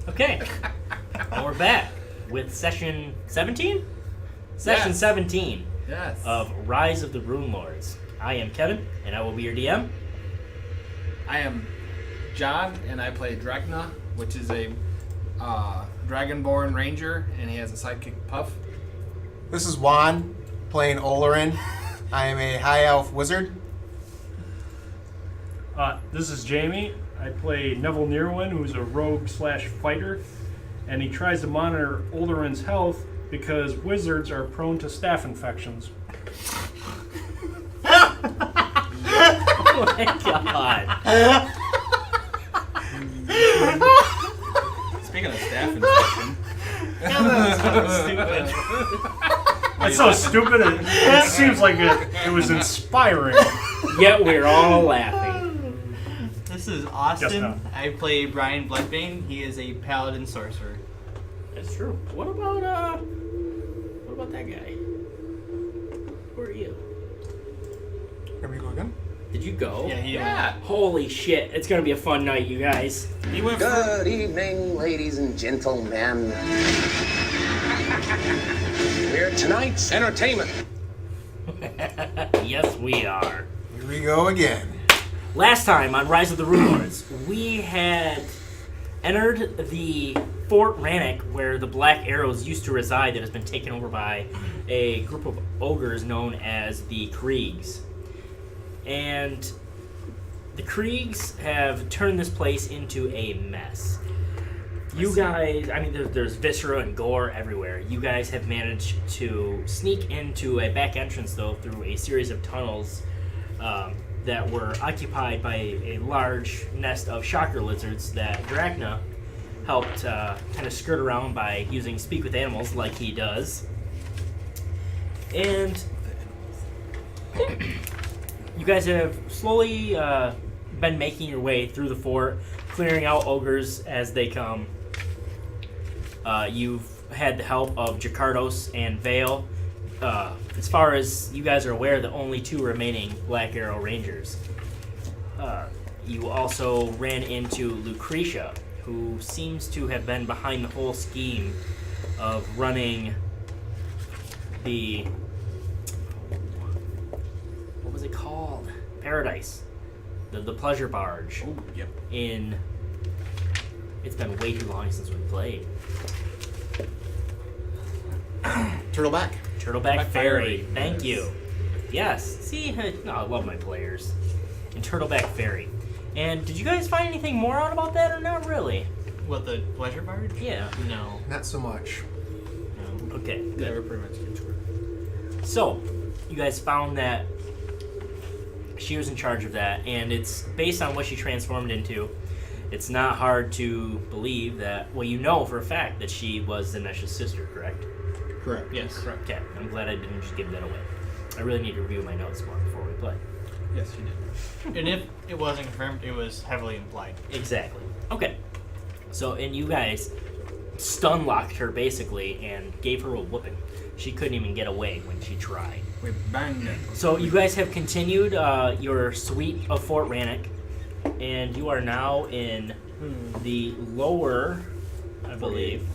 Okay. And we're back with session 17? Session 17 of Rise of the Runelords. I am Kevin, and I will be your DM. I am John, and I play Drakna, which is a Dragonborn Ranger, and he has a sidekick Puff. This is Juan, playing Olorin. I am a High Elf Wizard. This is Jamie. I play Nevel Nearwin, who's a rogue/fighter, and he tries to monitor Olorin's health because wizards are prone to staph infections. Oh my god. Speaking of staph infection. Stupid. It's so stupid, it seems like it was inspiring. Yet we're all laughing. This is Just Austin. now. I play Brian Bloodbane. He is a paladin sorcerer. That's true. What about that guy? Where are you? Can we go again? Did you go? Yeah. Holy shit, it's gonna be a fun night, you guys. He went Good evening, ladies and gentlemen. We're tonight's entertainment. Yes, we are. Here we go again. Last time on Rise of the Runelords, we had entered the Fort Rannick, where the Black Arrows used to reside, that has been taken over by a group of ogres known as the Kriegs. And the Kriegs have turned this place into a mess. You guys, I mean, there's viscera and gore everywhere. You guys have managed to sneak into a back entrance, though, through a series of tunnels that were occupied by a large nest of shocker lizards that Drakna helped kind of skirt around by using Speak with Animals like he does. And you guys have slowly been making your way through the fort, clearing out ogres as they come. You've had the help of Jakardos and Vale. As far as you guys are aware, the only two remaining Black Arrow Rangers. You also ran into Lucretia, who seems to have been behind the whole scheme of running the... what was it called? Paradise. The pleasure barge. Oh, yep. In... It's been way too long since we played. Turtleback. Turtleback Ferry. Ferry. Thank Yes. you. Yes. See, no, I love my players. And Turtleback Ferry. And did you guys find anything more out about that or not really? What, the pleasure barge? Yeah. No. Not so much. Okay, Yeah, good. we're pretty much into it. So, you guys found that she was in charge of that, and it's based on what she transformed into. It's not hard to believe that, well, you know for a fact that she was Dinesh's sister, correct? Correct. Yes. Okay, I'm glad I didn't just give that away. I really need to review my notes more before we play. Yes, you did. And if it wasn't confirmed, it was heavily implied. Exactly. Okay. So, and you guys stun locked her basically and gave her a whooping. She couldn't even get away when she tried. We banged it. So you guys have continued your sweep of Fort Rannick, and you are now in the lower, I believe,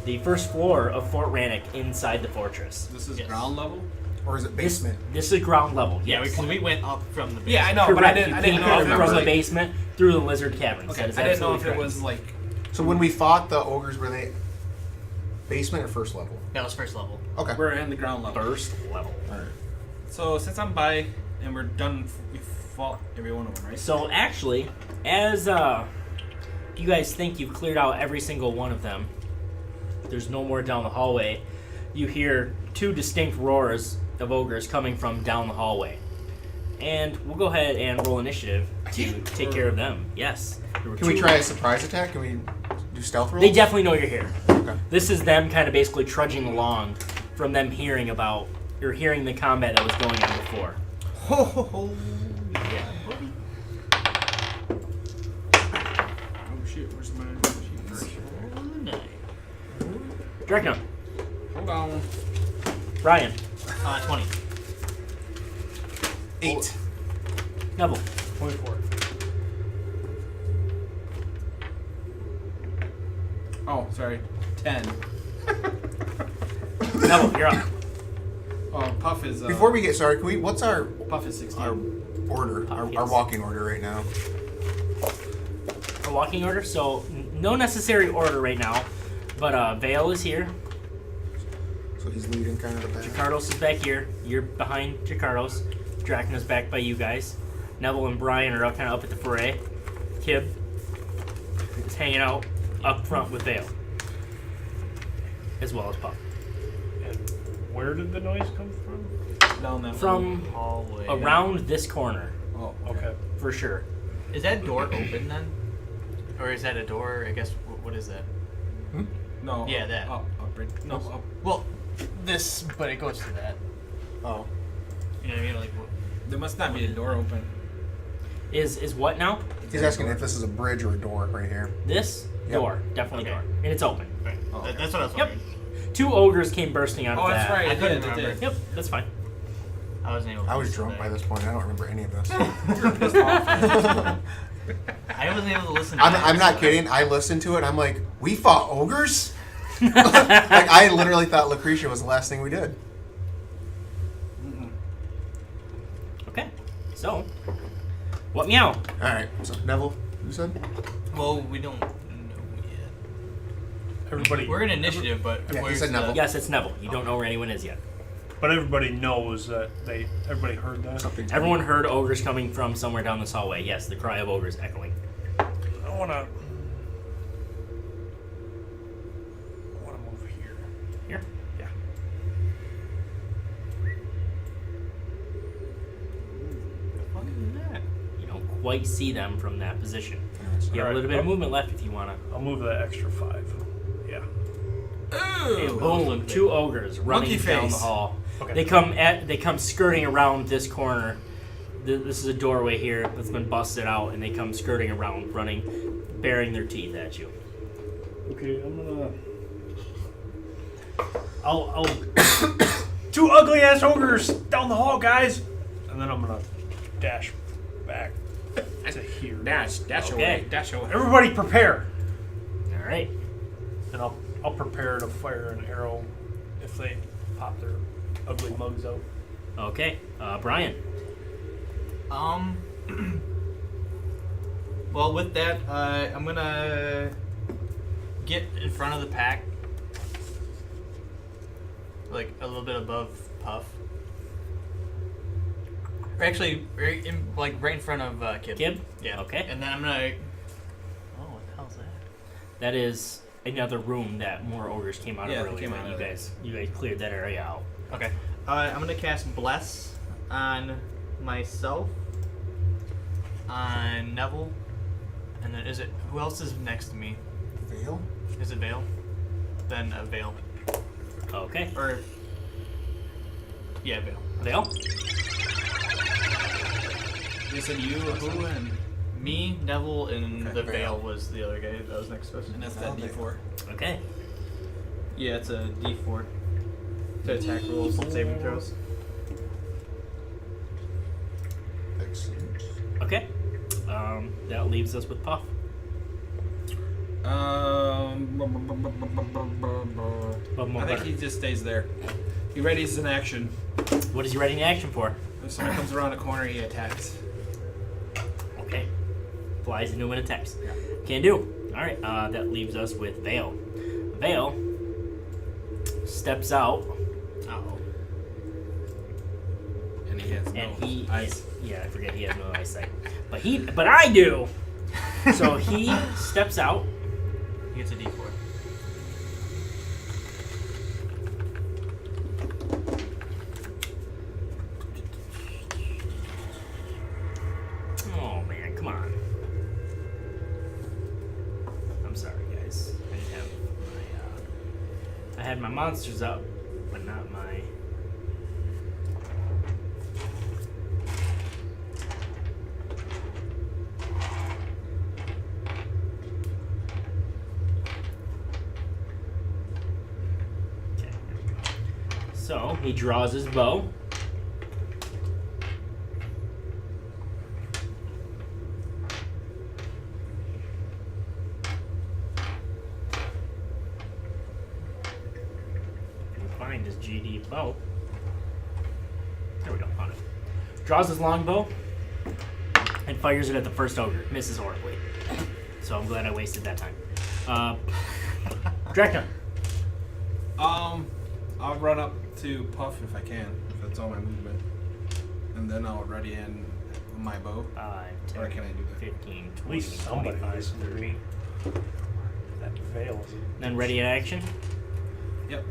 the first floor of Fort Rannick inside the fortress. This is Yes. ground level? Or is it basement? This is ground level. Yeah, Yes. because we went up from the basement. Yeah, I know, Correct. but I You didn't came know up if it from was the like... basement through the lizard caverns. Okay, That is I didn't know if absolutely it was correct. like... So when we fought the ogres, were they basement or first level? That was first level. Okay. We're in the ground level. First level. Alright. So since I'm by and we're done, we fought every one of them, right? So actually, as you guys think you've cleared out every single one of them, there's no more down the hallway. You hear two distinct roars of ogres coming from down the hallway. And we'll go ahead and roll initiative to take care of them. Yes. There were Can we two- try a surprise attack? Can we do stealth rolls? They definitely know you're here. Okay. This is them kind of basically trudging along from them hearing about, or hearing the combat that was going on before. Ho ho ho. Yeah. Oh shit, where's my... Drakna, Hold on. Brian, 20. 8. Nevel, 24. Oh, sorry. 10. Nevel, you're up. Oh, Puff is. Before we get started, can we? What's our Puff is 16. order? Our Yes. walking order right now. A walking order, so no necessary order right now. But Vale is here. So he's leading kind of the back. Jacardos is back here. You're behind Jacardos. Drakna's back by you guys. Nevel and Brian are kind of up at the foray. Kib is hanging out up front with Vale. As well as Puff. And where did the noise come from? Down that From Hallway. around this corner, Oh, Okay. for sure. Is that door open then? Or is that a door? I guess, what is that? No. Yeah, that. Up, right. No, up. Well, this, but it goes to that. Oh. You know what I mean? Like, There must not be a door open. Is what now? He's asking if this is a bridge or a door right here. This Yep. door, definitely Okay. door, and it's open. right. Oh, That- okay. That's what I was Yep. wondering. 2 ogres came bursting out Oh, of that's that. right. I It couldn't did. It remember. did. Yep, that's fine. I wasn't able to I was listen drunk to by that. this point. I don't remember any of this. I wasn't able to listen to I'm that, not so- kidding. I listened to it. I'm like, we fought ogres? Like, I literally thought Lucretia was the last thing we did. Okay, so what meow? All right. So Nevel, you said? Well, we don't know yet. Everybody. We're in initiative, but Yeah, he where's said the- Neville. Yes, it's Nevel. You don't know where anyone is yet. But everybody knows that everybody heard that. Something. Everyone heard ogres coming from somewhere down this hallway. Yes, the cry of ogres echoing. I wanna move here. Here. Yeah. What is that? You don't quite see them from that position. You have a Alright, little bit of oh. movement left if you wanna. I'll move that extra 5. Yeah. And Ooh. boom, 2 ogres running Monkey down the face. hall. Okay. They come skirting around this corner. This is a doorway here that's been busted out, and they come skirting around, running, baring their teeth at you. Okay, I'm gonna. I'll 2 ugly ass ogres down the hall, guys, and then I'm gonna dash back to here. Dash Okay. away. Dash away. Everybody prepare, All right. and I'll prepare to fire an arrow if they pop their ugly mugs out. Okay. Brian. Well, with that, I'm gonna get in front of the pack, like a little bit above Puff. Or actually, right in front of Kib. Kib? Yeah. Okay. And then I'm gonna. Oh, what the hell's that? That is another room that more ogres came out Yeah, of they earlier. came but out you of there. guys cleared that area out. Okay. I'm gonna cast Bless on myself, on Nevel, and then who else is next to me? Veil? Is it Vale? Then Vale. Okay. Or yeah, Vale. Vale. They said you, who, and Me, Nevel, and Okay, the Vale. Vale was the other guy that was next to us. and that's Oh, that D4. Okay. Yeah, it's a D4 to attack rolls and saving throws. Excellent. Okay. That leaves us with Puff. I think he just stays there. He readies an action. What is he ready in action for? If someone comes around a corner, he attacks. Okay. Flies into and attacks. Can do. Alright, that leaves us with Vale. Vale steps out, Oh. And he has no and he eyes. yeah, I forget he has no eyesight. But I do. So he steps out. He gets a D4. Oh man, come on. I'm sorry guys. I had my monsters up, but not my Okay. So he draws his bow. his GD bow. There we go, found it. Draws his longbow and fires it at the first ogre. Misses horribly. So I'm glad I wasted that time. Drakna. I'll run up to Puff if I can, if that's all my movement. And then I'll ready in my bow. 5, 10, Or can I do that? 15, 20, At least somebody 25, listen to 30. me. That veil is. Then ready in action. Yep.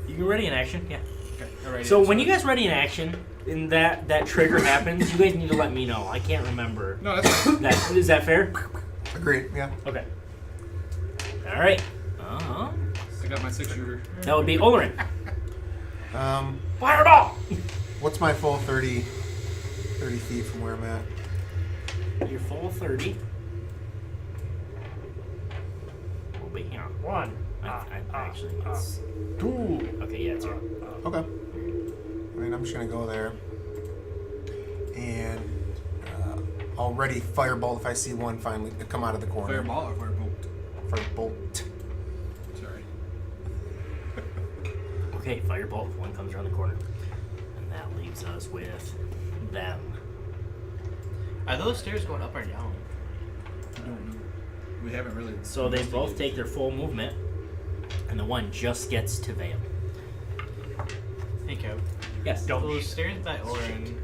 You can ready in action, yeah. Okay. All right. So when you guys ready in action, and that trigger happens, you guys need to let me know. I can't remember. No, that's fine. Is that fair? Agreed. Yeah. Okay. All right. I got my 6-shooter. That would be Olorin. Fireball. What's my full 30 feet from where I'm at? Your full 30. Will be here. 1. Actually, it's 2. okay. Yeah, it's here. Okay. I mean, I'm just gonna go there, and I'll ready firebolt if I see one finally come out of the corner. Fireball or firebolt? Firebolt. Sorry. Okay, firebolt. One comes around the corner, and that leaves us with them. Are those stairs going up or down? I don't know. We haven't really. So they both take their full movement, and the one just gets to Vale. Hey, Kev. Yes. Those stairs by Olorin,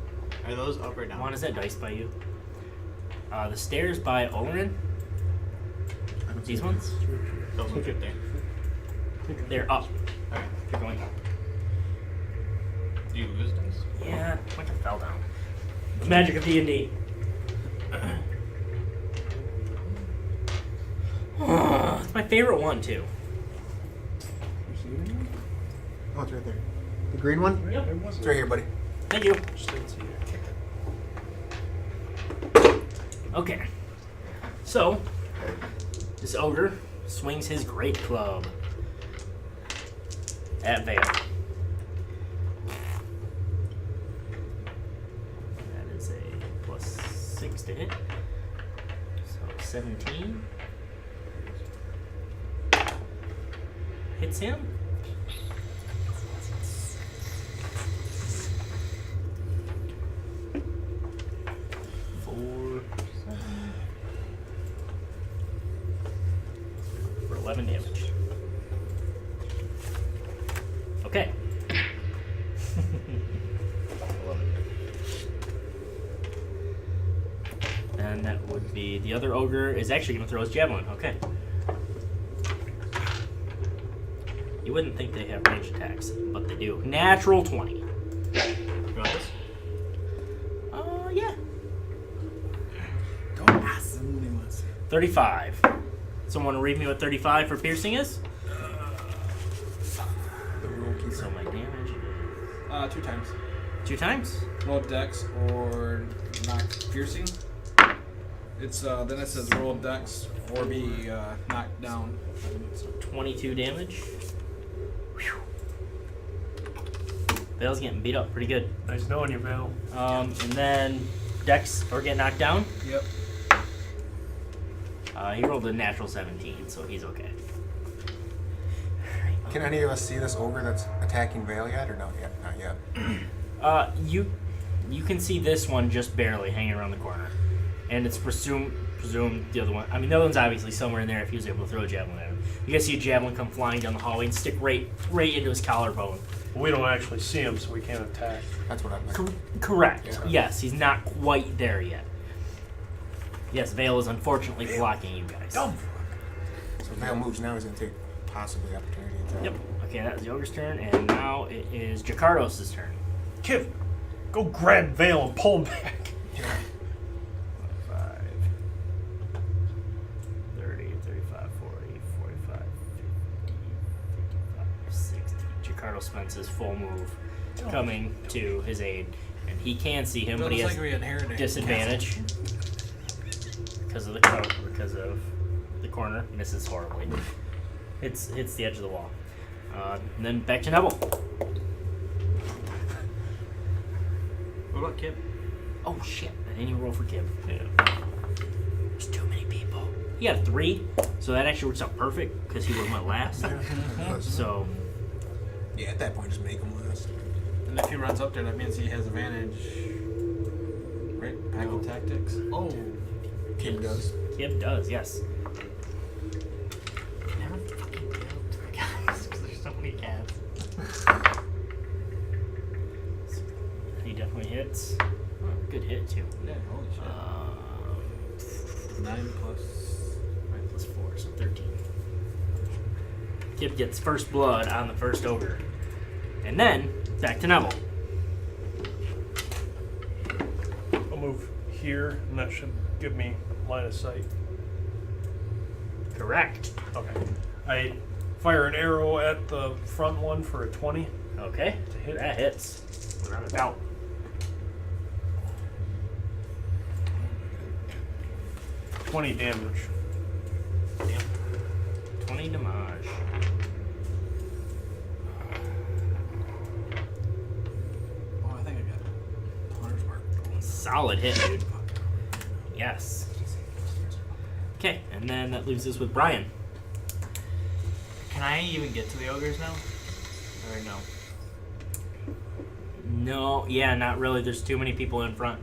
are those up or down? Juan, is that dice by you? The stairs by Olorin. These ones. Those ones right there. They're up. Alright. They're going up. Do you lose dice? Yeah, like it fell down. The magic of D&D. It's my favorite one too. Oh, it's right there. The green one? Yep. It's right here, buddy. Thank you. Just didn't see it. Okay. So, this ogre swings his great club at Vale. That is a +6 to hit. So 17. Hits him. For 11 damage. Okay. And that would be the other ogre is actually going to throw his javelin. Okay. You wouldn't think they have range attacks, but they do. Natural 20. You want this? Yeah. Don't ask somebody wants. 35. Someone read me what 35 for piercing is? The rule keeper. So my damage is 2 times. 2 times. Roll dex or knock piercing. It's then it says roll dex or be knocked down. So 22 damage. Whew. Vale's getting beat up pretty good. Nice knowing you, Val. And then Dex or get knocked down. Yep. He rolled a natural 17, so he's okay. Can any of us see this ogre that's attacking Vale yet, or not yet? Not yet. You can see this one just barely hanging around the corner, and it's presumed the other one. I mean, the other one's obviously somewhere in there if he was able to throw a javelin at him. You guys see a javelin come flying down the hallway and stick right into his collarbone. We don't actually see him, so we can't attack. That's what I'm like. Correct. Yeah. Yes, he's not quite there yet. Yes, Vale is unfortunately blocking you guys. So if Vale moves now, he's going to take possibly opportunity attack. Yep. Okay, that was the ogre's turn, and now it is Jakardos' turn. Kiv, go grab Vale and pull him back. Yeah. 5, 30, 35, 40, 45, 50, 55, 60. Jakardo spends his full move coming to his aid, and he can see him, but he has we inherited disadvantage because of the corner. Misses horribly. Hits the edge of the wall. And then back to Nevel. What about Kib? Oh shit! I didn't even roll for Kib. Yeah. There's too many people. He got a 3, so that actually works out perfect because he would have went last. So Yeah, at that point, just make him last. And if he runs up there, that means he has advantage. Right? Pack tactics. Oh. Kim does. Kib does, yes. Never fucking killed three guys because there's so many cats. He definitely hits. Oh, good hit, too. Yeah, holy shit. 9 plus. 9 plus 4, so 13. Kib gets first blood on the first ogre. And then, back to Nevel. I'll move here, and that should give me line of sight. Correct. Okay. I fire an arrow at the front one for a 20. Okay, To hit. that hits. Without a doubt. $20 damage. Damn. 20 damage. Oh, I think I got Hunter's Mark. Solid hit, dude. Yes. Okay, and then that leaves us with Brian. Can I even get to the ogres now? Or no? No, yeah, not really. There's too many people in front.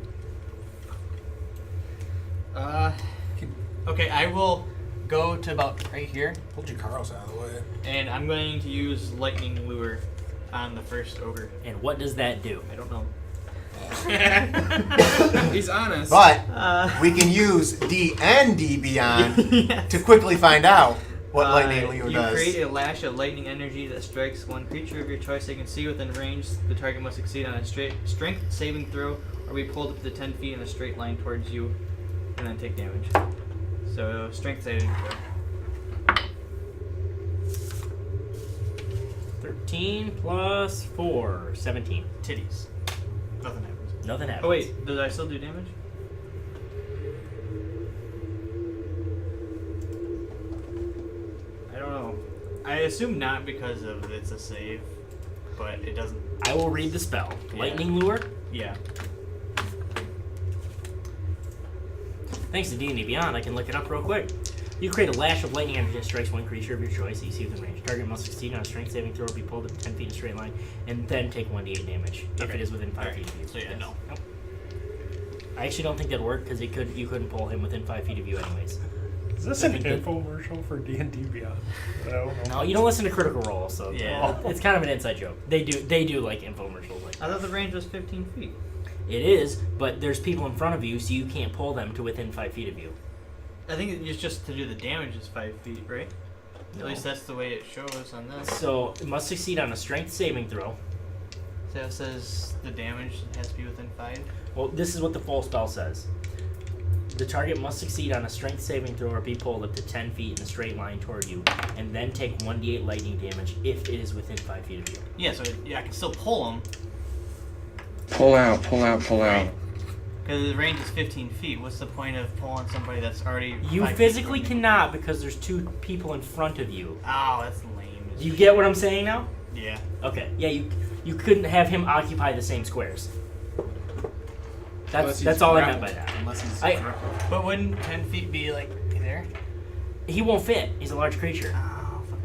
Okay, I will go to about right here, Pull Jakaros out of the way. and I'm going to use lightning lure on the first ogre. And what does that do? I don't know. He's honest. But We we can use D and D Beyond to quickly find out what Lightning Leo you does. create a lash of lightning energy that strikes one creature of your choice they can see within range. The target must succeed on a strength saving throw or be pulled up to 10 feet in a straight line towards you and then take damage. So, strength saving throw. 13 plus 4, 17. Titties. Nothing happens. Nothing happens. Oh wait, did I still do damage? I don't know. I assume not because of it's a save, but it doesn't. I will read the spell. Yeah. Lightning Lure. Yeah. Thanks to D&D Beyond, I can look it up real quick. You create a lash of lightning energy that strikes one creature of your choice that you see within range. Target must succeed on a strength saving throw or be pulled up 10 feet in a straight line, and then take 1d8 damage if Okay. it is within 5 Alright. feet of you. So yeah, no. Nope. I actually don't think that'd work because you couldn't pull him within 5 feet of you anyways. Is this an infomercial for D&D Beyond? I don't know. No, you don't listen to Critical Role, so Yeah. it's kind of an inside joke. They do like infomercials like I thought the range was 15 feet. It is, but there's people in front of you, so you can't pull them to within 5 feet of you. I think it's just to do the damage is 5 feet, right? No. At least that's the way it shows on this. So it must succeed on a strength saving throw. So it says the damage has to be within 5. Well, this is what the full spell says. The target must succeed on a strength saving throw or be pulled up to 10 feet in a straight line toward you, and then take 1d8 lightning damage if it is within 5 feet of you. Yeah, so I can still pull him Pull out, pull out, pull out. because the range is 15 feet. What's the point of pulling somebody that's already? You 5 feet physically from me? cannot because there's 2 people in front of you. Oh, that's lame. as Do you shit. get what I'm saying now? Yeah. Okay. Yeah, you couldn't have him occupy the same squares. That's all I meant by that. Unless he's But wouldn't 10 feet be like there? He won't fit. He's a large creature. Oh, fuck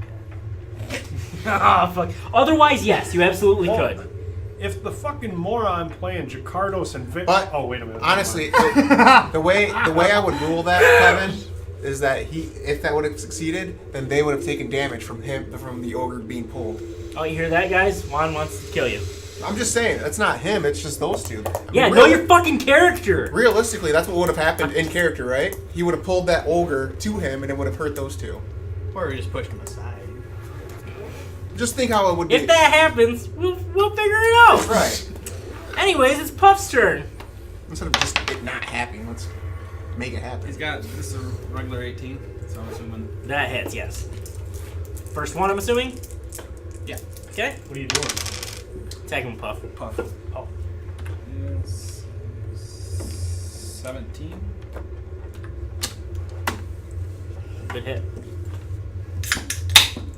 that. Ah, fuck. Otherwise, yes, you absolutely Well, could. If the fucking moron playing Jakardos and Vic. But oh, wait a minute. honestly, the way I would rule that, Kevin, is that if that would have succeeded, then they would have taken damage from the ogre being pulled. Oh, you hear that, guys? Juan wants to kill you. I'm just saying, that's not him. It's just those two. I mean, Yeah, know your fucking character. Realistically, that's what would have happened in character, right? He would have pulled that ogre to him, and it would have hurt those two. Or we just pushed him aside. Just think how it would be. If that happens, we'll figure it out. Right. Anyways, it's Puff's turn. Instead of just it not happening, let's make it happen. He's got this is a regular 18, so I'm assuming. That hits, yes. First one, I'm assuming. Yeah. Okay. What are you doing? Attack him, Puff. Puff. Oh. Is 17. Good hit.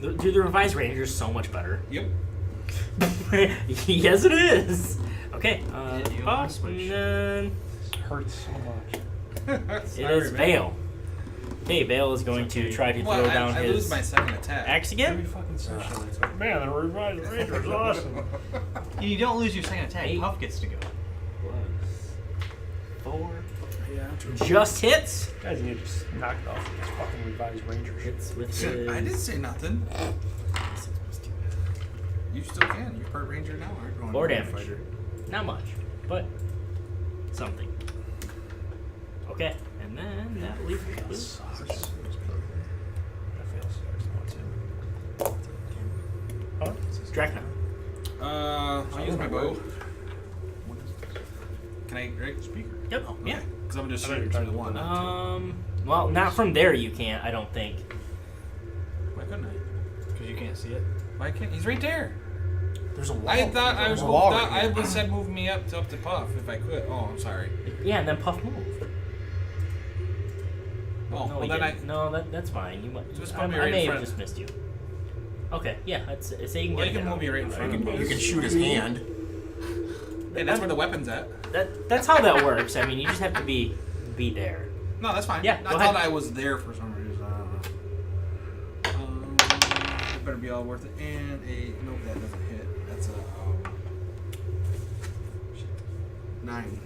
Dude, the revised range is so much better. Yep. Yes, it is. Okay. Yeah, you Puff, wanna switch? and then This hurts so much. it is Vale. Okay, Vale is going to try to Well, throw down I his lose my second attack. axe Every again. fucking session, it's like, man, the revised ranger is awesome. You don't lose your second attack. 8. Puff gets to go. Plus 4. Yeah. Just hits. Guys need to just knock it off with this fucking revised ranger shit. Hits with his. I didn't say nothing. You still can. You're part ranger now, aren't you? 4 damage. Not much, but something. Okay, and then that leaves me with Sucks. Huh? Drakna. I'll use my bow. Can I right speaker? Yep. Yeah. Because I'm just I thought you shooting were to the trying one. Well, not from there. You can't. I don't think. Why couldn't I? Because you can't see it. Why can't? He's right there. There's a wall. I thought I There's was. a wall Thought right I here. would said move me up to Puff if I could. Oh, I'm sorry. Yeah, and then Puff moved. Oh, No, well he then I. didn't. No, that's fine. You might. Just I, put me I right may in have front. just missed you. Okay. Yeah. That's so you can Well, get you a can hit move me right in front of me. You can shoot his hand. And that's where the weapon's at. That's how that works. I mean, you just have to be there. No, that's fine. Yeah, I go thought ahead. I was there for some reason. I don't know. It better be all worth it. And a nope, that doesn't hit. That's a shit. 9.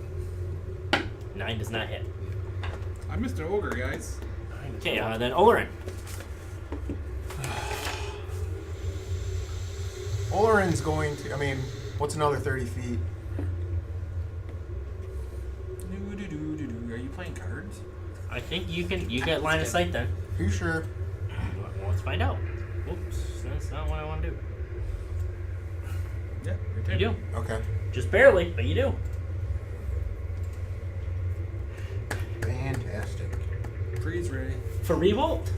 9 does not hit. I missed an ogre, guys. Okay. Then Olorin. Olorin's going to. I mean, what's another 30 feet? Are you playing cards? I think you can. You get line of sight then. Are you sure? Well, let's find out. Whoops, that's not what I want to do. Yeah, You do. Okay. Just barely, but you do. Fantastic. Freeze ready. For revolt.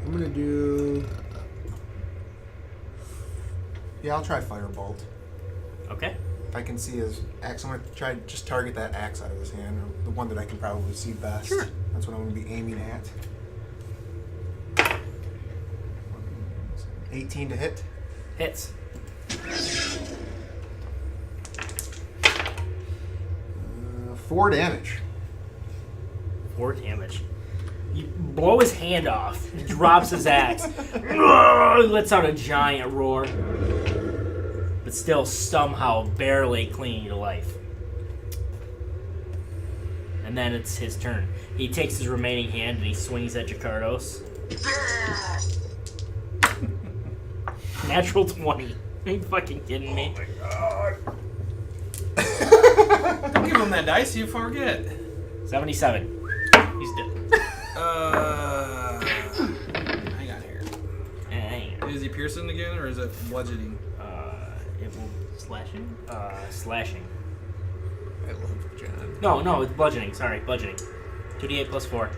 I'm gonna do. Yeah, I'll try firebolt. Okay. If I can see his axe, I'm gonna try to just target that axe out of his hand, or the one that I can probably see best. Sure. That's what I'm gonna be aiming at. 18 to hit. Hits. 4 damage. 4 damage. You blow his hand off. He drops his axe. Lets out a giant roar. But still somehow barely clinging to life. And then it's his turn. He takes his remaining hand and he swings at Jakardos. Natural 20. Are you fucking kidding me? Don't give him that dice, you forget. 77. He's dead. Hang on here. Hang on. Is he piercing again, or is it bludgeoning? It will Slashing? slashing. I love John. No, it's bludgeoning. Sorry, bludgeoning. 2d8 plus 4.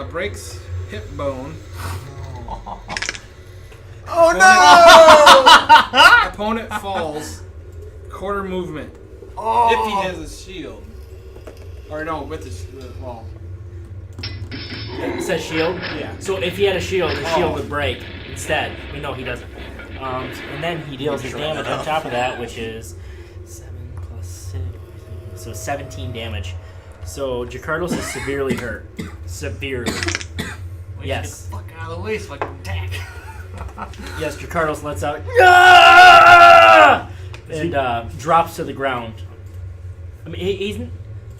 Breaks hip bone. Oh no! Opponent falls. Quarter movement. Oh! If he has a shield. Or no, with the well. It says shield. Yeah. So if he had a shield, the shield would break instead. But no, he doesn't. And then he deals his damage on top of that, which is 7 plus 6. So 17 damage. So Jakardos is severely hurt. Severely. Yes. Get the fuck out of the way so I can attack. Yes, Jakardos lets out "Ah!" and drops to the ground. I mean,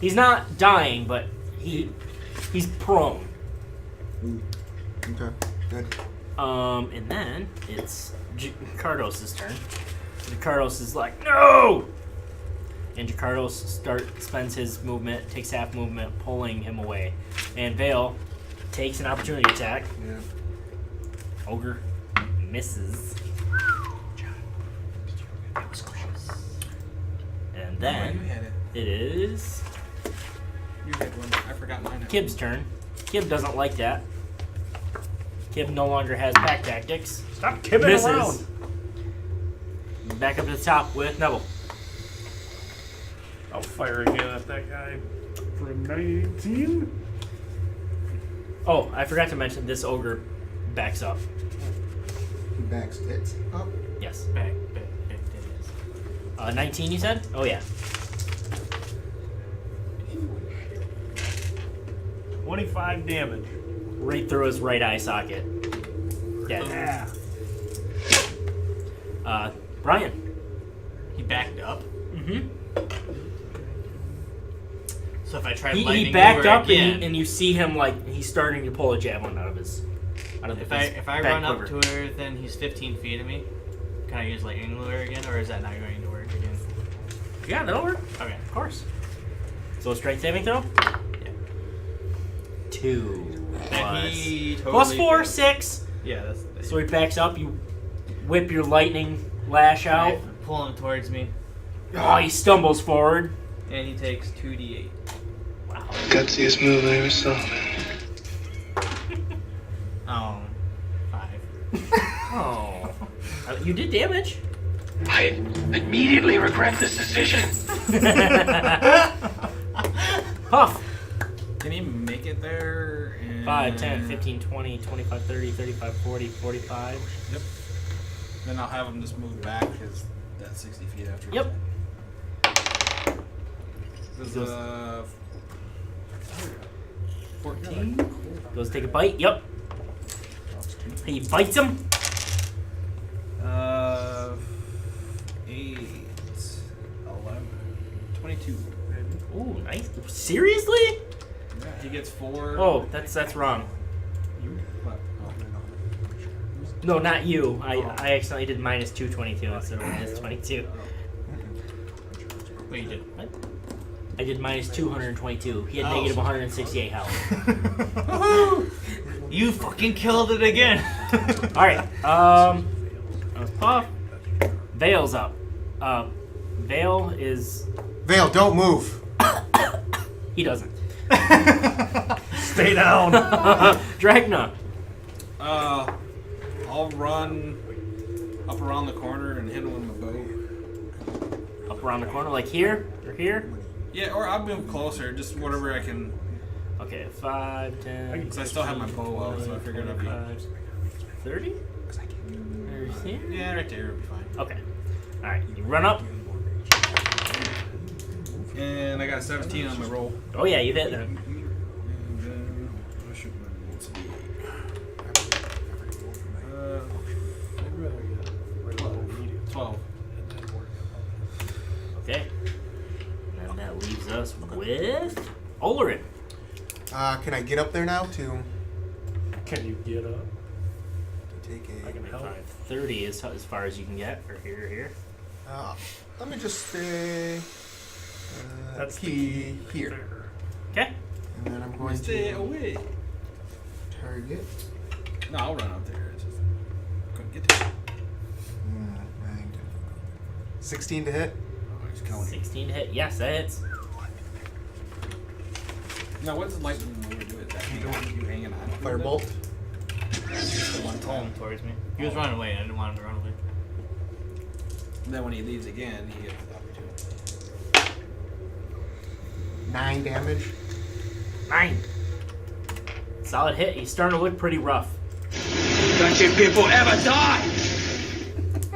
he's not dying, but he's prone. Okay, good. And then it's Jakardos' turn. Jakardos is like, no! And Jakardos spends his movement, takes half movement, pulling him away. And Vale takes an opportunity attack. Yeah. Ogre misses. And You then had it. it is You had one. I forgot mine. Kib's turn. Kib doesn't like that. Kib no longer has pack tactics. Stop kibbing Misses. around. Back up to the top with Nevel. I'll fire again at that guy for 19. Oh, I forgot to mention this ogre backs up. Next, it's up. Yes. Back, it is. 19, you said? Oh, yeah. 25 damage. Right through his right eye socket. Dead. Yeah. Brian. He backed up. Mm-hmm. So if I try He lightning backed over up again, and you see him like he's starting to pull a javelin out of his. if I run up to her, then he's 15 feet of me. Can I use lightning lure again, or is that not going to work again? Yeah, that'll work. Okay. Of course. So strength saving throw. Yeah. 2 And plus, he totally plus 4, failed. 6. Yeah, that's. So he backs up. You whip your lightning lash out. I pull him towards me, Oh, he stumbles forward. and he takes 2d8. Wow. Gutsiest move I ever saw. 5. Oh. You did damage. I immediately regret this decision. Puff. Can he make it there? 5, 10, 15, 20, 25, 30, 35, 40, 45. Yep. Then I'll have him just move back because that's 60 feet after. Yep. This is 14. Goes take a bite. Yep. He bites him. 8, 11, 22. Ooh, nice. Seriously? Yeah, he gets 4. Oh, that's wrong. What? No, not you. I accidentally did minus 222 instead of minus 22. What you did? What? I did minus 222. He had negative 168 health. You fucking killed it again. All right. That was Puff. Vale's up. Vale is. Vale, don't move. He doesn't. Stay down. Drakna. I'll run up around the corner and hit him with my bow. Up around the corner, like here or here. Yeah, or I'll move closer, just whatever I can. Okay, 5, 10. Because I still have my bow out, so I figured it'd be. 30? There's here? Yeah, right there, it'll be fine. Okay. Alright, you run up. And I got a 17 on my roll. Oh, yeah, you hit them. And then I'll shoot my what's the 12. Okay. And then that leaves us with Olorin. Can I get up there now to Can you get up? take I can help. 30 is as far as you can get, or here, or here. let me just stay. That's the key here, There. Okay. and then I'm going Stay to away. target. No, I'll run up there. It's just, couldn't get to it. 16 to hit. Oh, he's counting. 16 to hit. Yes, that hits. Now, what's the lightning when we do it? That you hanging on? Firebolt. The one pull him towards me. He was running away. I didn't want him to run away. And then when he leaves again, he gets the opportunity. 9 damage. 9. Solid hit. He's starting to look pretty rough. Don't you people ever die? And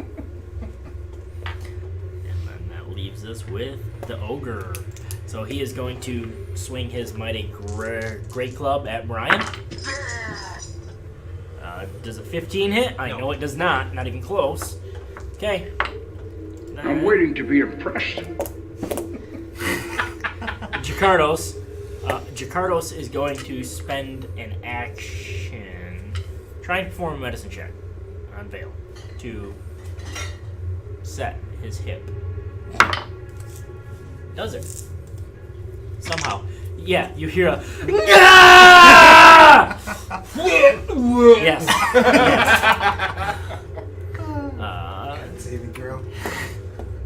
then that leaves us with the Ogre. So he is going to swing his mighty great club at Brian. Does a 15 hit? I know it does not. Not even close. Okay. I'm waiting to be impressed. Jakardos is going to spend an action. Try and perform a medicine check on Vale to set his hip. Does it? Somehow. Yeah, you hear a. Yes. Yes. Saving throw.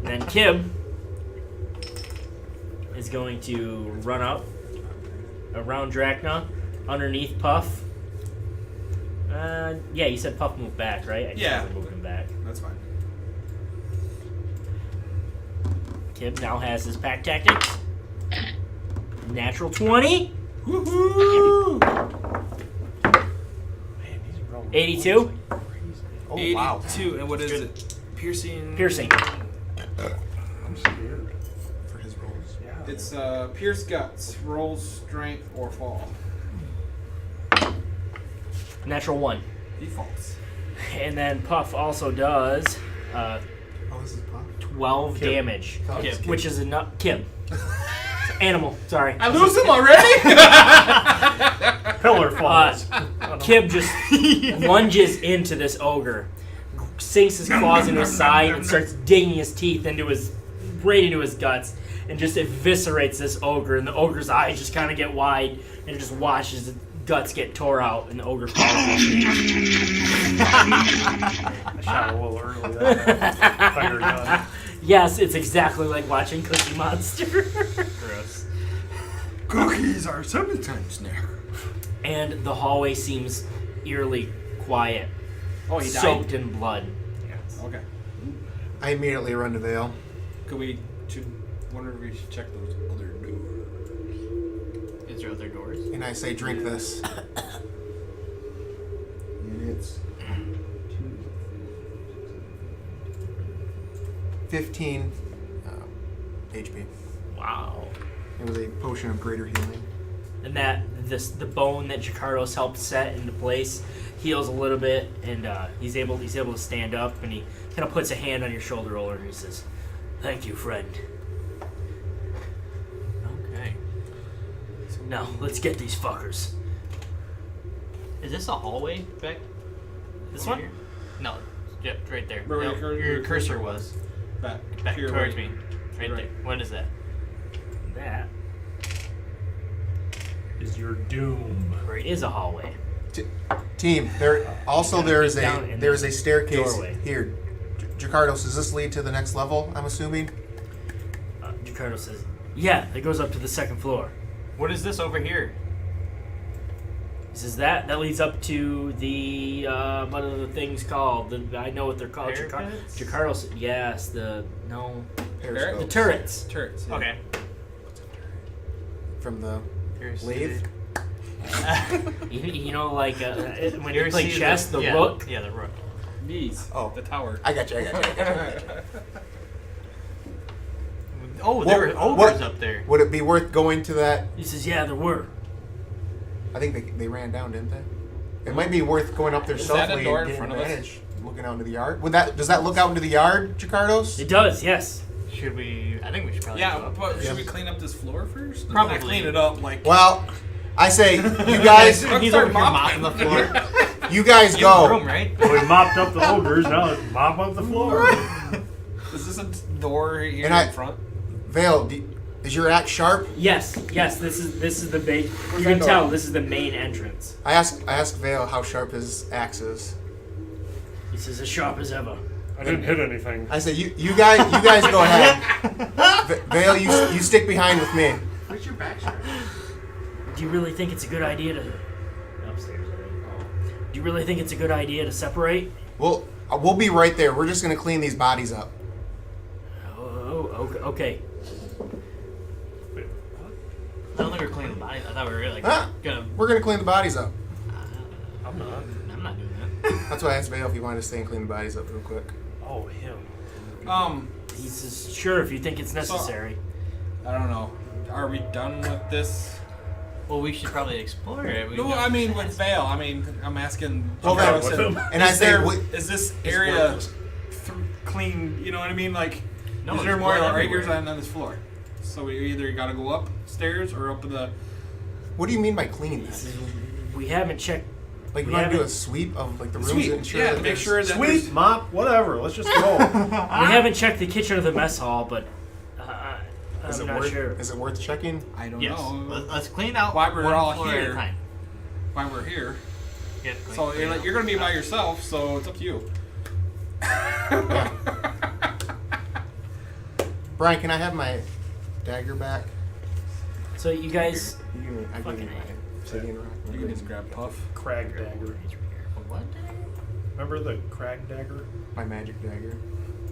Then Kib is going to run up around Drakna, underneath Puff. Yeah, you said Puff moved back, right? I just Yeah. haven't moved him back. That's fine. Kib now has his pack tactics. Natural 20. Woohoo! Man, he's rolling 82. Oh, wow. 82. And what is it? Piercing. Piercing. I'm scared. For his rolls. Yeah. It's pierce guts, roll strength, or fall. Natural 1. Defaults. And then Puff also does Oh, this is Puff. 12 damage, Thought it was which is enough. Kim. Animal. Sorry. I lose him already? Pillar falls. Kib just lunges into this ogre, sinks his claws into his side, and starts digging his teeth right into his guts, and just eviscerates this ogre. And the ogre's eyes just kind of get wide, and it just watches his guts get tore out, and the ogre falls. I shot a little early. That fire gun. Yes, it's exactly like watching Cookie Monster. Gross. Cookies are sometimes snack. And the hallway seems eerily quiet, Oh, he died? soaked in blood. Okay. I immediately run to Vale. Wonder if we should check those other doors. Is there other doors? And I say, drink this. And it's 15 HP. Wow. It was a potion of greater healing. And the bone that Jacardos helped set into place heals a little bit, and he's able to stand up, and he kind of puts a hand on your shoulder, Olorin, and he says, "Thank you, friend. Okay. Now let's get these fuckers." Is this a hallway back? This Over one? here? No. Yep, right there. Where No, your cursor was. Back Back towards me. Right Right. there. What is that? That Is your doom. is a hallway. Team, there is down in a the staircase doorway. here. Jacardos, does this lead to the next level? I'm assuming. Jacardos says, "Yeah, it goes up to the second floor." What is this over here? He says that leads up to the what are the things called? I know what they're called. Parapets? Jacardos, yes. The Periscope. turrets. Turrets. Yeah. Okay. From the Here's lathe. You know, like when You you ever play see chess, the yeah, rook. Yeah, the rook. These. Oh. The tower. I got you. Oh, there were ogres up there. Would it be worth going to that? He says, "Yeah, there were." I think they ran down, didn't they? It might be worth going up there Is that a stealthily door and in getting front of us? advantage. Looking out into the yard. Does that look out into the yard, Jacardos? It does, yes. Should we? I think we should probably. go Yeah, up. but Yeah. should we clean up this floor first? Probably. Not clean it up like. Well, I say you guys, He's over here mopping the floor. you guys You have a room, go. right? Well, we mopped up the ogres, now let's mop up the floor. Is this a door here And in front? Vale, is your axe sharp? Yes. This is the big. You that can door? tell this is the main entrance. I asked Vale how sharp his axe is. He says, "As sharp as ever." I didn't hit anything. I said you guys go ahead. Vale, you stick behind with me. Where's your back shirt? Do you really think it's a good idea to upstairs? Do you really think it's a good idea to separate? We'll be right there. We're just gonna clean these bodies up. Oh, okay. I don't think we're cleaning the body. I thought we were like Huh? gonna. We're gonna clean the bodies up. I'm not. I'm not doing that. That's why I asked Vale if he wanted to stay and clean the bodies up real quick. Oh, him. He says, "Sure, if you think it's necessary." I don't know. Are we done with this? Well, we should probably explore it. No, I mean with Vale. I mean, I'm asking. Well, Jacardos with and- him. And I is say, there- what- is this area clean? You know what I mean? Like, No, is there there's more blood Raiders everywhere. on this floor? So we either gotta go upstairs or up to the. What do you mean by cleaning He this? says, "We haven't checked. Like We we want to do a haven't- sweep of like the rooms Sweep. and ensure Yeah, that to make there's- sure that Sweep, mop, whatever. Let's just go. We haven't checked the kitchen or the mess hall, but Is I'm it not worth? sure." Is it worth checking? I don't Yes. know Let's clean out Why we're one all floor at a here. time. why we're here. Get clean- So clean out. you're gonna be by yourself, so it's up to you. Brian, can I have my dagger back? So you guys, You give me, I give Fucking you my A. obsidian rock. You can just grab Puff. Crag dagger. What? Remember the crag dagger? My magic dagger.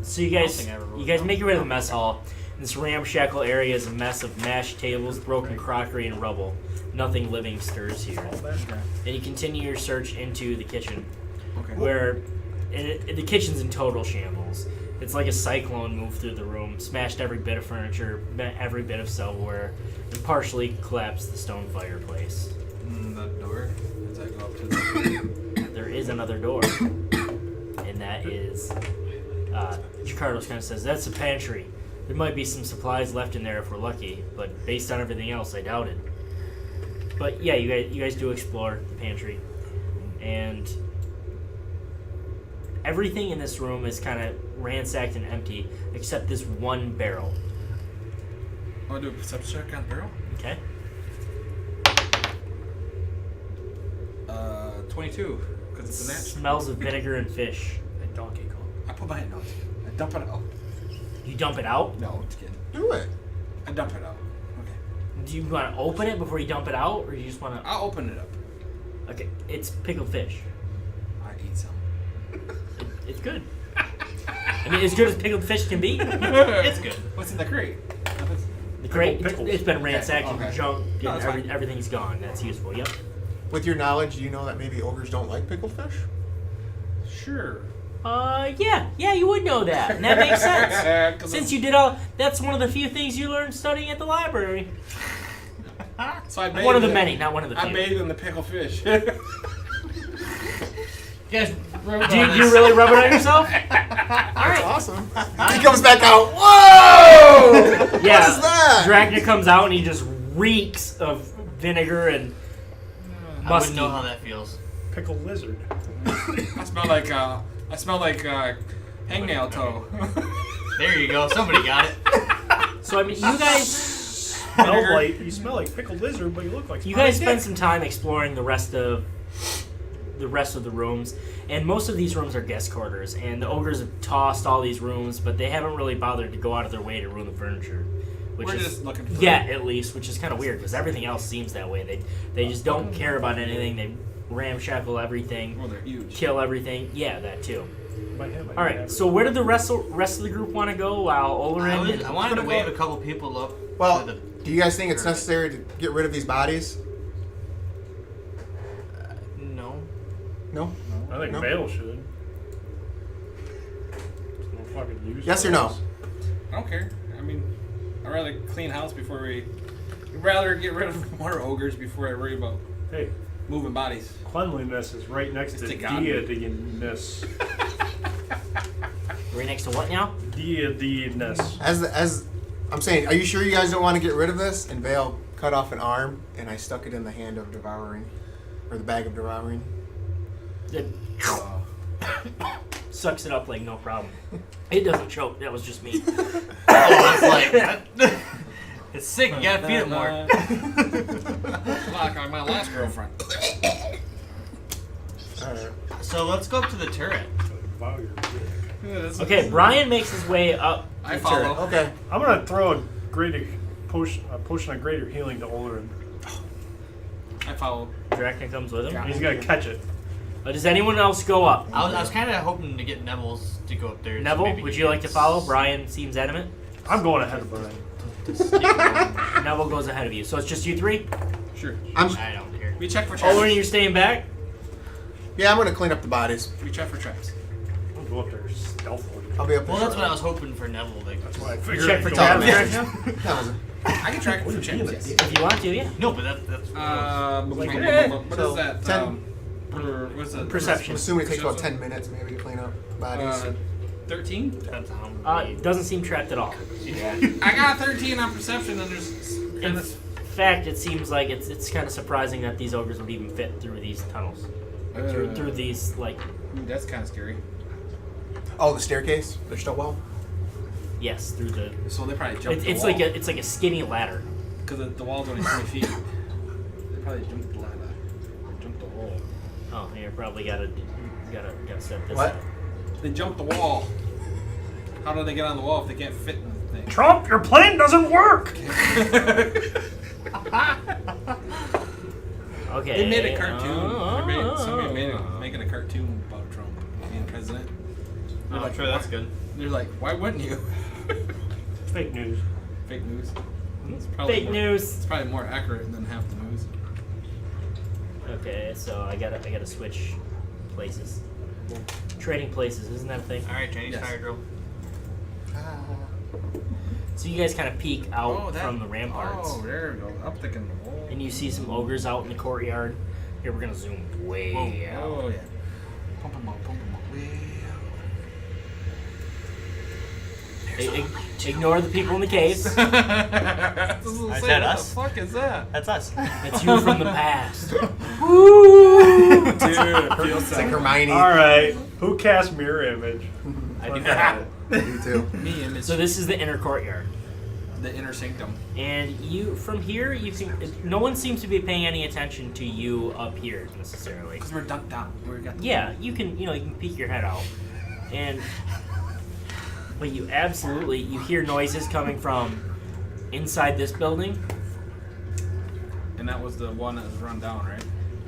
so you guys, think I ever wrote you guys down. make your way to the mess hall. This ramshackle area is a mess of mashed tables, broken crockery, and rubble. Nothing living stirs here. Oh, that guy. Then you continue your search into the kitchen, Okay. where the kitchen's in total shambles. It's like a cyclone moved through the room, smashed every bit of furniture, bent every bit of silverware, and partially collapsed the stone fireplace. That door. Does that go up to the? There is another door, and that is. Jacardos kind of says that's the pantry. There might be some supplies left in there if we're lucky, but based on everything else, I doubt it. But yeah, you guys do explore the pantry, and everything in this room is kind of ransacked and empty, except this one barrel. I want to do a perception check on the barrel. Okay. 22, because it's a natural. Smells of vinegar and fish. And Donkey Kong. I put my hand out. I dump it out. You dump it out? No, I'm just kidding. Do it. I dump it out. Okay. Do you want to open it before you dump it out, or do you just want to? I'll open it up. Okay, it's pickled fish. I eat some. It's good. I mean, as good as pickled fish can be. It's good. What's in the crate? The crate, Pickles. it's been ransacked Okay. and junk. No, And that's fine. everything's gone. That's useful. Yep. With your knowledge, do you know that maybe ogres don't like pickled fish? Sure. Yeah, you would know that, and that makes sense. Since you did that's one of the few things you learned studying at the library. So I bathe One of the in- many, not one of the few. I bathe in the pickled fish. You guys, Do you really rub it on yourself? That's awesome. He comes back out. Whoa! Yeah. What is that? Drakna comes out and he just reeks of vinegar and I musky. wouldn't know how that feels. Pickled lizard. I smell like hangnail toe. There you go. Somebody got it. So I mean, You smell like pickled lizard, but you look like you guys spend some time exploring the rest of the rooms, and most of these rooms are guest quarters, and the ogres have tossed all these rooms, but they haven't really bothered to go out of their way to ruin the furniture. Which We're is, just looking for at least, which is kind of weird because everything else seems that way. They just don't care about anything. They ramshackle everything, Well, they're huge. kill everything. Yeah, that too. Might have it. All right, so where did the rest of the group want to go while Olorin? I wanted to wave a couple people up. Well, to the, do you guys think it's necessary to get rid of these bodies? no. No? I think No? Vale should. There's no fucking use Yes for or no? this. I don't care. I mean, I'd rather clean house before I'd rather get rid of more ogres before I worry about Hey, moving bodies. cleanliness is right next It's to to God. deity-ness. Right next to what now? Deity-ness. As I'm saying, are you sure you guys don't want to get rid of this? And Vale cut off an arm, and I stuck it in the hand of devouring, or the bag of devouring. It sucks it up like no problem. It doesn't choke. That was just me. It's like it's sick. You gotta feed it more. Like my last girlfriend. So let's go up to the turret. Wow, you're dick. Okay, Brian makes his way up. I follow. Okay. I'm gonna throw a potion of greater healing to Olorin. I follow. Drakna comes with him. He's gonna catch it. Does anyone else go up? I was kind of hoping to get Neville's to go up there. so Neville, maybe would he you like to gets- follow? Brian seems adamant. I'm going ahead of Brian. Neville goes ahead of you. So it's just you three? Sure. I'm I don't care. We check for traps. Olorin, you're staying back? gonna clean up the bodies. We check for traps. I'll go up there stealthily. I'll be up there. Well, that's what I shortly. was hoping for Neville. Like, That's why I You figured check I'd for go traps, ahead. Drakna? That was it. I can track for traps. Yes. If you want to, yeah. no, but that's What So, is that? 10. What's that? Perception. I'm assuming it takes about 10 minutes maybe to clean up bodies. 13. depends on how many. Doesn't seem trapped at all. I got 13 on perception, and there's. In fact, it seems like it's kind of surprising that these ogres would even fit through these tunnels. Through these, like, That's kind of scary. Oh, the staircase? They're still well? yes, through the. So they probably jumped the It's wall. like a skinny ladder. Because the wall's only 20 feet. They probably jumped the ladder. Jumped the wall. Oh, you probably gotta set this What? up. They jumped the wall. How do they get on the wall if they can't fit in the thing? Trump, your plane doesn't work! Okay. They made a cartoon. Somebody made making a cartoon about Trump being president. They're I'm like, sure that's good. They're like, why wouldn't you? Fake news. Fake news. It's Fake news. It's probably more accurate than half the news. Okay, so I gotta switch places. trading places, isn't that a thing? All right, Chinese Yes. fire drill. So you guys kind of peek out Oh, that- from the ramparts, Oh, there we go. Up thinking. Oh, and you see some ogres out in the courtyard. Here, we're gonna zoom way out. oh yeah. Pump 'em up, pump 'em up. Ignore the people in the caves. Is that us? What the fuck is that? That's us. It's you from the past. Dude, It's like Hermione. All right. Who cast mirror image? I do that. You too. Me and So this is the inner courtyard, the inner sanctum. and you from here you can. No one seems to be paying any attention to you up here necessarily. Because we're dunked down. We got Yeah, you can peek your head out, but you hear noises coming from inside this building, And that was the one that was run down, right?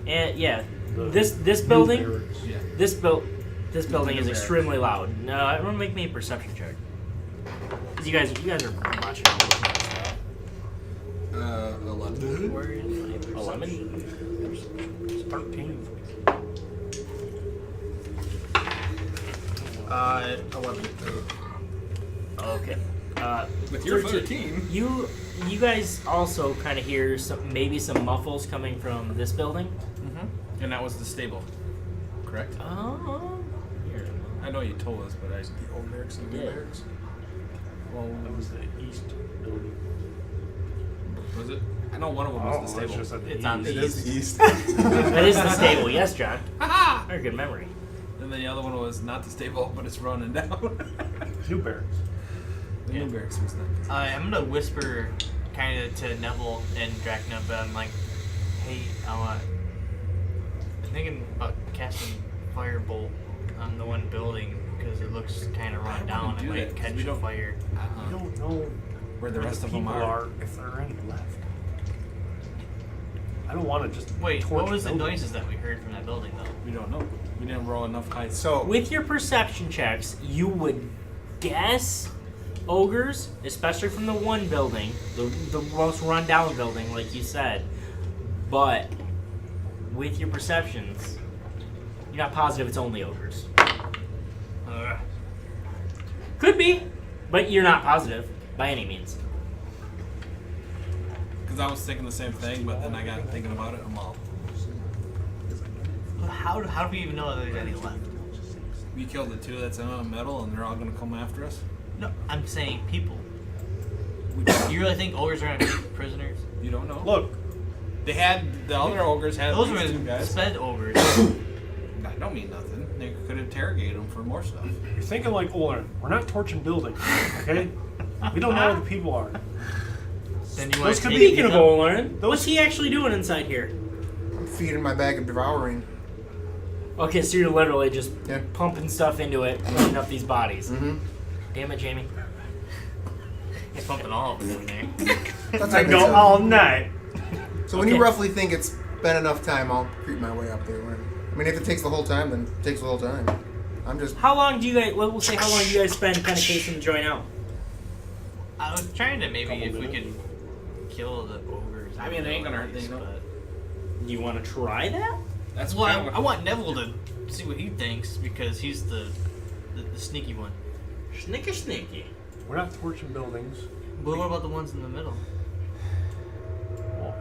and yeah, this building, Yeah. this building is There. extremely loud. No, everyone make me a perception check. 'Cause you guys are watching. 11. Where is my perception? 13. 11. Okay. With your 13. You guys also kind of hear maybe some muffles coming from this building. Mm-hmm. And that was the stable. Correct? Here. I know you told us, but I. The old barracks and the new Yeah. barracks. Well, That was the east building. was it? I know one of them was the It's stable. just at the It's on east. It is the east. That is the stable, yes, John. Very good memory. And then the other one was not the stable, but it's running down. New barracks. The new barracks was not. I'm gonna whisper kind of to Nevel and Drakna, but I'm like, hey, I'm thinking about casting Firebolt on the one building because it looks kind of run down. It do might that, 'cause catch we don't- fire. I don't know Where the rest of them people are. if there are any left. I don't want to just Wait, torch what was the buildings. noises that we heard from that building though? We don't know. We didn't roll enough kites. So With your perception checks, you would guess ogres, especially from the one building, the most run-down building, like you said. But with your perceptions, you're not positive it's only ogres. Could be, but you're not positive by any means. Because I was thinking the same thing, but then I got thinking about it. I'm all. How do we even know that there's any left? We killed the two that's on metal, and they're all gonna come after us. No, I'm saying people. You really think ogres are gonna take prisoners? You don't know. Look, They had the other ogres had Those these two were guys. sped ogres. That don't mean nothing. They could interrogate them for more stuff. you're thinking like Olorin. We're not torching buildings, okay? We don't know who the people are. Then you Those want could to be- Speaking of Olorin, what's he actually doing inside here? I'm feeding my bag of devouring. Okay, so you're literally just Yeah. pumping stuff into it, cleaning up these bodies. Mm-hmm. Damn it, Jamie. He's pumping all of them in there. That's I what go said. all night. So when you Okay. roughly think it's been enough time, I'll creep my way up there. I mean, if it takes the whole time, then it takes the whole time. I'm just. How long do you guys? We'll say how long do you guys spend kind of casing the joint out? I was trying to maybe Couple if we minutes. could kill the ogres. I mean, it ain't gonna hurt, you know. Do you want to try that? That's Well, kind of I want Nevel to see what he thinks because he's the sneaky one. Snicky. We're not torching buildings. But what about the ones in the middle? Well,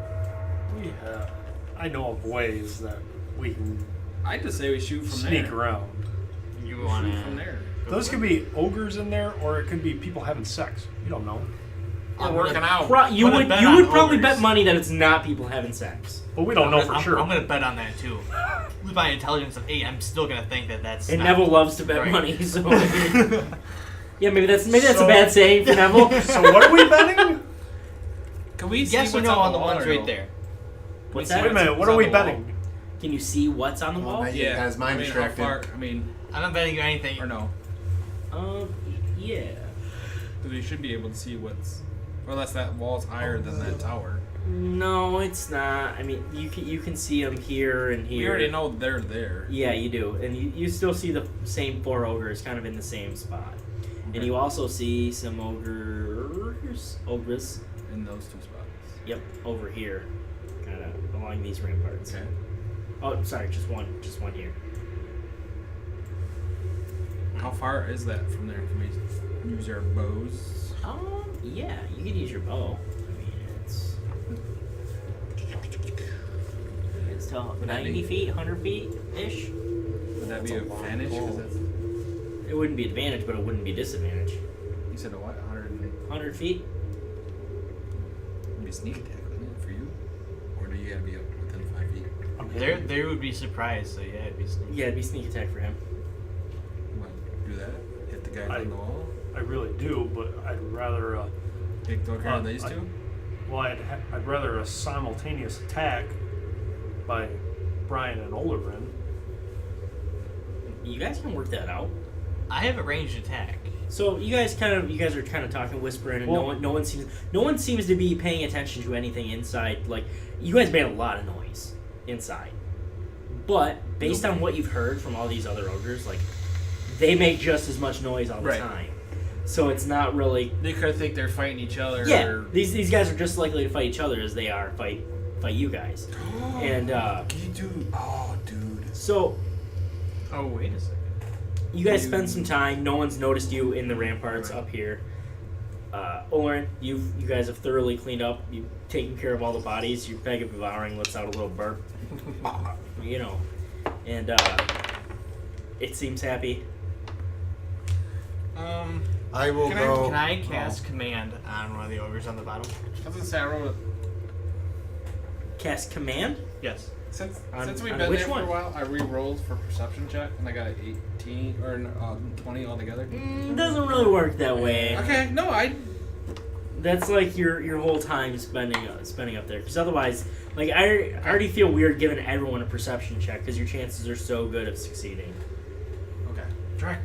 we have. I know of ways that we can I'd just say we shoot from sneak there. around. You Shoot want from to? there. Those could be ogres in there, or it could be people having sex. You don't know. We're working out. You I'm gonna would bet you on would probably ogres. bet money that it's not people having sex. But we don't know for sure. I'm gonna bet on that too. With my intelligence of 8, I'm still gonna think that that's. And not- Neville loves to bet Right. money, so yeah, maybe that's a So- bad saying for Neville. So what are we betting? Can we see Yes or what's no on on the wall ones or right no? there? What's see that? Wait a minute. What what's are on we the wall? betting? Can you see what's on the wall? not yet. Yeah, Has mine I mean, distracted. How far, I mean, I'm not betting you anything. or no? Yeah. Because we should be able to see what's. Or unless that wall's higher than that tower. No, it's not. I mean, you can see them here and here. We already know they're there. Yeah, you do, and you still see the same 4 ogres kind of in the same spot, and you also see some ogres. In those two spots. Yep, over here, kind of along these ramparts. Okay. Oh, sorry, just one here. How far is that from there? Can we use our bows? Yeah, you could use your bow. I mean, it's tall. Would that 90 be- feet, 100 feet ish. Would that be That's a long advantage? pull. 'Cause that's, It wouldn't be advantage, but it wouldn't be disadvantage. you said a what? 100 feet. Would be sneak attack, wouldn't it, for you? Or do you gotta be up within 5 feet? They would be surprised, so yeah, it'd be sneaky. Yeah, it'd be sneak attack for him. You want to do that? Hit the guy on the wall? I really do, but I'd rather. Take the care of these two? Well, I'd rather a simultaneous attack by Brian and Olorin. You guys can work that out. I have a ranged attack. So you guys are kind of talking, whispering, and Well- no one seems to be paying attention to anything inside. Like, you guys made a lot of noise inside, but based on what you've heard from all these other ogres, like, they make just as much noise all the Right. time. So it's not really. They could think they're fighting each other. Yeah, Or... these guys are just likely to fight each other as they are fight you guys. And dude. so Oh, wait a second. you guys spend some time. No one's noticed you in the ramparts up here. Olorin, you guys have thoroughly cleaned up. You've taken care of all the bodies. Your bag of devouring lets out a little burp. You know, and it seems happy. I will Can go. Can I cast command on one of the ogres on the bottom? I was gonna say, I rolled Cast command. Yes. Since On- we've on been which there one? for a while, I re-rolled for perception check, and I got an 18 or 20 altogether. It doesn't really work that way. Okay, no, That's like your whole time spending up there. Because otherwise, like I already feel weird giving everyone a perception check because your chances are so good of succeeding. Okay. Drakna.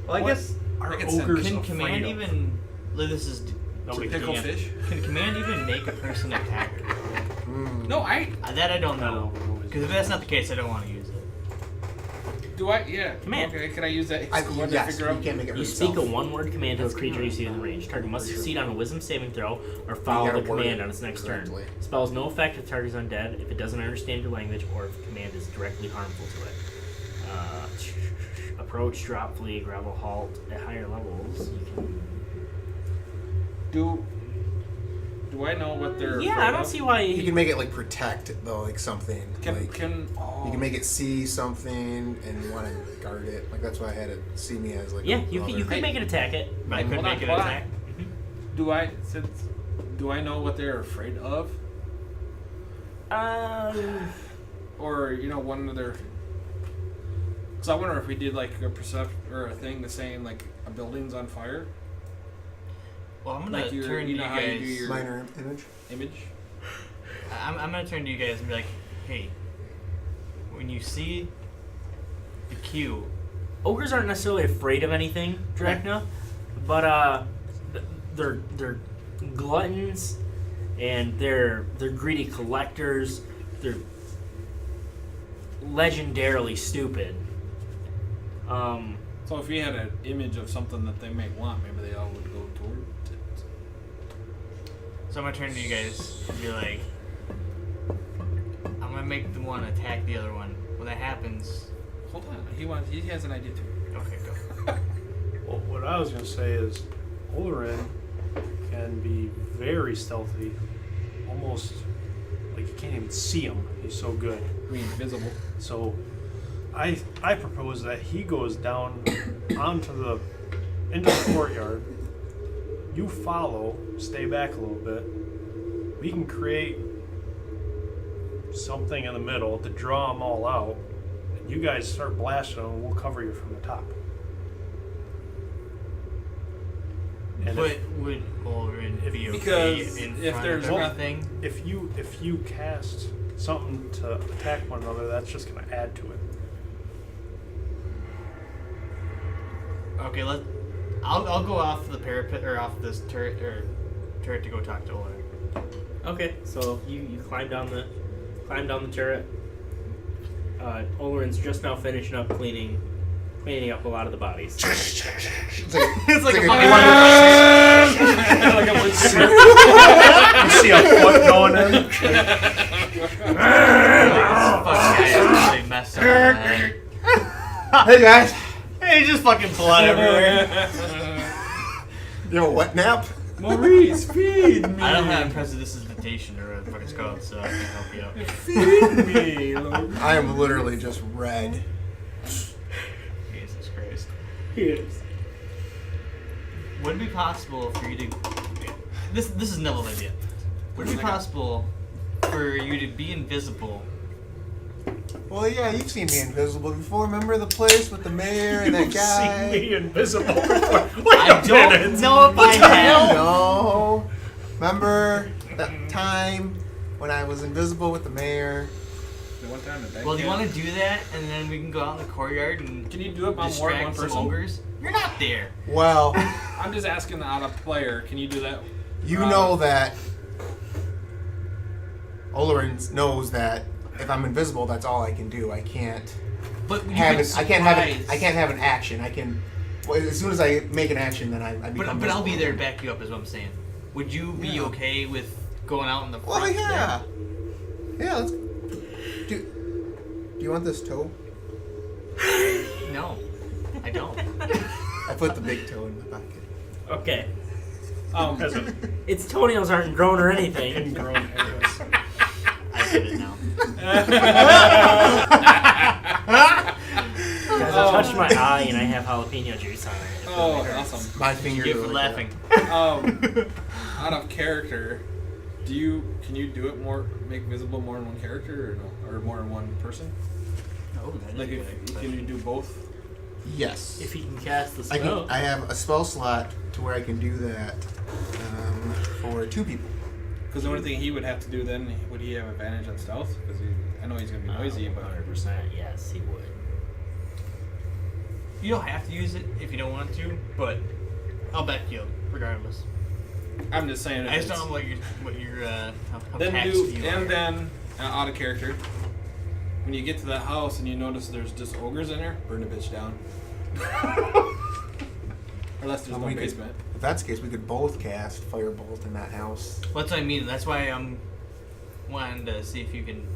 Well, I What guess are I can send- ogres can afraid command of? even? This is Nobody Pickle can. fish? Can command even make a person attack? No, That I don't know. No. Because if that's not the case, I don't want to use it. do I? Yeah. Command. Okay, can I use that? I, one to yes, figure you out? can't make it. You for speak a yourself. one-word command to a creature you see in the range. Target must succeed on a Wisdom saving throw or follow gotta the word command it on its next correctly. turn. Spell has no effect if the target is undead, if it doesn't understand your language, or if the command is directly harmful to it. Approach, drop, flee, gravel, halt. At higher levels, you can. Do I know what they're? Yeah, afraid I don't of? see why. You can make it like protect though, like something. Can like, you can make it see something and want to guard it. Like that's why I had it see me as like. Yeah, a you other- could make it attack it. But I could Hold on, make it hold on. attack. Do I know what they're afraid of? Or one of their. Because I wonder if we did like a perception or a thing that's saying like a building's on fire. Well, I'm gonna Like your, turn to you how you do guys. your minor image. image. I'm gonna turn to you guys and be like, hey, when you see the Q, Ogres aren't necessarily afraid of anything, Drakna, but they're gluttons and they're greedy collectors. They're legendarily stupid. So if you had an image of something that they might want, maybe they all would go towards it. so I'm gonna turn to you guys and be like, I'm gonna make the one attack the other one. When that happens, Hold on, he has an idea too. okay, go. Well, what I was going to say is Olorin can be very stealthy. Almost like you can't even see him. He's so good. I mean, visible. So I propose that he goes down into the courtyard. You follow, stay back a little bit. We can create something in the middle to draw them all out. And you guys start blasting them, and we'll cover you from the top. And But would Olorin be okay Because in if front there's of one- everything? if you cast something to attack one another, that's just going to add to it. Okay, I'll go off the parapet or off this turret to go talk to Olorin. Okay, so you climb down the turret. Olorin's just now finishing up cleaning up a lot of the bodies. It's like a You see a foot going in. Fuck guy really messed up. Hey guys. Hey, just just fucking blood everywhere. You have a wet nap? Maurice, feed me. I don't have prestidigitation or whatever the fuck it's called, so I can't help you out. Feed me, Lord. I am literally just red. Jesus Christ. Yes. Would it be possible for you to... This is Nevel's idea. Would it be possible for you to be invisible? Well, yeah, you've seen me invisible before. Remember the place with the mayor and that You've guy? seen me invisible before. Wait I a don't minute. know if I have. No. Remember that time when I was invisible with the mayor? The one time that Well, do you want to do that, and then we can go out in the courtyard and Can you do it by more than one distract some person? ogres? You're not there. Well, I'm just asking out of player. Can you do that? you know that Olorin knows that if I'm invisible, that's all I can do. I can't But you have can it. I can't have it. surprise- I can't have an action. I can. Well, as soon as I make an action, then I become. But I'll be visible. there to back you up, is what I'm saying. Would you be Yeah. okay with going out in the front? Well, yeah. Yeah. Let's. Do you want this toe? There? No, I don't. I put the big toe in my pocket. Okay. As an Its toenails aren't grown or anything. ingrown hairs. I get it now. Guys, I touched my eye and I have jalapeno juice on it. It Oh, really hurts. awesome. My finger. Get for laughing. Out of character, can you do it more, make visible more than one character, or no, or more than one person? Oh, that is Like, good. can you do both? Yes. If he can cast the I spell. can. I have a spell slot to where I can do that for 2 people. Because the only thing he would have to do then, would he have advantage on stealth? Because I know he's gonna be noisy, but 100%, yes, he would. You don't have to use it if you don't want to, but I'll back you up regardless. I'm just saying. I just don't know what your how Then taxed do you and are. then out of character. When you get to that house and you notice there's just ogres in there, burn the bitch down. Unless there's Well, no we could- basement. If that's the case, we could both cast Firebolt in that house. Well, that's what I mean. That's why I'm wanting to see if you can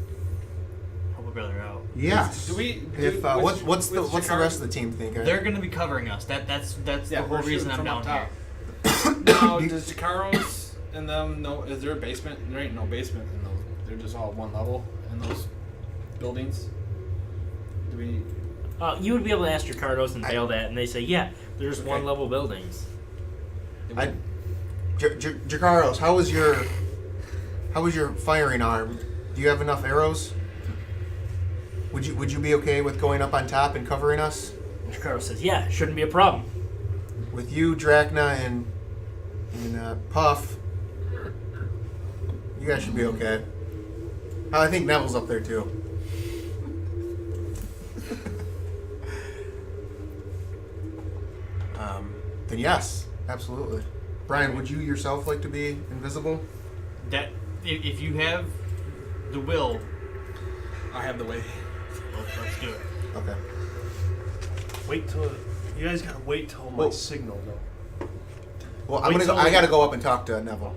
help a brother out. Yes. Do we? If do- what's the Jakar- rest of the team think? They're going to be covering us. That's Yeah, the whole we're reason shooting I'm from down up here. top. Now, does Jakaros and them know? Is there a basement? There ain't no basement in those. They're just all one level in those buildings. Do we? You would be able to ask Ricardos and fail that, and they say, yeah, there's Okay. one level buildings. Jakaros, how was your firing arm? Do you have enough arrows? Would you be okay with going up on top and covering us? Ricardo says, yeah, shouldn't be a problem. With you, Drakna, and Puff, you guys should be okay. I think Nevel's up there too. Then yes, absolutely. Brian, would you yourself like to be invisible? That if you have the will, I have the way. let's do it. Okay. Wait till you guys gotta wait till my Well- signal though. Well, Wait till I we- gotta go up and talk to Nevel.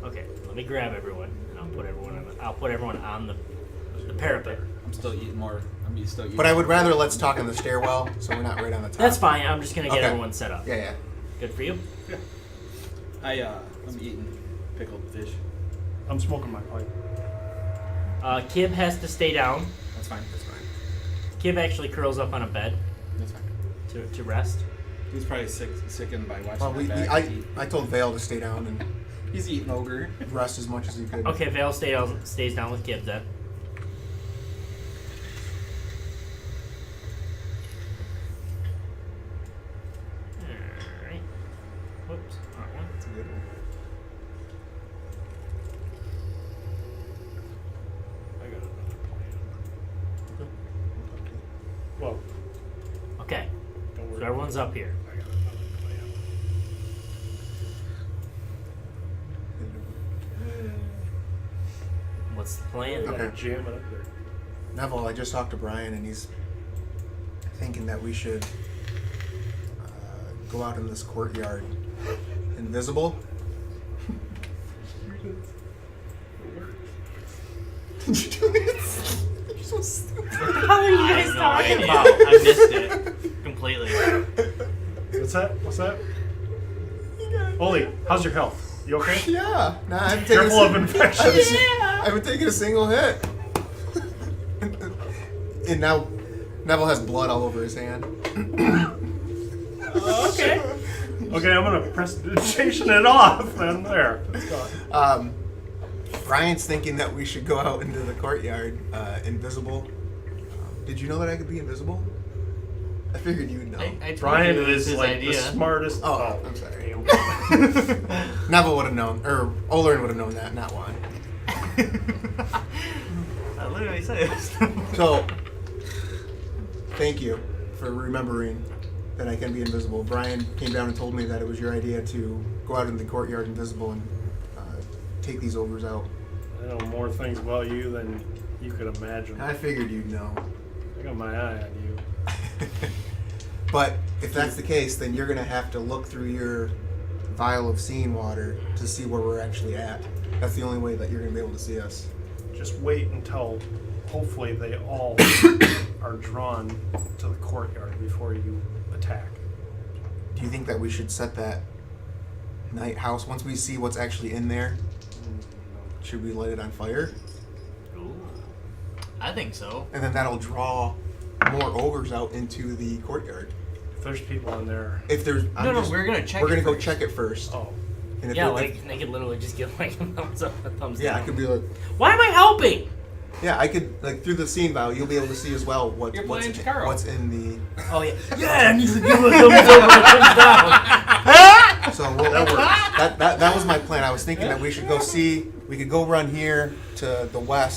Okay, let me grab everyone, and I'll put everyone on the parapet. I'm still eating more. I'm still eating. But I would rather let's talk in the stairwell, so we're not right on the top. That's fine. I'm just gonna get Okay. everyone set up. Yeah. Good for you. I'm eating pickled fish. I'm smoking my pipe. Kib has to stay down. That's fine. Kib actually curls up on a bed That's fine. to rest. He's probably sickened by watching Well, my back. I told Vale to stay down and He's eating ogre. rest as much as he could. Okay, Vale stays down with Kib then. Alright. Whoops, wrong one. That's a good one. I got another plan. Well, Okay, don't worry. so everyone's up here. I got another plan. What's the plan? We gotta Okay. jam it up there. Nevel, I just talked to Brian, and he's thinking that we should go out in this courtyard invisible. Did you do this? You're so stupid. What are you I have no idea. I missed it completely. What's that? Oli, how's your health? You okay? Yeah. Nah, I'm taking Careful of infections. I haven't taken a single hit. And now Nevel has blood all over his hand. Okay. Okay, I'm gonna prestidigitation it off. Then there, it's gone. Brian's thinking that we should go out into the courtyard, invisible. Did you know that I could be invisible? I figured you would know. I told Brian you it was is his like idea. the smartest. Oh, I'm sorry. Damn. Nevel would have known, or Olorin would have known that, not Juan. I literally said it. So, thank you for remembering that I can be invisible. Brian came down and told me that it was your idea to go out in the courtyard invisible and take these ogres out. I know more things about you than you could imagine. I figured you'd know. I got my eye on you. But if that's the case, then you're going to have to look through your vial of seeing water to see where we're actually at. That's the only way that you're going to be able to see us. Just wait until, hopefully, they all are drawn to the courtyard before you attack. Do you think that we should set that night house once we see what's actually in there? Should we light it on fire? Ooh. I think so. And then that'll draw more ogres out into the courtyard. If there's people in there. If there's We're gonna check. we're it gonna go first. check it first. Oh. And if Yeah, it- like they could literally just give like a thumbs up, a thumbs yeah, down. it could be like Why am I helping? yeah, I could like through the scene vial you'll be able to see as well You're what's playing Chikaro. what's in the Oh yeah, yeah. I need to give a thumbs up and a thumbs down. so that was my plan. I was thinking that we should go see we could go run here to the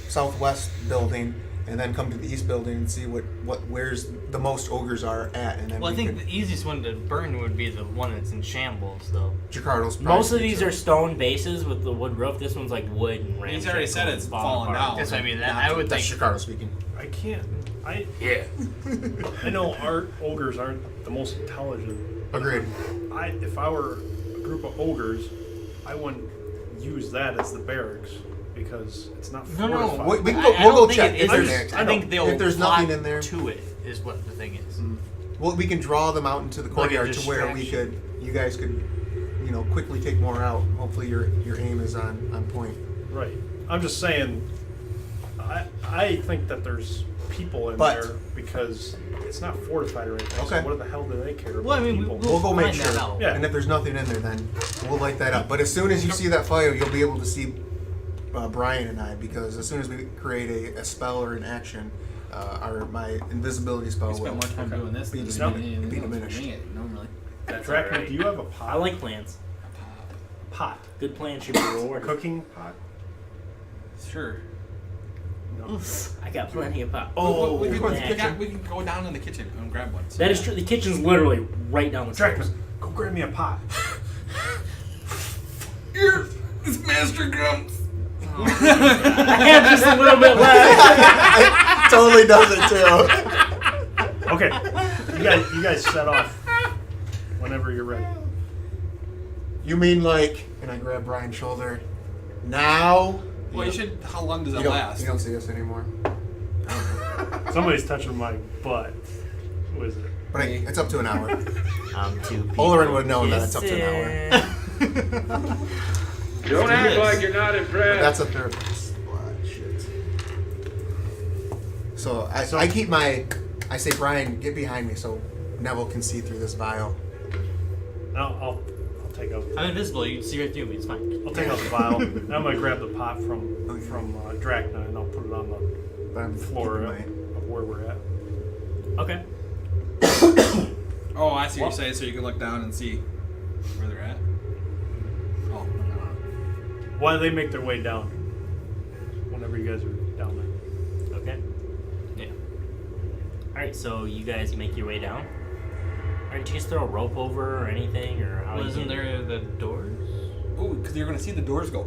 southwest building and then come to the east building and see where's the most ogres are at and then Well, I we think could, the easiest one to burn would be the one that's in shambles, though. Jakarta's Most of these are stone bases with the wood roof. This one's like wood and ramshackle. He's already said it's and falling apart. down. That's what I mean. I would that's think. Jakarta speaking. I can't. Yeah. I know our ogres aren't the most intelligent. Agreed. If I were a group of ogres, I wouldn't use that as the barracks because it's not No, fortified. no. We can I go, don't we'll go think check. it If is there's, barracks. I think they'll if there's plot nothing in there, to it is what the thing is. well, we can draw them out into the Like a courtyard to where you guys could, quickly take more out. Hopefully your aim is on point. Right. I'm just saying. I think that there's people in But- there because it's not fortified or anything. Okay. So what the hell do they care about Well, I mean, people? We'll go make find that sure. out. Yeah. And if there's nothing in there, then we'll light that up. But as soon as you see that fire, you'll be able to see Brian and I, because as soon as we create a spell or an action, my invisibility spell We will spent more time doing this be than diminished. be diminished. Normally. That's Drakna, alright. do you have a I pot? like plans. pot. Good plans should be A rewarded. cooking pot? Sure. No. I got plenty of pop. Oh, we man. can go down in the kitchen and grab one. That is true. The kitchen's literally right down the Drakna, stairs. go grab me a pot. Here, it's Master Grumps. I have just a little bit left. Totally does it too. Okay, you guys set off whenever you're ready. You mean like? And I grab Brian's shoulder. Now. Well, you should. How long does You it don't, last? you don't see us anymore. Somebody's touching my butt. Who is it? But it's up to an hour. Two Olorin would know that it's up to an hour. Don't act like you're not But impressed. that's a third. Shit. So I keep my. I say, Brian, get behind me so Nevel can see through this vial. I'll take out. I'm invisible. You can see right through me. It's fine. I'll take out the vial. And I'm gonna grab the pot from Drakna and I'll put it on But I'm the floor keeping of where we're at. Okay. Oh, I see what you're saying. So you can look down and see where they're at. Oh. Why do they make their way down? Whenever you guys are down there. Okay. Yeah. Alright, so you guys make your way down. Alright, did you just throw a rope over or anything? Or how Wasn't you there the doors? Oh, because you're gonna see the doors go.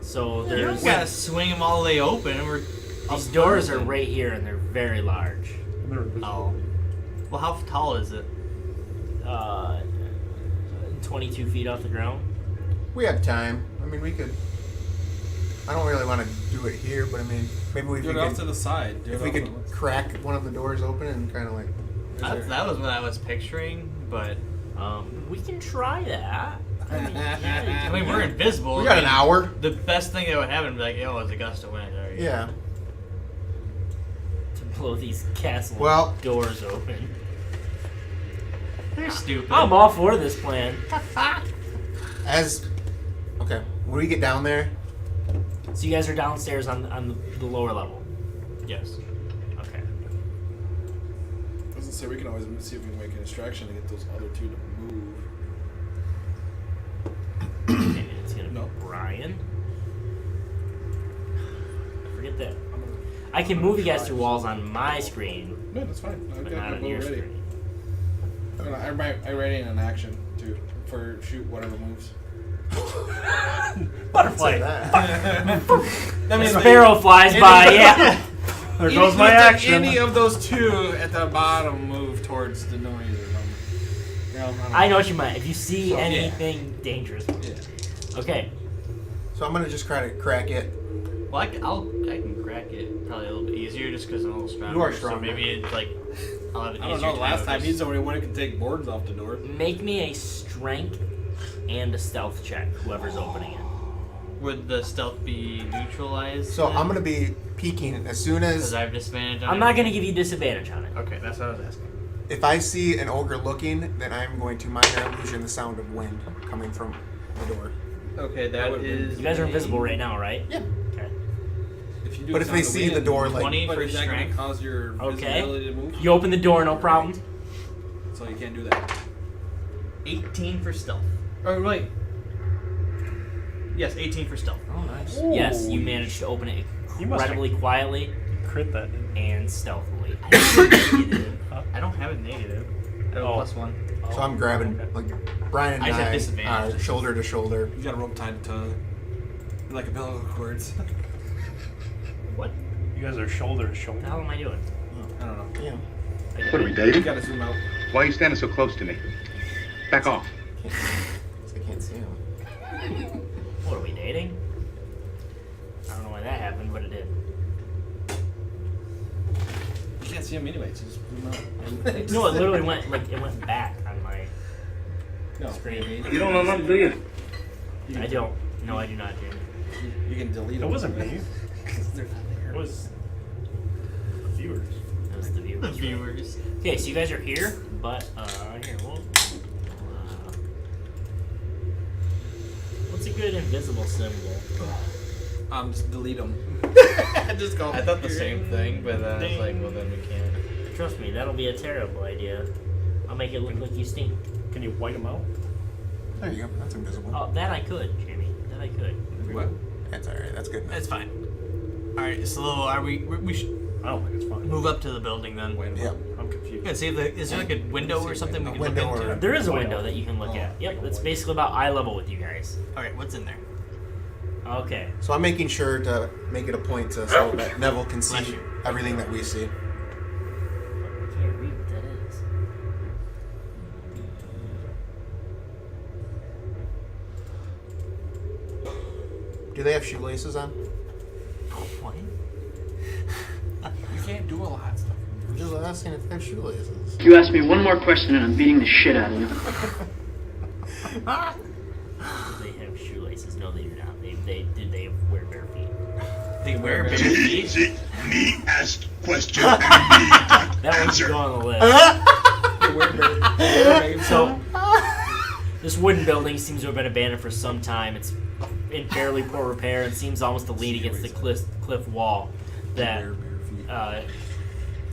So You there's. don't gotta swing them all the way open. These doors are right here and they're very large. They're invisible. Oh. Well, how tall is it? 22 feet off the ground. We have time. I mean, we could. I don't really want to do it here, but I mean, maybe we Do it could. off to the side. Do If it we off could to the- crack one of the doors open and kind of like That was what I was picturing, but We can try that. I mean we're invisible. We got an hour. The best thing that would happen would be like, yo, it's a gust of wind. Right? Yeah. To blow these castle doors open. They're stupid. I'm all for this plan. Okay, when we get down there, So you guys are downstairs on the lower level. Yes. Okay. Doesn't say we can always see if we can make a distraction to get those other two to move. Maybe it's gonna No. be Brian. Forget that. I can move you guys through walls on my screen, No, that's fine. I've but got not the on bow your ready. screen. I ready in an action too for shoot whatever moves. Butterfly. That means Sparrow flies by. Yeah. There goes my action. Any of those two at the bottom move towards the noise or something. You know, I know what you meant. If you see So, yeah. anything dangerous. Yeah. Okay. so I'm gonna just try to crack it. Well, I can crack it probably a little bit easier just because I'm a little stronger. You are So stronger. maybe it's like I'll have an I don't easier know. Last of time just- he's the only one who can take boards off the door. Make me a strength and a stealth check. Whoever's opening it. Would the stealth be neutralized? So then? I'm gonna be peeking as soon Because as I have disadvantage on I'm not gonna give you disadvantage on it. Okay, that's what I was asking. if I see an ogre looking, then I'm going to minor illusion the sound of wind coming from the door. Okay, that is. You guys are invisible right now, right? Yeah. Okay. If you do But it if they sound see wind, the door, like 20 but for is that going to strength. cause your Okay. visibility to move? You open the door, no problem. So you can't do that. 18 for stealth. Oh wait. Yes, 18 for stealth. Oh, nice. Yes, you managed to open it You must have- incredibly quietly Crit that. Didn't you? and stealthily. Negative. I don't have a negative. I have a Oh. +1. so I'm grabbing like Brian and I just have I disadvantage. shoulder to shoulder. You got a rope tied to like a umbilical cords. What You guys are shoulder to the shoulder. hell am I doing? I don't know. Yeah. What are we You dating? got to zoom out. Why are you standing so close to me? Back off. I can't see him. What are we dating? I don't know why that happened, but it did. You can't see him anyway, so just zoom out. No, it literally went back on my No. screen. You don't know nothing, do you? I don't. No, I do not, Jamie. You can delete It them. wasn't me. They're not there. It was the viewers. That was the The viewers. viewers. Okay, so you guys are here, but here, what's a good invisible symbol? Just delete them. Just go. I thought the same thing, but I was like, well then we can't. Trust me, that'll be a terrible idea. I'll make it look like you stink. Can you white them out? There you go. That's invisible. Oh, that I could, Jamie. That I could. What? That's all right. That's good. It's fine. All right, so are we should I don't think it's fine. move up to the building then. Wait. Yeah. I'm confused. Yeah, see, is there like a window or something we A can window look or- into? There is a Why window not? that you can look Oh. at. Yep, it's basically about eye level with you guys. All right, what's in there? Okay. So I'm making sure to make it a point so that Neville can Bless see you. everything that we see. I can't read what that is. Do they have shoelaces on? What? You can't do a lot of stuff. I'm just asking if they have shoelaces. You ask me one more question and I'm beating the shit out of you. Do they have shoelaces? No, they do not. They wear bare feet. They wear bare feet. Me asked question and me got That one should answer. go on the list. So, This wooden building seems to have been abandoned for some time. It's in fairly poor repair and seems almost to lean against the cliff wall that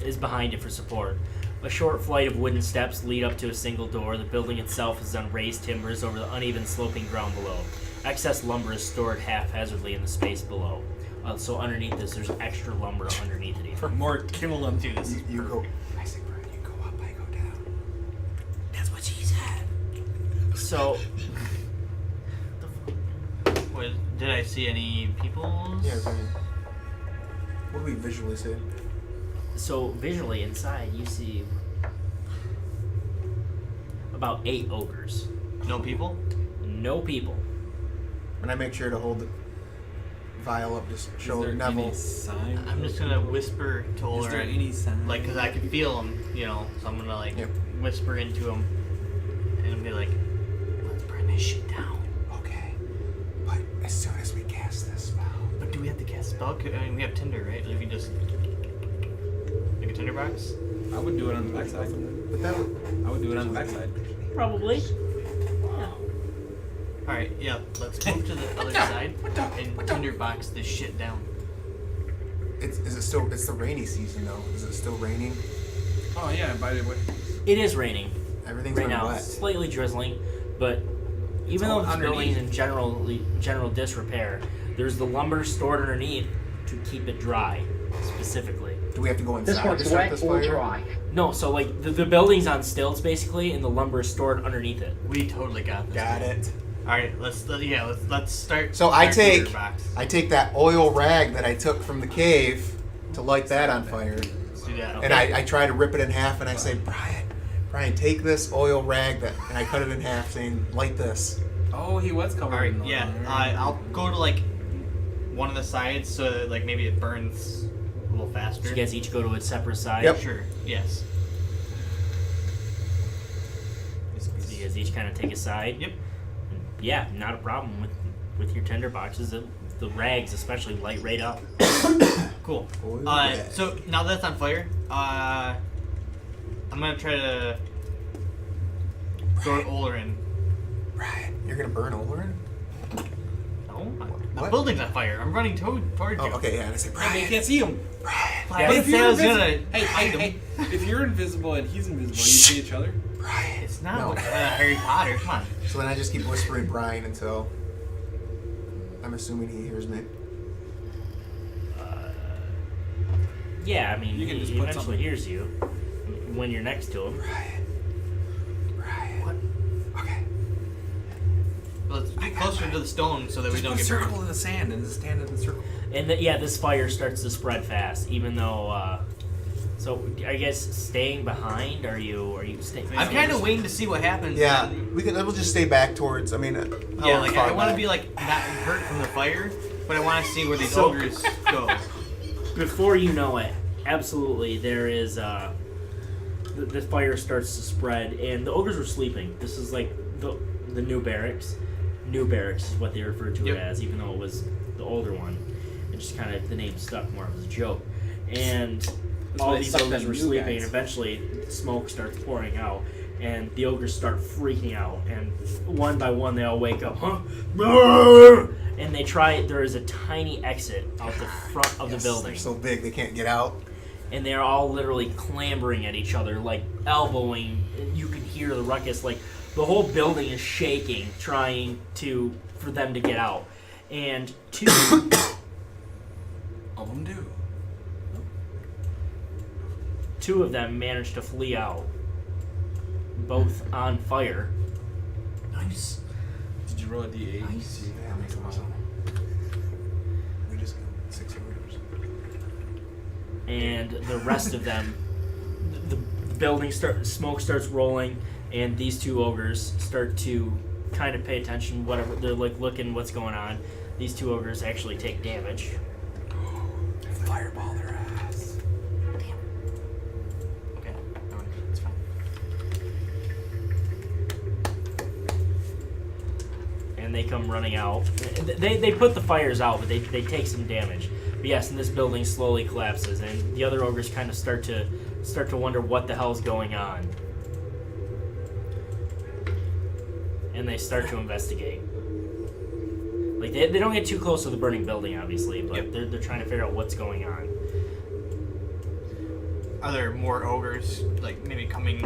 is behind it for support. A short flight of wooden steps lead up to a single door. The building itself is on raised timbers over the uneven sloping ground below. Excess lumber is stored haphazardly in the space below. So underneath this, there's extra lumber underneath it. for more kindling. Dude, this is You go. I say, Brian, you go up, I go down. That's what she said. So, Did I see any people? Yeah. What do we visually see? so visually inside, you see about 8 ogres. No people? No people. And I make sure to hold the vial up to show Is there Nevel. any sign? I'm just gonna whisper to Is there Olorin, any sign? like, cause I can feel him, you know. So I'm gonna like Yep. whisper into him and be like, "Let's burn this shit down." Okay. But as soon as we cast this spell. But do we have to cast a spell? I mean, we have Tinder, right? Like, we just make a tinderbox. I would do it on the backside. But that would, I would do it on the backside. Probably. All right, yeah. Let's move to the other side and tinderbox this shit down. it's the rainy season though. Is it still raining? Oh yeah, by the way. It is raining Everything's right been now. wet. Slightly drizzling, but even though all this building is underneath. in general disrepair, there's the lumber stored underneath to keep it dry, specifically. Do we have to go This inside to one's start wet this or fire? dry. No, so like the building's on stilts basically, and the lumber is stored underneath it. We totally got this. Got it. All right, let's start. So I our take tinderbox. that oil rag that I took from the cave to light that on fire, Let's do that. and I try to rip it in half, and I say, Brian, take this oil rag and I cut it in half, saying, light this. Oh, he was covered All right, in oil. yeah. I'll go to like one of the sides so that like maybe it burns a little faster. So you guys each go to a separate side. Yep. Sure. Yes. So you guys each kind of take a side. Yep. Yeah, not a problem with your tender boxes. The rags especially light right up. Cool. Oil rag. So now that it's on fire, I'm gonna try to go to Olorin. Brian, you're gonna burn Olorin? No, the What? building's on fire. I'm running towards you. Oh, okay, yeah. And I say, Yeah, but Brian, you can't see him. I But didn't if say you're I was invisible, gonna hey, hide him. hey, if you're invisible and he's invisible, you see each other. Brian. It's not No. Harry Potter. Come on. So then I just keep whispering Brian until I'm assuming he hears me. Yeah, I mean, You can just he put eventually something- hears you when you're next to him. Brian. What? Okay. Let's be closer to the stone so that we Just don't put a get circle burned. in the sand and just stand in the circle. And this fire starts to spread fast, even though. So I guess staying behind. Are you staying? I'm kind of waiting to see what happens. Yeah, we'll just stay back towards. I mean, Yeah, like I want to to be like not hurt from the fire, but I want to see where these So- ogres go. Before you know it, absolutely, there is the fire starts to spread, and the ogres were sleeping. This is like the new barracks. New barracks is what they refer to Yep. it as, even though it was the older one. It just kind of the name stuck more as a joke. And all why they these sucked ogres them were new sleeping, guys. and eventually smoke starts pouring out, and the ogres start freaking out, and one by one they all wake up, and they try. There is a tiny exit out the front of the building, They're so big they can't get out. and they're all literally clambering at each other, like elbowing. You can hear the ruckus, like the whole building is shaking, trying for them to get out, and two. All of them do. Two of them managed to flee out, both on fire. Nice. Did you roll a D8? Nice. See Yeah, how many that's come out? awesome. We just got 6 ogres. And the rest of them, the building smoke starts rolling, and these two ogres start to kind of pay attention. Whatever they're like, looking what's going on. These two ogres actually take damage. Fireball their ass. Okay. No, it's fine. And they come running out. They put the fires out, but they take some damage. But yes, and this building slowly collapses, and the other ogres kind of start to wonder what the hell's going on. And they start to investigate. Like they don't get too close to the burning building, obviously, but they're trying to figure out what's going on. Are there more ogres like maybe coming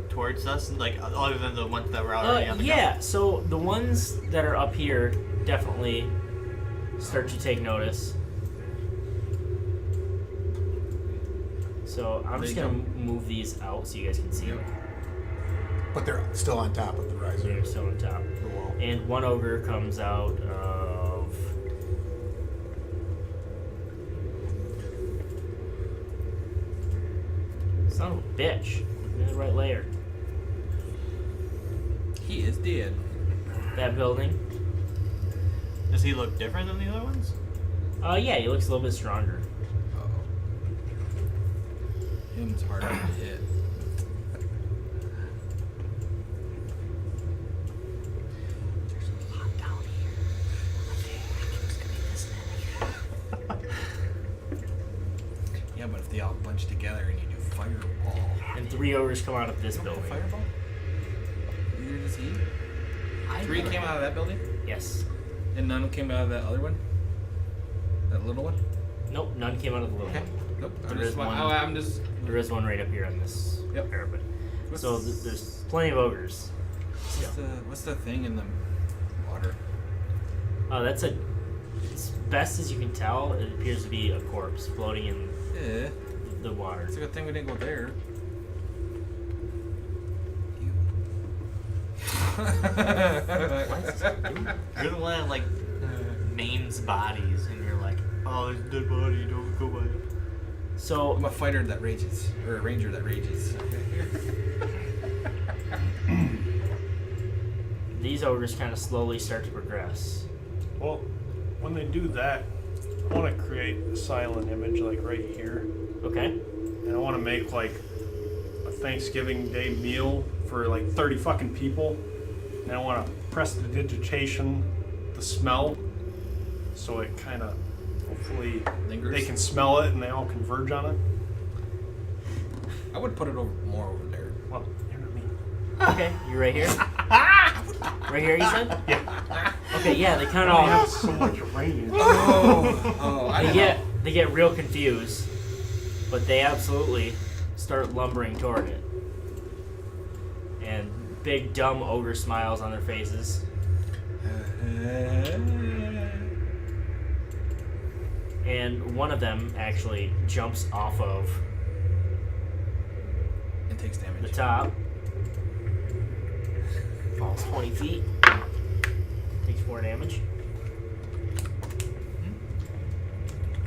towards us, like other than the ones that were already on the Yeah, so the ones that are up here definitely start to take notice. So I'm just gonna move these out so you guys can see them. But they're still on top of the riser. They're still on top. The wall. And one ogre comes out of. Son of a bitch. In the right layer. He is dead. That building. Does he look different than the other ones? Yeah, he looks a little bit stronger. Uh-oh. Him's harder to hit. Yeah, but if they all bunch together and you do fireball. And 3 ogres come out of this building. Fireball? Neither does he. 3 came out of that building? Yes. And none came out of that other one? That little one? Nope, none came out of the little Okay. one. Nope. There is one. I'm just. There is one right up here on this Yep. parapet. So there's plenty of ogres. What's the thing in the water? Oh, that's a. As best as you can tell, it appears to be a corpse floating in Yeah. the water. It's a good thing we didn't go there. You're the one that like names bodies, and you're like, oh, there's a dead body. Don't go by it. So I'm a fighter that rages, or a ranger that rages. these ogres kind of slowly start to progress. Well, when they do that, I want to create a silent image like right here. Okay. And I want to make like a Thanksgiving Day meal for like 30 fucking people. And I want to press the digitation, the smell, so it kind of hopefully Lingers? they can smell it and they all converge on it. I would put it more over there. Well, you know what I mean. Okay, you right here? Right here, you said? Yeah. Okay, yeah, they kind I don't have of so much range. they get real confused, but they absolutely start lumbering toward it. And big dumb ogre smiles on their faces. And one of them actually jumps off of It takes damage. the top. Falls 20 feet. Takes 4 damage.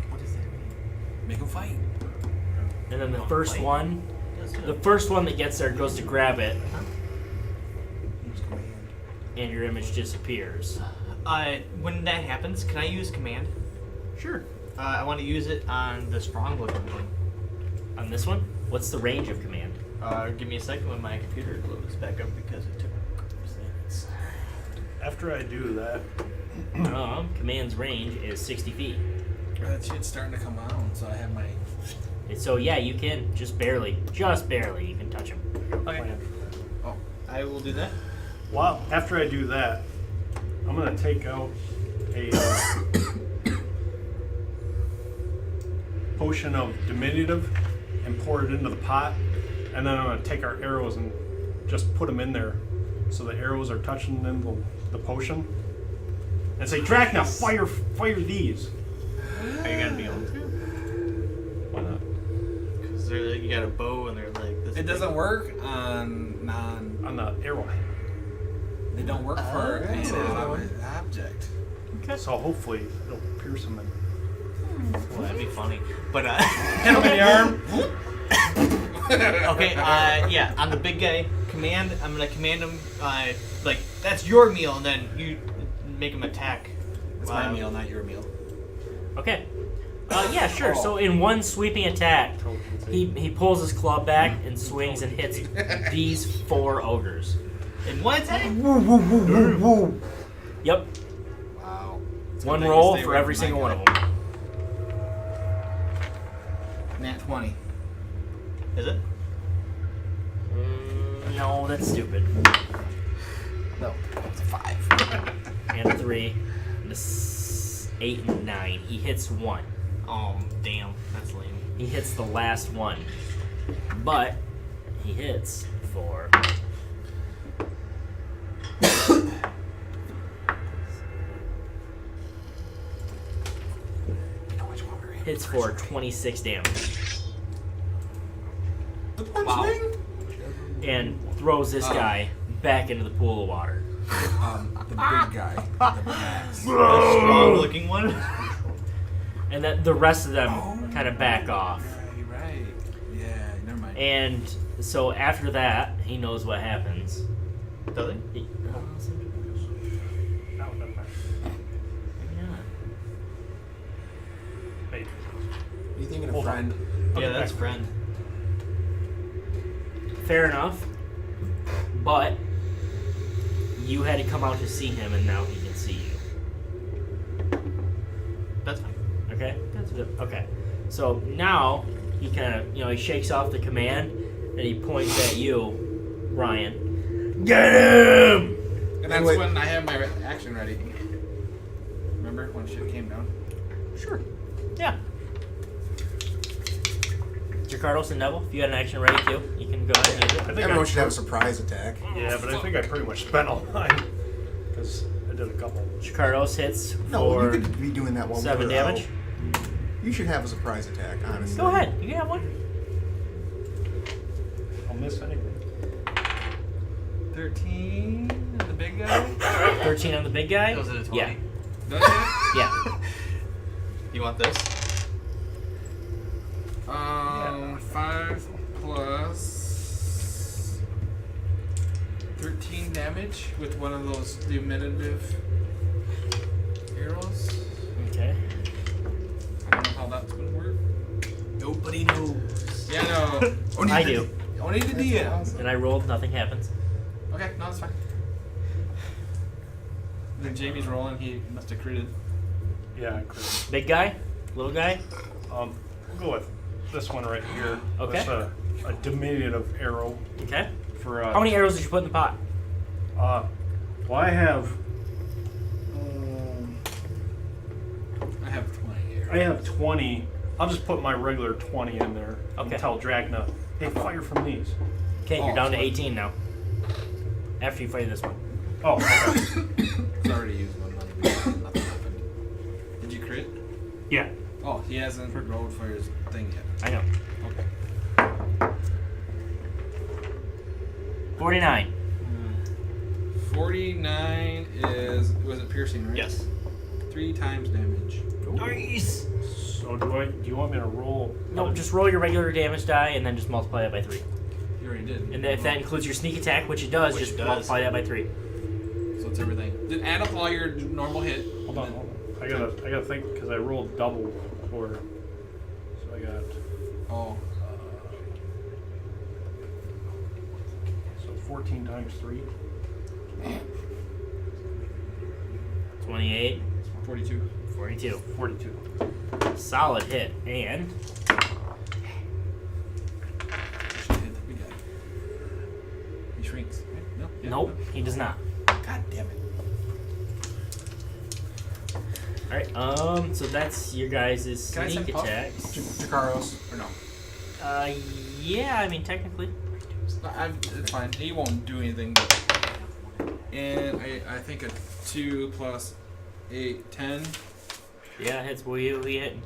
What does that mean? Make him fight. And then the first one that gets there goes to grab it, and your image disappears. When that happens, can I use command? Sure. I want to use it on the strong looking one. On this one, what's the range of command? Give me a second when my computer loads back up because it took minutes. After I do that, Command's range is 60 feet. That shit's starting to come on, so I have my. So yeah, you can just barely, you can touch him. Okay. Oh, I will do that. well, after I do that, I'm gonna take out a potion of diminutive and pour it into the pot, and then I'm gonna take our arrows and just put them in there, so the arrows are touching the potion, and say, Drakna, fire these. Are you gonna be able to? Why not? Because they're like, you got a bow and they're like this. it doesn't work on non. On the arrowhead. They don't work for an inanimate object. So hopefully it'll pierce them in. Well, that'd be funny. But Hit him in the arm. okay. Yeah. On the big guy, command. I'm gonna command him. Like that's your meal, and then you make him attack. It's my meal, not your meal. Okay. Yeah, sure. So in one sweeping attack, he pulls his club back and swings and hits these 4 ogres. In one attack. Yep. Wow. It's One good thing roll you stay for away every from single my one of guy. them. Nat 20. Is it? No, that's stupid. No, it's a 5. And a 3. And a 8 and 9. He hits 1. Oh, damn. That's lame. He hits the last one. But he hits for... hits for 26 damage. Wow. And throws this guy back into the pool of water. The big guy. The big ass. The strong-looking one. And then the rest of them kind of back off. Right. Yeah, never mind. And so after that, he knows what happens. Does he? Maybe not. friend. Yeah, that's friend. Fair enough. But you had to come out to see him, and now he can see you. That's fine. Okay? Okay. So now he kind of, he shakes off the command, and he points at you, Ryan. Get him! And that's when I have my action ready. Remember when shit came down? Sure. Yeah. Jacardos and Nevel, if you had an action ready too, you can go ahead and use it. I think Everyone should have a surprise attack. Yeah, but I think I pretty much spent all mine because I did a couple. Jacardos hits No, for you could be doing that while 7 we're damage. out. You should have a surprise attack, honestly. Go ahead. You can have one. I'll miss anything. 13 on the big guy. 13 on the big guy. Goes at a 20. Yeah. Does it? Yeah. You want this? 5 plus 13 damage with one of those diminutive arrows. Okay. I don't know how that's gonna work. Nobody knows. Yeah, no. I do. Only the DM. And I rolled. Nothing happens. Okay, no, that's fine. Then Jamie's rolling. He must have critted. Yeah, crit. Big guy, little guy. We'll go with this one right here. Okay. That's a diminutive arrow Okay. for. How many arrows did you put in the pot? Well, I have. I have 20 arrows. I have 20. I'll just put my regular 20 in there. Okay. And tell Drakna, hey, fire from these. Okay, you're Oh, down to sorry. 18 now. After you fight this one. Oh, okay. He's already used one. Nothing happened. Did you crit? Yeah. Oh, he hasn't rolled for his thing yet. I know. Okay. 49. 49 was it piercing, right? Yes. 3 times damage. Nice. So do you want me to roll? No, just roll your regular damage die and then just multiply that by 3. You already did. And if that includes your sneak attack, which it does, Which just it does. multiply that by 3. So it's everything. Then add up all your normal hit. Hold on. I gotta think because I rolled double for. So I got. Oh. So 14 times 3. 28. 42. 42. 42. Solid hit. And Should hit the big guy. He shrinks. Right? No. Yeah, nope, he does not. no. God damn it. Alright, so that's your guys' Can I sneak send Puff? attacks. Jakaros. Or no? Yeah, I mean, technically. It's fine. He won't do anything. But... And I think a 2 plus 8, 10. Yeah, hits. Who you hitting?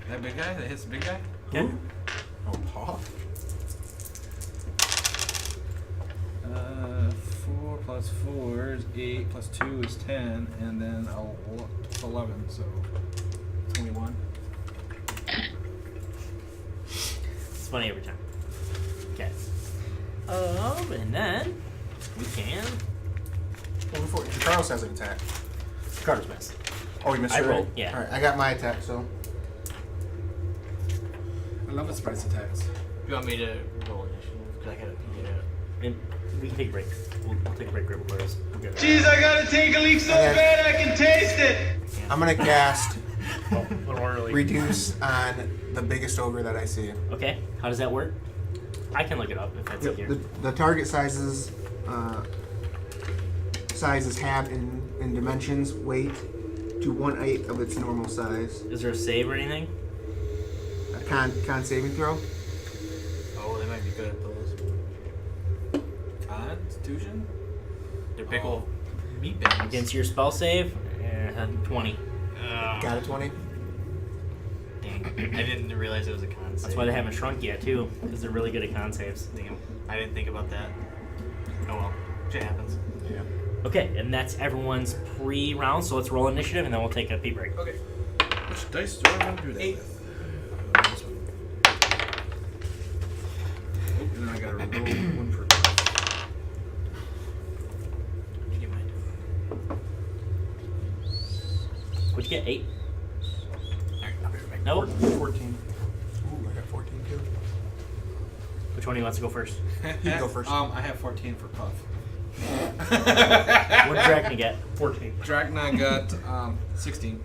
That big guy? That hits the big guy? Okay. Oh, Paw. 4 plus 4 is 8 plus 2 is 10, and then 11, so 21. It's funny every time. Okay. And then we can. Well, before Carlos has an attack. Carter's missed. Oh, you missed I it already? rolled, yeah. All right, I got my attack. So I love his surprise attacks. Do you want me to roll initiative? Because I gotta pee it out. And we can take a break. We'll take a break right before this. We'll get it. Jeez, I gotta take a leak so bad I can taste it! I'm gonna cast Oh, a little early. reduce on the biggest ogre that I see. Okay, how does that work? I can look it up if that's easier. The target sizes half in dimensions, weight to 1/8 of its normal size. Is there a save or anything? A con saving throw. Oh, they might be good at those. Constitution? They're big old meat bags. Against your spell save? 20. Got a 20. Dang. I didn't realize it was a con save. That's why they haven't shrunk yet, too, because they're really good at con saves. Damn. I didn't think about that. Oh well. Shit happens. Yeah. Okay, and that's everyone's pre-round, so let's roll initiative, and then we'll take a pee break. Okay. Which dice do I want to do that 8. with? This one. Oh, and then I gotta roll one for. Did you get mine? What'd you get? 8? Alright, I'll be right back. Nope. 14. Which one do you want to go first? You can go first. I have 14 for Puff. What did Drakna get? 14. Drakna got 16.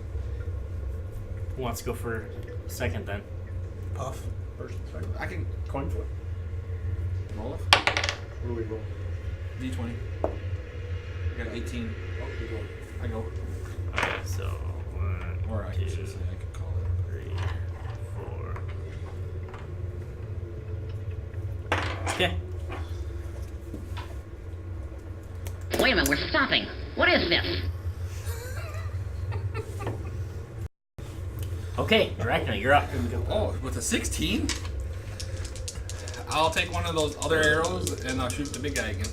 Who wants to go for second then? Puff. First and second. I can Coin flip. roll it. What do we roll? D20. I got 18. Oh, you go. I go. Okay, so 1, Or I 2, should say I could call it. 3, 4. Okay. Wait a minute, we're stopping. What is this? Okay, Drakna, you're up. Oh, with a 16? I'll take one of those other arrows and I'll shoot the big guy again.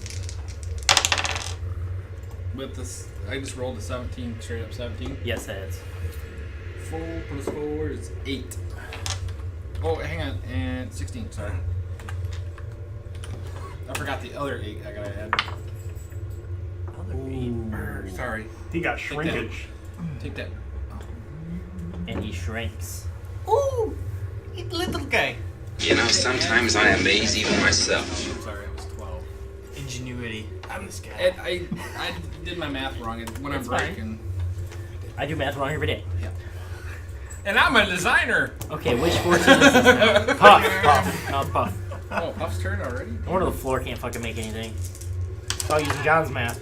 With this, I just rolled a 17, straight up 17. Yes, that is. 4 plus 4 is 8. Oh, hang on, and 16, sorry. I forgot the other 8 I gotta add. Sorry. He got Take that. shrinkage. Take that. And he shrinks. Ooh! Little guy. You know, sometimes I amaze even myself. I'm sorry, I was 12. Ingenuity. I'm this guy. I did my math wrong when I'm That's fine. breaking. I do math wrong every day. Yeah. And I'm a designer. Okay, which 14 is this now? Puff. Puff. No, it's Puff. Oh, Puff's turn already? No wonder the floor can't fucking make anything. It's all using John's math.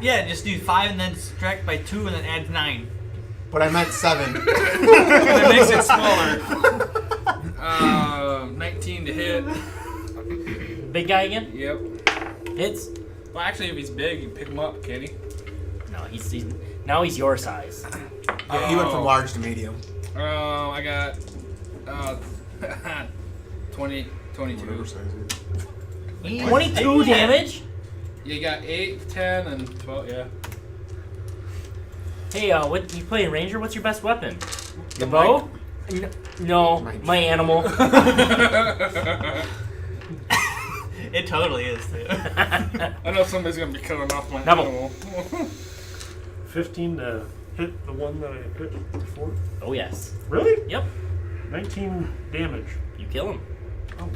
Yeah, just do 5 and then subtract by 2 and then add 9. But I meant 7. That makes it smaller. 19 to hit. Big guy again? Yep. Hits? Well, actually, if he's big, you pick him up, can't he? No, he's now he's your size. Yeah, he went from large to medium. I got 22. Whatever size it is. 22 damage? You got 8, 10, and 12, yeah. Hey, what you playing Ranger? What's your best weapon? The bow? No, my animal. It totally is, too. I know somebody's going to be killing off my Nevel. animal. 15 to hit the one that I hit before. Oh yes. Really? Yep. 19 damage. You kill him. Oh,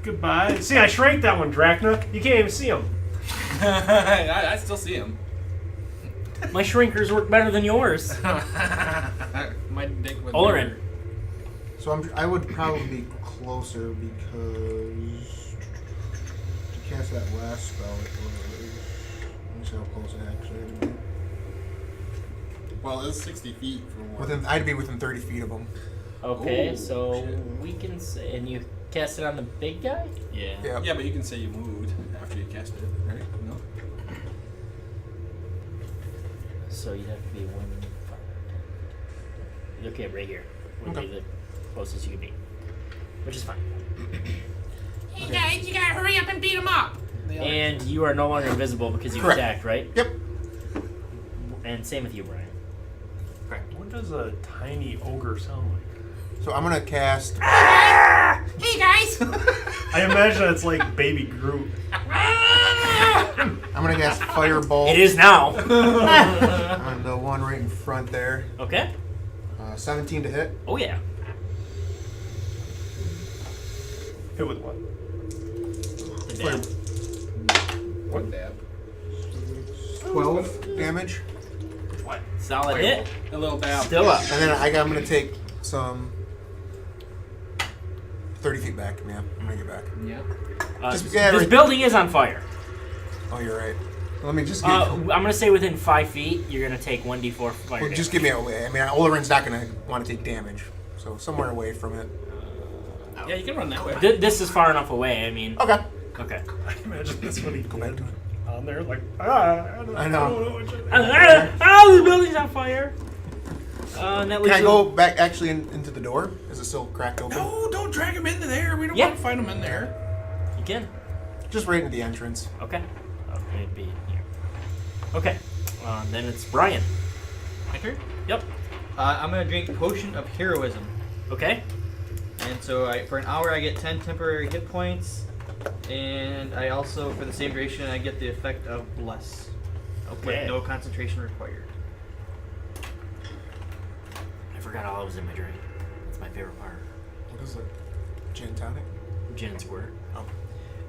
goodbye. See, I shrank that one, Drakna. You can't even see him. I still see him. My shrinkers work better than yours. My dick was Olorin. bigger. So I would probably be closer because to cast that last spell it was. Let me see how close I actually had to be. Well, it's 60 feet from where. I'd be within 30 feet of him. Okay, Ooh, so shit. we can say, and you cast it on the big guy? Yeah. Yeah. Yeah, but you can say you moved after you cast it, right? No? So you'd have to be 1, 5, 10. Okay, right here would be the closest you could be, which is fine. Hey guys, you gotta hurry up and beat him up. And you are no longer invisible because you Correct. attacked, right? Yep. And same with you, Brian. What does a tiny ogre sound like? So I'm gonna cast. Hey guys. I imagine it's like Baby Groot. I'm gonna cast Firebolt. It is now. On the one right in front there. Okay. 17 to hit. Oh yeah. Hit with what? The dab. One dab. 12 damage. What? Solid hit. A little dab. Still up. And then I'm gonna take some 30 feet back. Yeah, I'm gonna get back. Yeah. This building is on fire. Oh, you're right. Let me just get. I'm gonna say within 5 feet, you're gonna take 1d4 fire Well, damage. just give me away. I mean, Olorin's not gonna want to take damage, so somewhere away from it. Yeah, you can run that way. This is far enough away. I mean. Okay. Okay. I imagine that's what he Go back to it. on there, like, I know. Oh, the building's on fire. And that Can I leaves go back actually into the door? Is it still cracked open? No, don't drag him into there. We don't Yeah. want to find him in there. You can. Just right into the entrance. Okay. It'd be here. Okay. Then it's Brian. My turn? Yep. I'm going to drink Potion of Heroism. Okay. And so for an hour I get 10 temporary hit points. And I also, for the same duration, I get the effect of Bless. Okay. With no concentration required. I forgot all I was in my drink. That's my favorite part. What is it? Gin tonic? Jin and Squirt.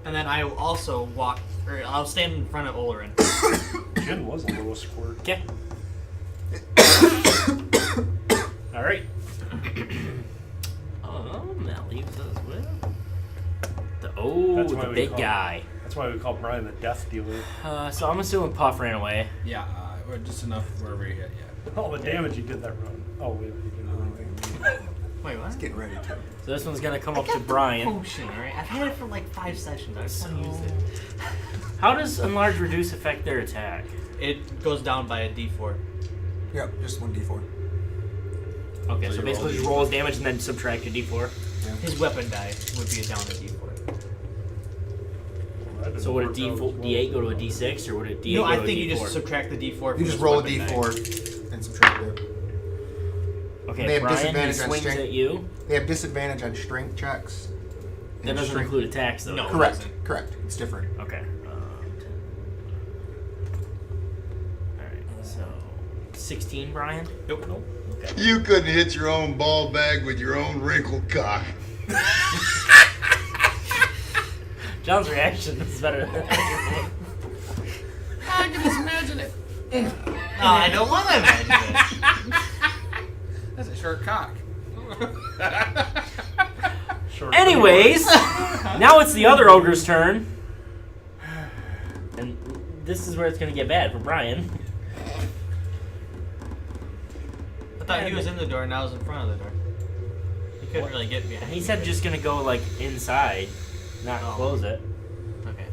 And then I will also walk, or I'll stand in front of Olorin. Jin was a little squirt. Okay. All right. That leaves us with the big guy. That's why we call Brian the death dealer. So I'm assuming Puff ran away. Yeah, or just enough wherever he hit. Yeah. All the damage he did that run. Oh wait, he didn't. Wait, what? He's getting ready to. So this one's gonna come up to Brian. Potion, alright? I've had it for like 5 sessions. I just want to use it. How does Enlarge Reduce affect their attack? It goes down by a d4. Yep, just 1d4. Okay, so basically just roll his damage and then subtract a d4. Yeah. His weapon die would be a down a d4. So would a d8 go to a d6 or would a d8 No, go I to a think d4? you just subtract the d4 from You just his roll a weapon die. d4 and subtract it. Okay, They have Brian, he disadvantage on swings strength. at you. They have disadvantage on strength checks. That And doesn't strength- include attacks, though. No. Correct. Correct. It's different. Okay. Alright, so 16, Brian? Nope. Okay. You couldn't hit your own ball bag with your own wrinkled cock. John's reaction is better than I can just imagine it. No, I don't want to imagine it. That's a short cock. Anyways, now it's the other ogre's turn. And this is where it's going to get bad for Brian. I thought he was in the door and I was in front of the door. He couldn't really get me. He said just going to go, like, inside, not close it. Okay.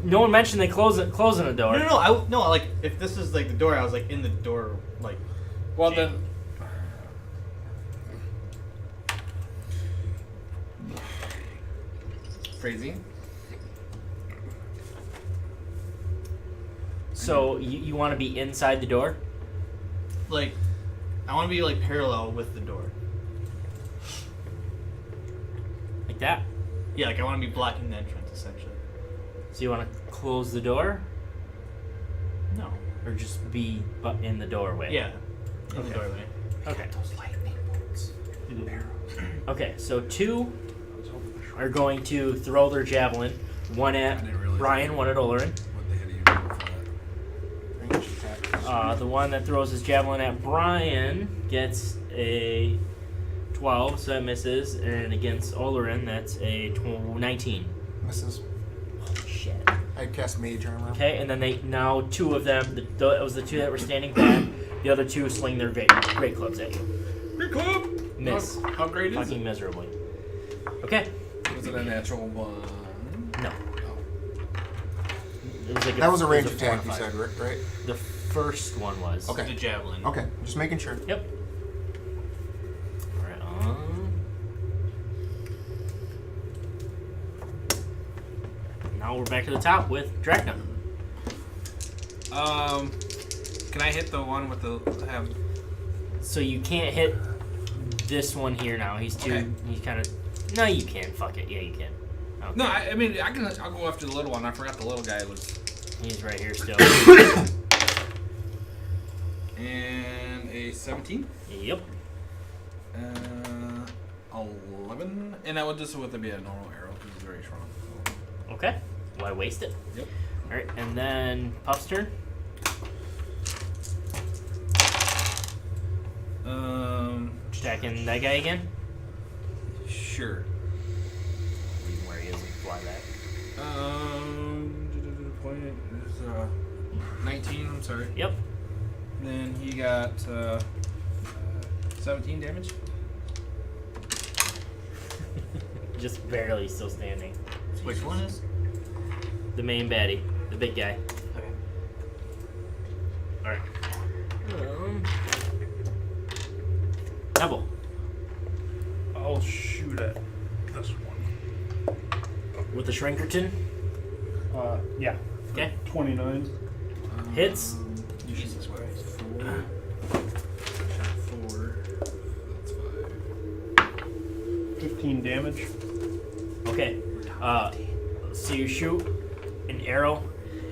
No one mentioned they closing the door. No, like, if this is, like, the door, I was, like, in the door, like... Well, jam. then... Crazy. So, you want to be inside the door? Like, I want to be, like, parallel with the door. Like that? Yeah, like, I want to be blocking the entrance, essentially. So you want to close the door? No. Or just be in the doorway? Yeah, in the doorway. Okay. Those lightning bolts. Okay, so 2 are going to throw their javelin. One at Brian, one at Olorin. What the hell are you doing for that? The one that throws his javelin at Brian gets a 12, so that misses. And against Olorin, that's a 19. Misses. Holy shit. I cast Mage Armor. Okay, and then now 2 of them, that was the 2 that were standing back. The other 2 swing their great clubs at you. Great club! Miss. How great is Fucking it? miserably. Okay. Was it a natural one? No. It was like That was a range it was attack, 4 you and 5. said, right? The first one was. Okay. The javelin. Okay, just making sure. Yep. Alright, now we're back to the top with Drakna. Can I hit the one with the So you can't hit this one here now. He's too. Okay. He's kind of. No, you can. Fuck it. Yeah, you can. Okay. No, I mean I can. I'll go after the little one. I forgot the little guy was. He's right here still. And a 17. Yep. 11, and that would just with it be a normal arrow because it's very strong. So. Okay. Why waste it? Yep. All right, and then Puff's turn. Attacking that guy again. Sure. Leave him where he is and fly back. Point is 19. I'm sorry. Yep. Then he got 17 damage. Just barely still standing. Which one is? The main baddie, the big guy. Okay. All right. Nevel. I'll shoot at this one. With the Shrinkerton. Yeah. Okay. 29. Hits. Jesus Christ. 4. 4. That's 5. 15 damage. Okay. So you shoot an arrow.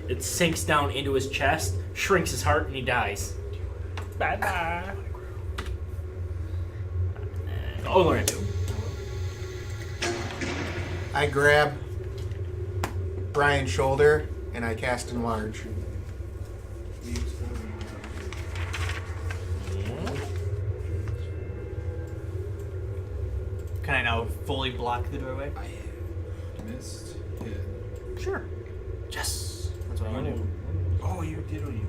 It sinks down into his chest, shrinks his heart, and he dies. Bye bye. Olorin. I grab Brian's shoulder and I cast Enlarge. Can I now fully block the doorway? I missed. Hit. Sure. Yes. That's what I want to do. Oh, you did what you.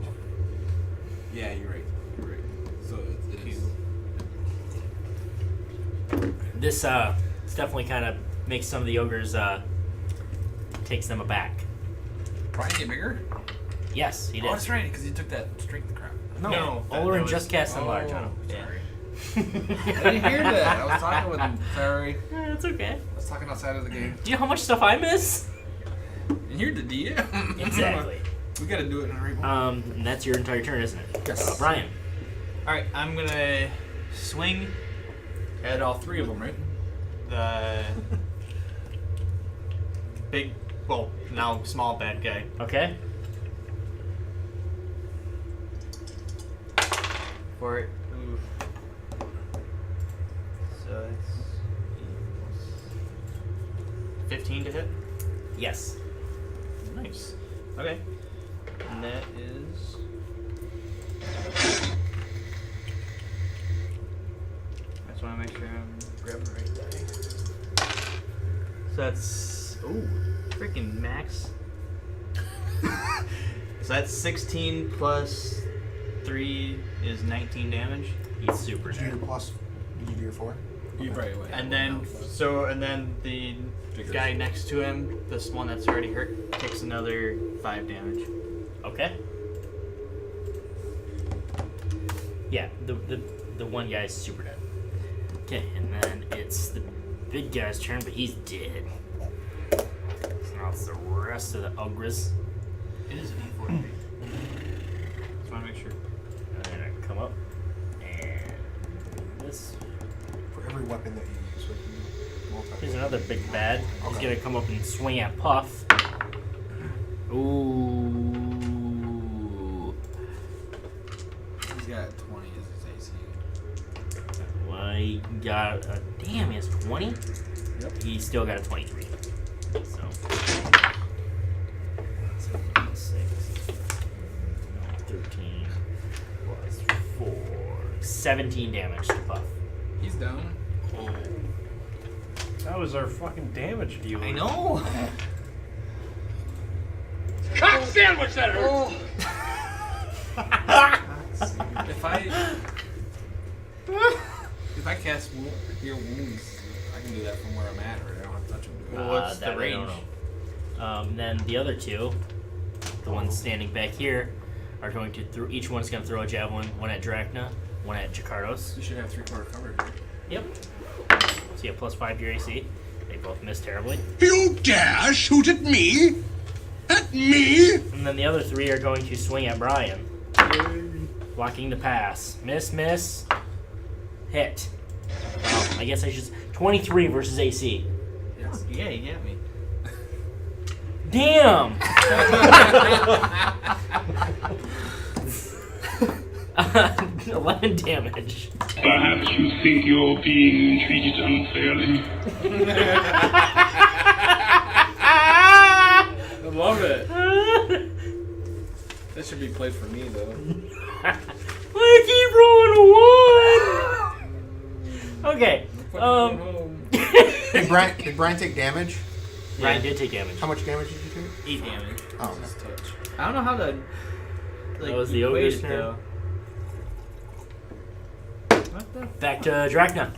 Yeah, you're right. You're right. So it is. This definitely kind of makes some of the ogres takes them aback. Brian get bigger? Yes, he did. Oh, that's right, because he took that strength crap. No, Olorin just cast Enlarge on him. Sorry. I didn't hear that. I was talking with him. Sorry. It's okay. I was talking outside of the game. Do you know how much stuff I miss? And you're the DM. Exactly. We gotta do it in a right And that's your entire turn, isn't it? Yes. Brian. Alright, I'm gonna swing Add all three of them, right? the big, well, now small bad guy. Okay. For it. Oof. So it's 15 to hit. Yes. Nice. Okay. And that is. I just want to make sure I'm grabbing the right die. So that's. Ooh, freaking max. So that's 16 plus 3 is 19 damage. He's super Did you do dead. your plus? Did you do your 4? You probably would. And then, and then the guy next to him, this one that's already hurt, takes another 5 damage. Okay. Yeah, the one guy's super dead. Okay, and then it's the big guy's turn, but he's dead. So now it's the rest of the ogres. It is an E4. Just want to make sure. And they're gonna come up and this. For every weapon that you use with multi. Here's another big bad. He's Okay. gonna come up and swing at Puff. Ooh. He's got 20 as his AC. Well, he got a damn. He has 20. Yep. He still got a 23. So. 13 plus 4. 17 damage to Puff. He's down. That was our fucking damage dealer. I know! Cock sandwich that hurt! If I cast Heal Wounds, I can do that from where I'm at, or I don't have to touch him. Well, what's that the I don't range? know. Then the other two, the ones standing back here, are going to throw. Each one's going to throw a javelin. One at Drakna, one at Jakardos. You should have 3/4 coverage. Right? Yep. So you have plus 5 to your AC. They both miss terribly. You dare shoot at me? At me? And then the other 3 are going to swing at Brian. Blocking the pass. Miss, miss. Hit. Well, I guess I should. 23 versus AC. Yes. Yeah, you got me. Damn! 11 damage. Perhaps you think you're being treated unfairly. I love it. That should be played for me, though. I keep rolling a 1! Okay. Did Brian take damage? Brian did take damage. How much damage did you take? 8 damage. Oh, okay. I don't know how to. Like, That was the equate ogre's it, turn. though. What the? Back to Drakna.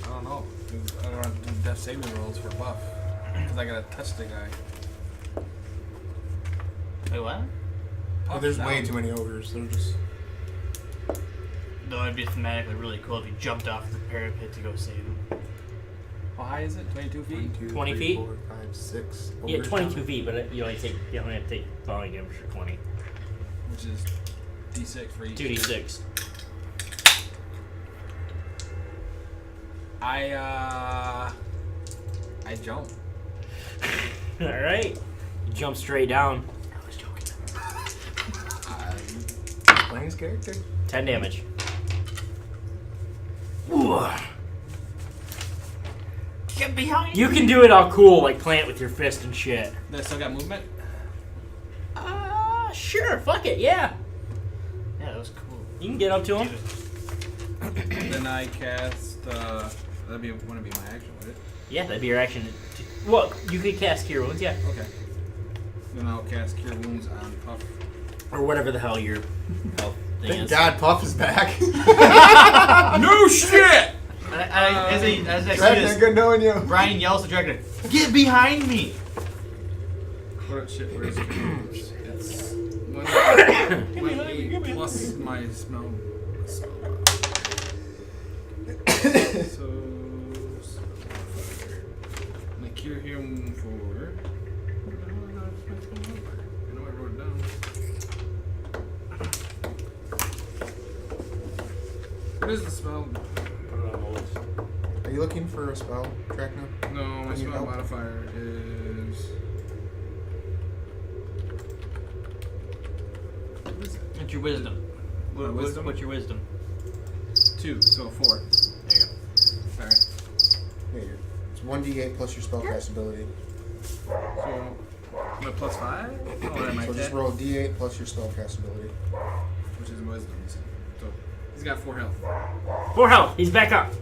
I don't know. I don't have to do death saving rolls for buff. Because I gotta touch the guy. Wait, what? Well, there's way too many ogres. They're just. Though it'd be thematically really cool if you jumped off the parapet to go save him. How high is it? 22 feet? 20 feet? 4, 5, 6. Yeah, ogres 22 down. feet, but you only have to take falling damage for 20. Which is D6 for each. 2d6. I jump. All right. You jump straight down. I was joking. Playing his character. 10 damage. Ooh. Get behind You can do it all cool, like plant with your fist and shit. They still got movement? Sure. Fuck it. Yeah. Yeah, that was cool. You can get up to him. Then I cast, wouldn't be my action, would it? Yeah, that'd be your action. Well, you could cast Cure Wounds, yeah. Okay. Then I'll cast Cure Wounds on Puff. Or whatever the hell your health thing Thank is. God Puff is back. No shit! As I see Drakna, this, good knowing you. Brian yells to Drakna, "Get behind me!" What shit? Where is it? It's 1 plus my smell. So my cure him for. I know I wrote it down. What is the spell? Put it on the list. Are you looking for a spell, Drakna? No, my Can you spell help? modifier is. What is it? What's your wisdom? Wisdom? What's your wisdom? 2, so 4. There you go. Sorry. Yeah, it's 1d8 plus your spellcast ability. So, my plus 5? Oh, that might So just hit. roll d8 plus your spellcast ability. Which is wisdom, you said. So, he's got 4 health. 4 health. He's back up.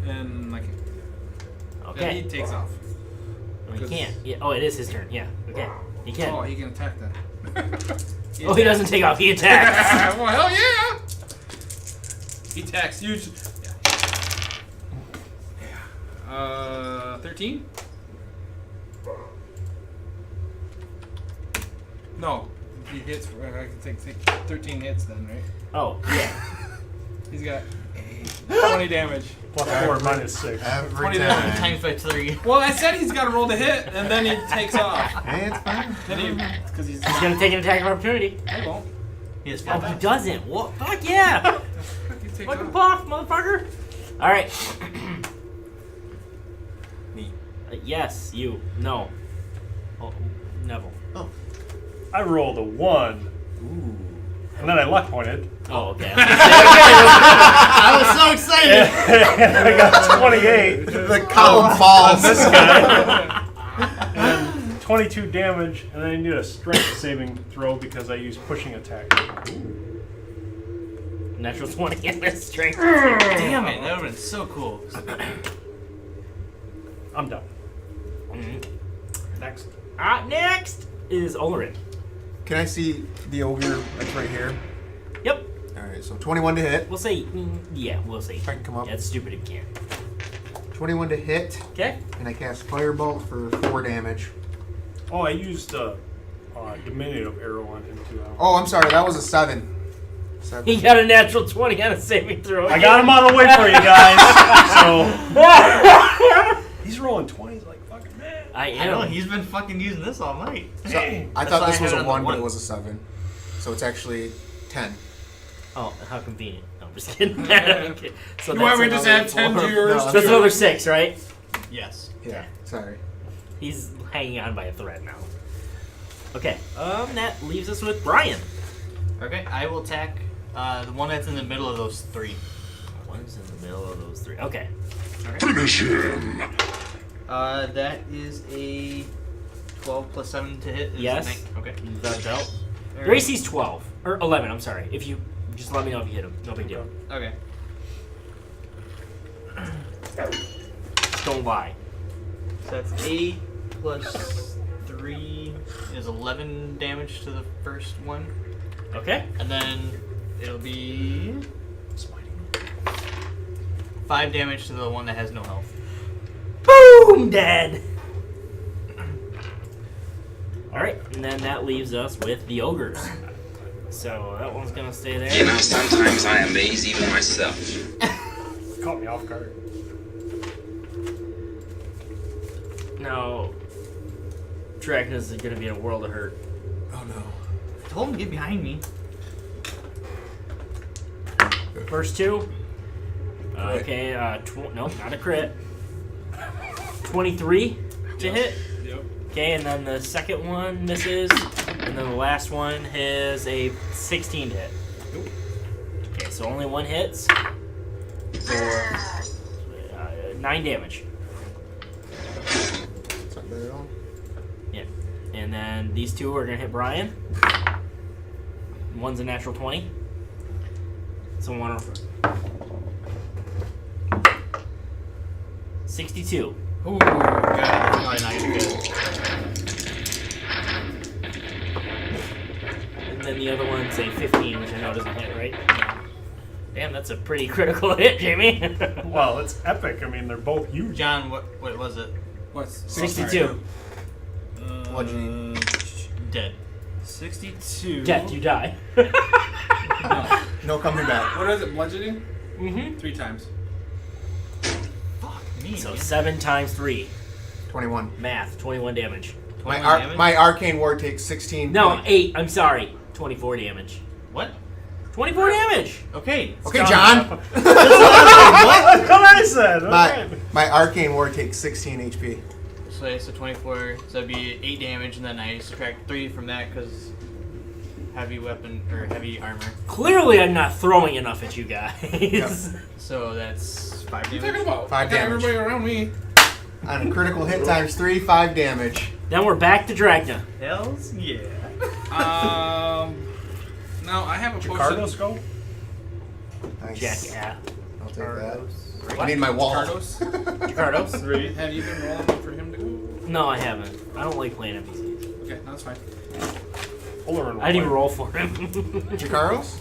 And, like, Okay. then he takes off. Well, he can't. Yeah. Oh, it is his turn. Yeah. Okay. He can. Oh, he can attack then. He doesn't take off. He attacks. Well, hell yeah! He attacks huge. Yeah. 13? No. He hits. I can take 13 hits then, right? Oh, yeah. He's got 20 damage. Plus 4 minus 6. Every 20 time. damage. Times by 3. Well, I said he's got to roll the hit, and then he takes off. Hey, it's fine. Then he, because he's. He's gonna take an attack of opportunity. He won't. He has Oh, 5. he doesn't. What? Fuck yeah! He takes Fucking off. puff, motherfucker. All right. Me. Yes, you. No. Oh, Nevel. Oh. I rolled a 1, Ooh. and then I luck pointed. Oh, okay. I was so excited! And I got 28. The column falls. This guy. And 22 damage, and then I need a strength saving throw because I used pushing attack. Natural 20 and a strength. Damn it, that would have been so cool. I'm done. Mhm. Next. Next is Olorin. Can I see the ogre that's right here? Yep. Alright, so 21 to hit. We'll say, yeah, we'll see. If I can come up. Yeah, it's stupid if you can't. 21 to hit, Okay. and I cast Firebolt for 4 damage. Oh, I used a diminutive arrow on him too. Oh, I'm sorry, that was a 7. He got a natural 20 on a saving throw. I got him on the way for you guys. So he's rolling 20s like fucking man. I I know, am. he's been fucking using this all night. So, I That's thought why this I was had a it on the 1, but one. it was a 7. So it's actually 10. Oh, how convenient. No, I'm just kidding. Okay. So You want me to just add 10 to yours? No, That's another 6, right? Yes. Yeah, sorry. He's hanging on by a thread now. Okay. That leaves us with Brian. Okay, I will attack the one that's in the middle of those 3. One's in the middle of those 3. Okay. Finish him. That is a 12 plus 7 to hit. Is Yes. Okay. The belt. Your AC's 12. Or 11, I'm sorry. If you just let me know if you hit him. No big deal. Okay. Just don't lie. So that's 8 plus 3 is 11 damage to the first one. Okay. And then it'll be 5 damage to the one that has no health. Boom! Dead! Alright, and then that leaves us with the ogres. So that one's gonna stay there. You know, sometimes I amaze even myself. Caught me off guard. Now, Drakna's gonna be in a world of hurt. Oh no. I told him to get behind me. First 2. Crit. Okay, nope, not a crit. 23 to hit. Yep. Okay, and then the second one misses, and then the last one has a 16 to hit. Nope. Okay, so only one hits for 9 damage. That's not bad at all. Yeah, and then these two are gonna hit Brian. One's a natural 20. So one. 62. Ooh, God, that's probably not gonna be good. And then the other one's a 15, which I know doesn't hit, right? Damn, that's a pretty critical hit, Jamie. Well, it's epic. I mean, they're both huge. John, what was it? What's 62. Bludgeoning. Dead. 62. Death, you die. No coming back. What is it? Bludgeoning? Mm-hmm. 3 times. Me, So man. 7 times 3. 21. Math, 21 damage. 21 damage? My arcane ward takes 16. No, 8. I'm sorry. 24 damage. What? 24 damage! Okay. Okay, John. What? That's what I said. Okay. My arcane ward takes 16 HP. So it's a 24, so that'd be 8 damage, and then I subtract 3 from that because heavy weapon or heavy armor. Clearly, I'm not throwing enough at you guys. Yep. So that's 5 What are you damage. talking about? 5 I got damage. everybody around me. On a critical hit times 3, 5 damage. Then we're back to Drakna. Hells yeah. Now I have a Cardo potion. scope? Nice. Jack, yeah. I'll take that. I need my wall. Cardos. Cardos? Have you been rolling for him to go? No, I haven't. I don't like playing NPCs. Okay, that's fine. Olorin. I didn't even roll for him. Jacaros?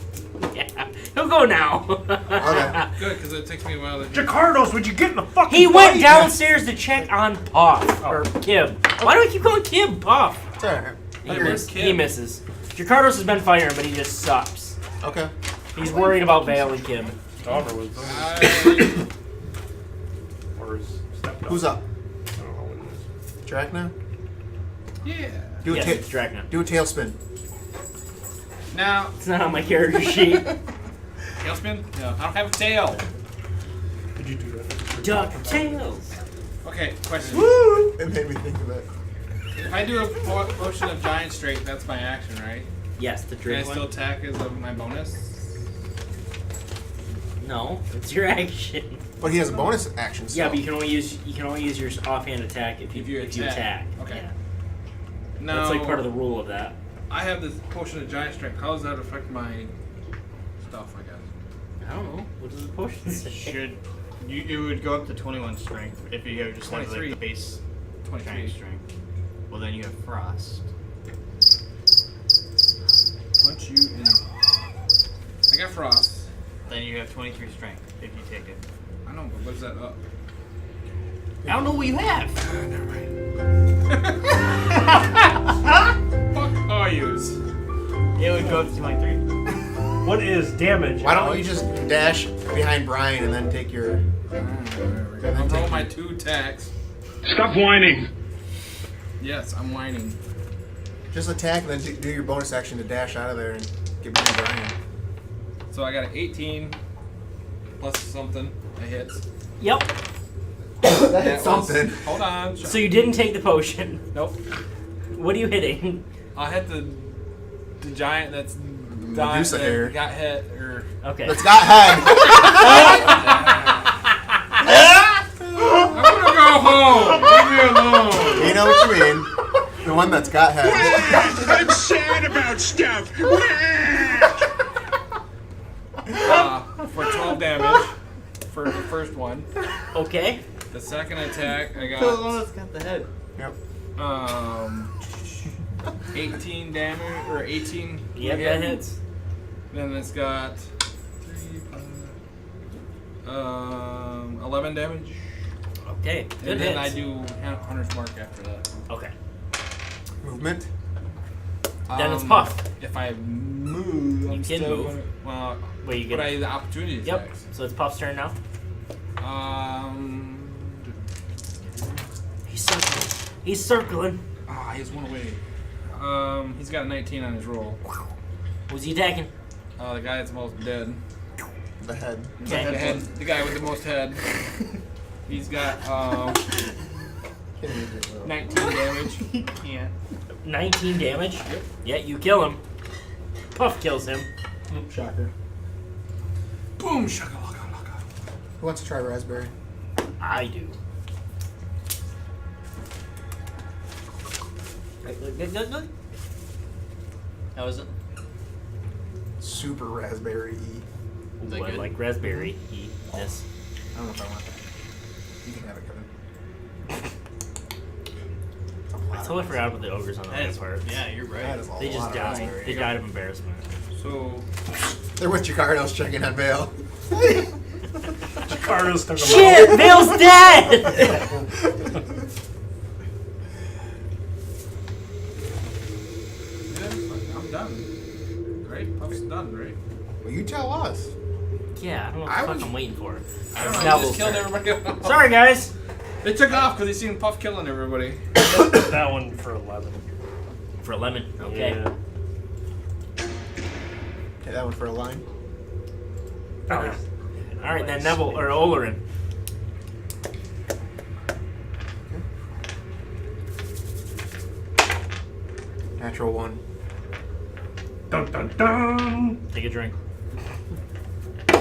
Yeah. He'll go now. Okay. Good, because it takes me a while to. Jacardos, would you get in the fucking He went fight? downstairs to check on Puff. Or Kib. Why do I keep calling Kib Puff? It's alright. He misses. Jacardos has been fighting him, but he just sucks. Okay. He's worried about Vale and Kib. Daughter was or his stepdaughter. Who's up? I don't know what it is. Drakna? Yeah. Do a Yes, it's Drakna. do a tailspin. Now, It's not on my character sheet. tailspin? No, I don't have a tail. Did you do that? DuckTales. Okay, question. Woo! It made me think of it. If I do a potion of giant strength, that's my action, right? Yes, the Can I drink still one. attack as my bonus? No, it's your action. But he has a bonus action. Yeah, So. but you can only use your offhand attack if you attack. Okay. Yeah. No. That's like part of the rule of that. I have this potion of giant strength. How does that affect my stuff, I guess? I don't know. What does the potion say? Should you would go up to 21 strength if you have just have like 23. the base 23. giant strength. Well, then you have frost. Punch you in. I got frost. Then you have 23 strength if you take it. I know, but what's that up? I don't know what you have. Never mind. Fuck all yous. It would go up to 23. What is damage? Why don't you just dash behind Brian and then take your... I'll roll my 2 attacks. Stop whining. Yes, I'm whining. Just attack and then do your bonus action to dash out of there and get behind Brian. So I got an 18 plus something. That hits. Yep. That hit something. Hold on. So you didn't take the potion. Nope. What are you hitting? I hit the giant that's died, Medusa that hair. got hit or Okay. That's got head. I'm gonna go home. Leave me alone. You know what you mean. The one that's got head. I'm sad about stuff. For 12 damage for the first one. Okay. The second attack I The one got that's got the head. Yep. 18 damage or 18. Yep, again. that hits. Then it's got 11 damage. Okay. Good And then hits. I do Hunter's Mark after that. Okay. Movement. Then it's Puff. If I move, I'm You can still move. Gonna, well, Wait, you but get I the opportunity Yep. attacks. So it's Puff's turn now. He's circling. He's circling. He's one away. He's got a 19 on his roll. Who's he attacking? The guy that's most dead. The head. Okay. The guy with the most head. He's got it. 19 damage. Yeah. 19 damage. Yeah, you kill him. Puff kills him. Shocker. Boom, shaka laka laka. Who wants to try raspberry? I do. How was it? Super raspberry. that Ooh, I good? like raspberry. Yes. I don't know if I want that. You can have it, Kevin. I totally forgot about the ogres on the That last is part. Yeah, you're right. That is a They just lot of died. raspberry. They died of embarrassment. So, They're with Jacardos checking on Vale. Carlos took him Shit! out. Vale's dead! yeah, I'm done. Right? Puff's done, right? Well, you tell us. Yeah, I don't know what the fuck I'm waiting for. I don't know. Nevel's Just killed turn. everybody else. Sorry, guys. They took off because they seen Puff killing everybody. That one for 11. For a lemon. Okay. Yeah. Okay, that one for a line. Alright, then Nevel or Olorin. Natural one. Dun dun dun. Take a drink. Is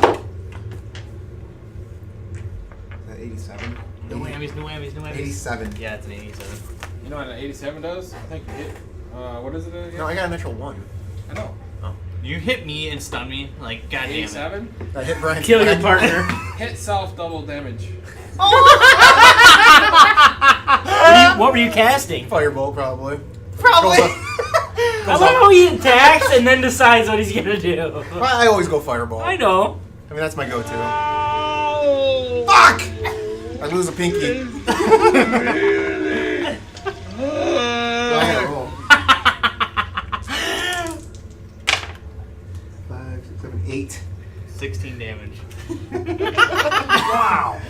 that 87? No whammies, no whammies, no whammies. 87. Yeah, it's an 87. You know what an 87 does? I think you hit. What is it again? No, I got a natural one. I know. You hit me and stun me, like, goddamn it. 87? I hit Brian. Kill your partner. Hit self double damage. What were you casting? Fireball, probably. Probably. I love how he attacks and then decides what he's gonna do. I always go fireball. I know. I mean, that's my go-to. Fuck! I lose a pinky. I gotta roll. 5, 6, 7, 8. 16 damage. Wow.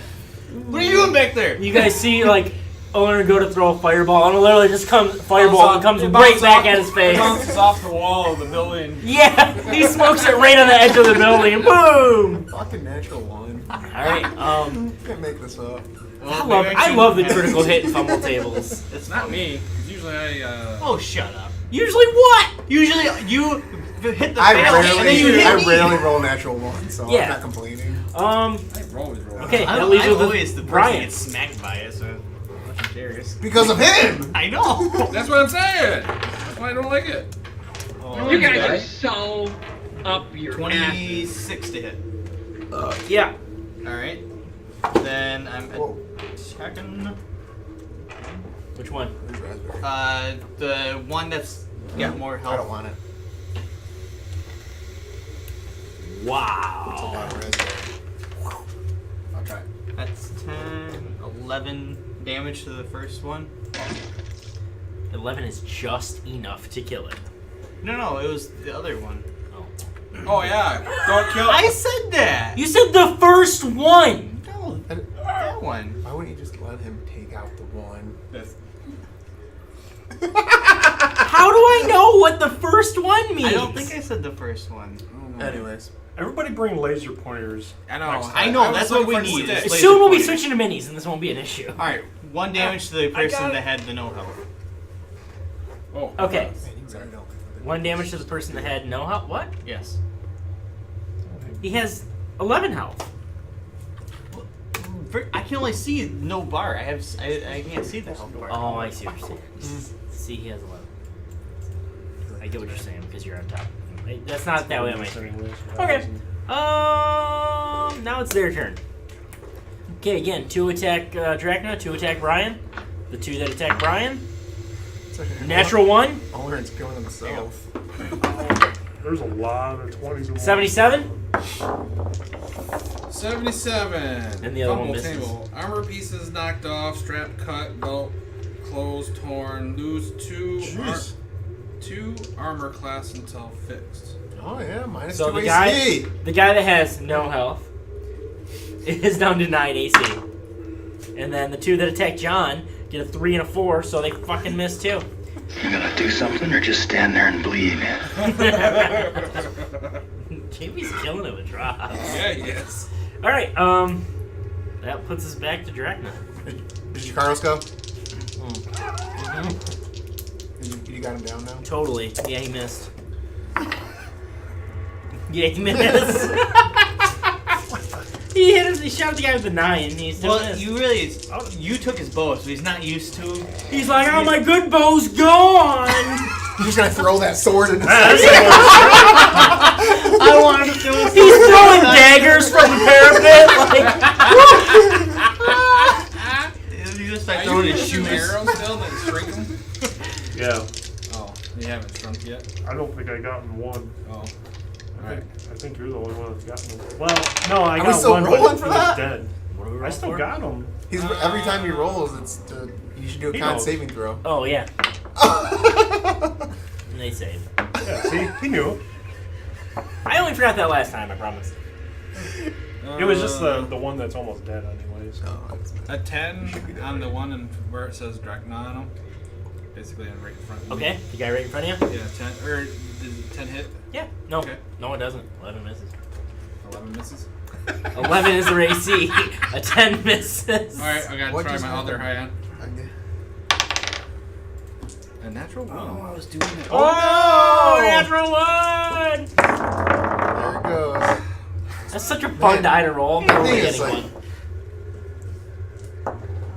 What are you doing back there? You guys see, like, Olorin go to throw a fireball, and it literally just comes fireball and comes It right bounces back off- at his It face. bounces off the wall of the building. Yeah, he smokes it right on the edge of the building, and boom. Fucking natural one. All right. Can't make this up. I love the critical hit and fumble tables. It's not me. 'Cause usually I. Oh, shut up. Usually what? Usually you hit the I fail and then you hit me. rarely roll natural one, so Yeah. I'm not complaining. I always roll. Okay, that I'm leaves you always the with person Brian. that gets smacked by it, so I'm serious. Because of him! I know. That's what I'm saying. That's why I don't like it. You guys are so up your 26 to hit. Yeah. Alright. Then I'm Whoa. attacking Which one? Where's raspberry? the one that's got more health. I don't want it. It's a Wow. lot of raspberry. I'll try. That's 10, 11 damage to the first one. 11 is just enough to kill it. No, it was the other one. Oh yeah, don't kill. I said that! You said the first one. No, that one. Why wouldn't you just let him take out the one? That's- How do I know what the first one means? I don't think I said the first one. Anyways. Everybody bring laser pointers. I know. I know, was that's what we looking for need. sticks. Laser Soon we'll be pointers. switching to minis, and this won't be an issue. Alright, 1 damage to the I person got it. that had the no health. Oh. Okay. Sorry, no. 1 damage to the person that had no health. What? Yes. He has 11 health. I can only see no bar. I can't see the health bar. Oh, I see what you're saying. See, he has 11. I get what you're saying because you're on top. That's not that way on my screen. Okay. Now it's their turn. Okay, again, 2 attack Drakna, 2 attack Brian. The 2 that attack Brian. Natural 1. Olorin's killing himself. There's a lot of 20s and 77. 77. And the other one Fumble misses. table. Armor pieces knocked off. Strap cut. Belt. Clothes torn. Lose 2 armor class until fixed. Oh yeah, minus So 2 the AC. guy that has no health is down to 9 AC. And then the 2 that attack John get a 3 and a 4, so they fucking miss too. You gonna do something or just stand there and bleed? Jamie's killing it with drops. Yeah, he is. Alright, that puts us back to Drakna. Did Jacardos go? You got him down now? Totally. Yeah, he missed. Yeah, he missed. He hit him. He shot the guy with the 9. And he still missed. You took his bow, so he's not used to. He's like, oh, my good bow's gone. You're just gonna throw that sword in his face. I wanted to throw his He's throwing daggers from the parapet. Like, you just start throwing his shoes. Arrows still that shrink them? Yeah. Oh, you haven't shrunk yet? I don't think I got in one. Oh. I think you're the only one that's gotten one. Well, no, I Are we got still one, rolling but for he was that? dead. What are we I rolling still for? got him. Every time he rolls, you should do a He con knows. saving throw. oh, yeah. And they saved. Yeah, see? He knew. I only forgot that last time, I promise. It was just the one that's almost dead anyways. A 10 on the one and where it says Drakna on them. Basically, on right in front of me. Okay, the guy right in front of you? Yeah, 10. Or did 10 hit? Yeah. No. Okay. No, it doesn't. 11 misses. 11 misses? 11 is their AC. A 10 misses. Alright, I gotta What try just my other happened? high end. A natural 1. Oh, I was doing it. Oh, no! natural 1! There it goes. That's such a fun die to roll. I'm The totally thing is, getting like, one.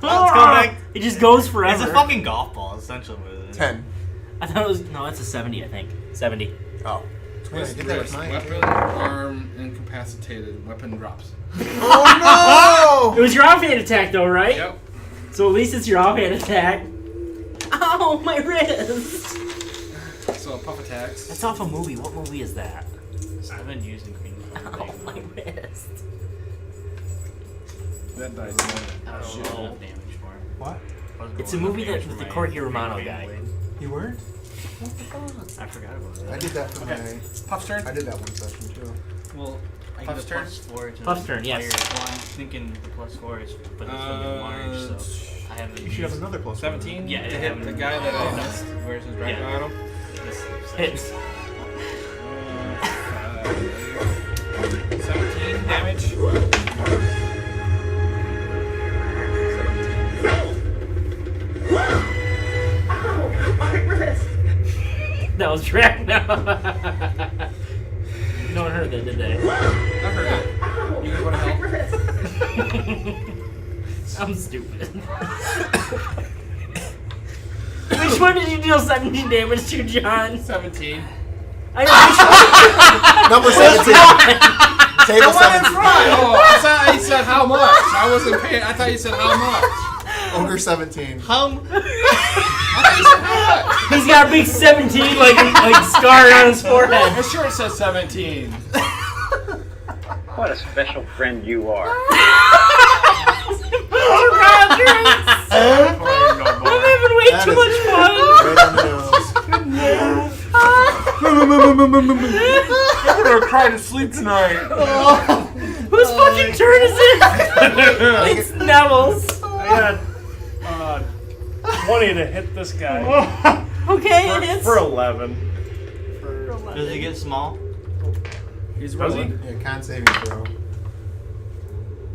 Let's go back. It just goes forever. It's a fucking golf ball, essentially. 10. I thought it was... No, it's a 70, I think. 70. Oh. I did that with mine. Weapon, arm, incapacitated. Weapon drops. Oh It was your offhand attack, though, right? Yep. So at least it's your offhand attack. Ow, my wrist! So puff attacks. That's off a movie. What movie is that? I've been using green. Ow, my wrist. That dice. I don't know enough damage for it. What? It's a movie that with the Corky Romano guy. You weren't? I forgot about it. I did that for Okay. my... Puff's turn. I did that one session too. Well, I get Puff's a turn? +4 to Puff's turn, yes. fire. Well, I'm thinking the +4 is, but it's fucking large, so I haven't. You should have another plus 17 Yeah, to I hit haven't- the guy that I missed. Where's his dragon Yeah. on him? Hits. 17 damage. That was Drakna. No one heard that, did they? I heard it. You guys want to help? I'm stupid. Which one did you deal 17 damage to, John? 17. I got Number 17. Table The one in 17. front! Oh, I thought he said how much. I wasn't paying. I thought you said how much. Ogre 17. I thought you said how much. He's got a big 17 like scar on his forehead. I'm sure it says 17. What a special friend you are. I'm having way That too is much fun. Right on the nose. I'm gonna cry to sleep tonight. Whose fucking turn is it? It's Nevel's. I got 20 to hit this guy. Okay, it is. For 11. Does he get small? He's Does he? rolling. Yeah, con saving throw.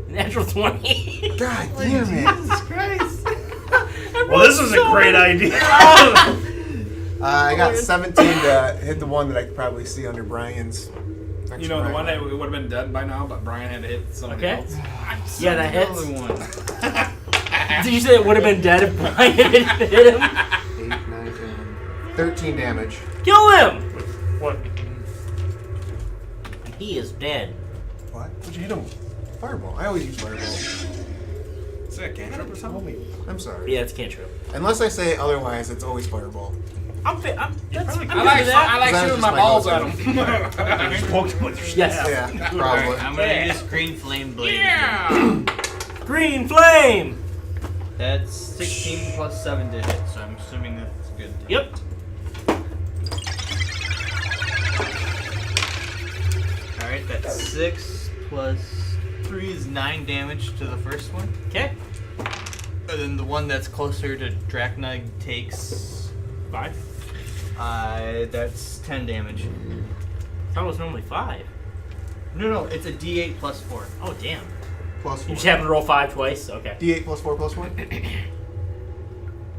Natural 20. God damn it. Jesus Christ. Well, this is a great idea. I got 17 to hit the one that I could probably see under Brian's. You know, the one that would have been dead by now, but Brian had to hit somebody Okay. else. Yeah, that The hits. only one. Did you say it would have been dead if Brian had hit him? 8, 9, 10. 13 damage. Kill him! What? And he is dead. What? What'd you hit him? Fireball. I always use fireball. Is that a cantrip or something? I'm sorry. Yeah, it's cantrip. Unless I say otherwise, it's always fireball. I'm I like good with that. That shooting was my just my balls go-to. at him. You poked him with your Yes. staff. Yeah, Alright, probably. I'm gonna use green flame blade. Yeah. Green flame! That's 16 plus 7 to hit, so I'm assuming that's good. Yep. Alright, that's 6 plus 3 is 9 damage to the first one. Okay. And then the one that's closer to Drakna takes 5. That's 10 damage. I thought it was normally 5. No, it's a D8 plus 4. Oh, damn. Plus You 4. just happen to roll 5 twice? Okay. D8 plus 4 plus 1?